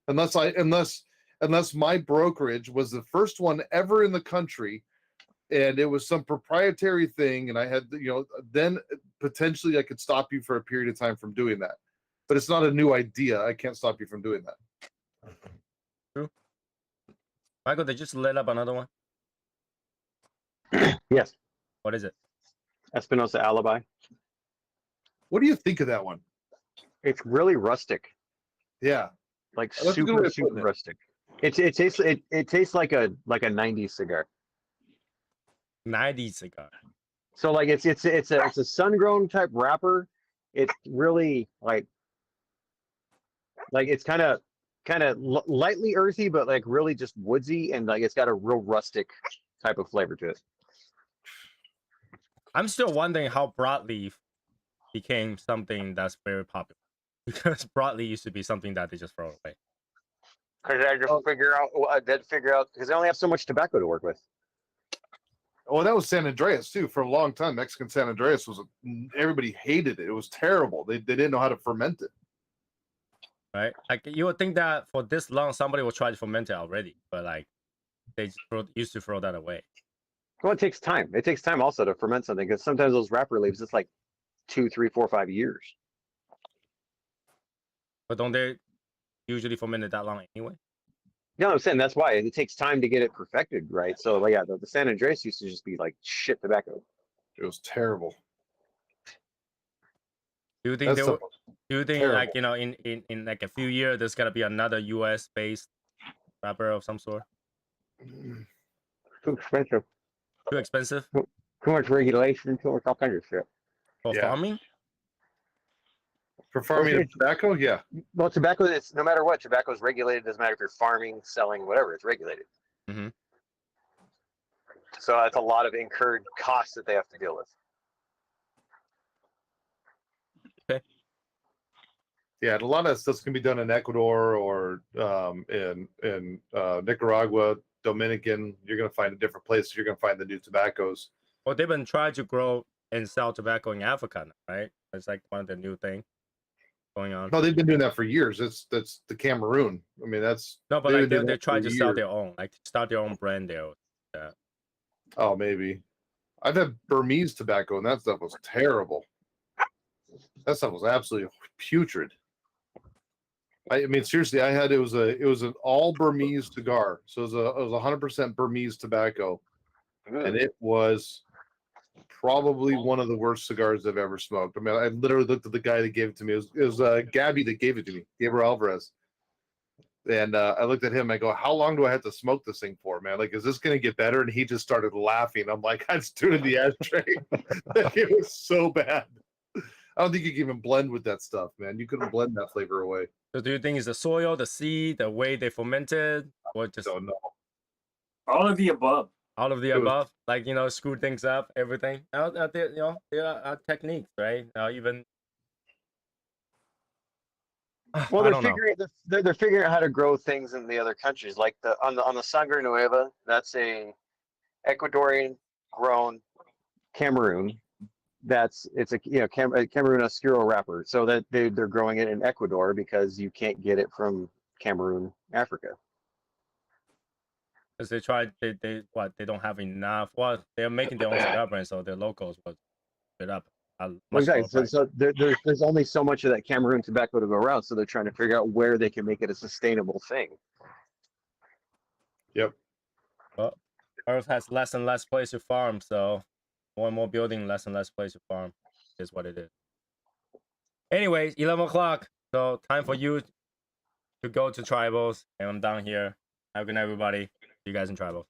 S6: unless my brokerage was the first one ever in the country and it was some proprietary thing and I had then potentially I could stop you for a period of time from doing that, but it's not a new idea. I can't stop you from doing that.
S1: True. Michael, they just lit up another one.
S4: Yes.
S1: What is it?
S4: Espinosa Alibi.
S6: What do you think of that one?
S4: It's really rustic,
S6: Yeah,
S4: like
S6: That's a good way
S4: super
S6: of putting it.
S4: rustic. It tastes like a 90s cigar.
S1: 90s cigar.
S4: So like it's a sun-grown type wrapper. It's really like it's kind of lightly earthy, but like really just woodsy, and like it's got a real rustic type of flavor to it.
S1: I'm still wondering how broadleaf became something that's very popular, because broadleaf used to be something that they just throw away.
S4: Because I just figure out because they only have so much tobacco to work with.
S6: Oh, that was San Andreas too. For a long time, Mexican San Andreas everybody hated it. It was terrible. They didn't know how to ferment it.
S1: Right? Like you would think that for this long somebody will try to ferment it already, but like they just used to throw that away.
S4: Well, it takes time. It takes time also to ferment something, because sometimes those wrapper leaves, it's like 2, 3, 4, 5 years.
S1: But don't they usually ferment it that long anyway?
S4: No, I'm saying that's why it takes time to get it perfected, right? So, like, yeah, the San Andreas used to just be like shit tobacco.
S6: It was terrible.
S1: Do you think
S6: That's
S1: do you think like
S6: terrible.
S1: in like a few years there's gonna be another US based wrapper of some sort?
S4: Too expensive.
S1: Too expensive
S4: Too much regulation. Too much all kinds of shit.
S1: for
S6: Yeah.
S1: farming?
S6: For farming
S4: Okay.
S6: of tobacco, yeah.
S4: Well, tobacco, it's no matter what, tobacco is regulated. Doesn't matter if you're farming, selling, whatever, it's regulated.
S1: Mhm.
S4: So that's a lot of incurred costs that they have to deal with.
S6: Yeah, and a lot of that stuff can be done in Ecuador or in Nicaragua, Dominican. You're going to find a different place. You're going to find the new tobaccos.
S1: Well, they've been trying to grow and sell tobacco in Africa now, right? It's like one of the new things going on.
S6: No, they've been doing that for years. That's the Cameroon. I mean, that's
S1: No, but
S6: they've
S1: like
S6: been doing
S1: they
S6: that
S1: try
S6: for
S1: to sell
S6: years.
S1: their own, like start their own brand there.
S6: Oh, maybe. I've had Burmese tobacco, and that stuff was terrible. That stuff was absolutely putrid. I mean, seriously, I had it was an all Burmese cigar, so it was 100% Burmese tobacco, and it was probably one of the worst cigars I've ever smoked. I mean, I literally looked at the guy that gave it to me. It was Gabby that gave it to me, Gabriel Alvarez. And I looked at him. I go, "How long do I have to smoke this thing for, man? Like, is this going to get better?" And he just started laughing. I'm like, "I just threw it in the ashtray." It was so bad. I don't think you can even blend with that stuff, man. You couldn't blend that flavor away.
S1: So do you think it's the soil, the seed, the way they fermented, or just
S6: Don't know.
S3: All of the above.
S1: all of the
S6: It was-
S1: above? Like, screw things up, everything. There are techniques, right? Even
S4: Well,
S1: I
S4: they're
S1: don't know.
S4: figuring they're figuring out how to grow things in the other countries. Like on the Sangre Nueva, that's a Ecuadorian grown Cameroon. It's a Cameroon Oscuro wrapper. So that they're growing it in Ecuador because you can't get it from Cameroon, Africa.
S1: Because they don't have enough. Well, they're making their own cigar brand, so their locals will put up a much
S4: Exactly.
S1: lower
S4: So,
S1: price.
S4: so there's only so much of that Cameroon tobacco to go around. So they're trying to figure out where they can make it a sustainable thing.
S6: Yep.
S1: Well, Earth has less and less place to farm, so more and more building, less and less place to farm is what it is. Anyways, 11 o'clock. So time for you to go to tribals, and I'm down here. Have a good night, everybody. See you guys in tribals.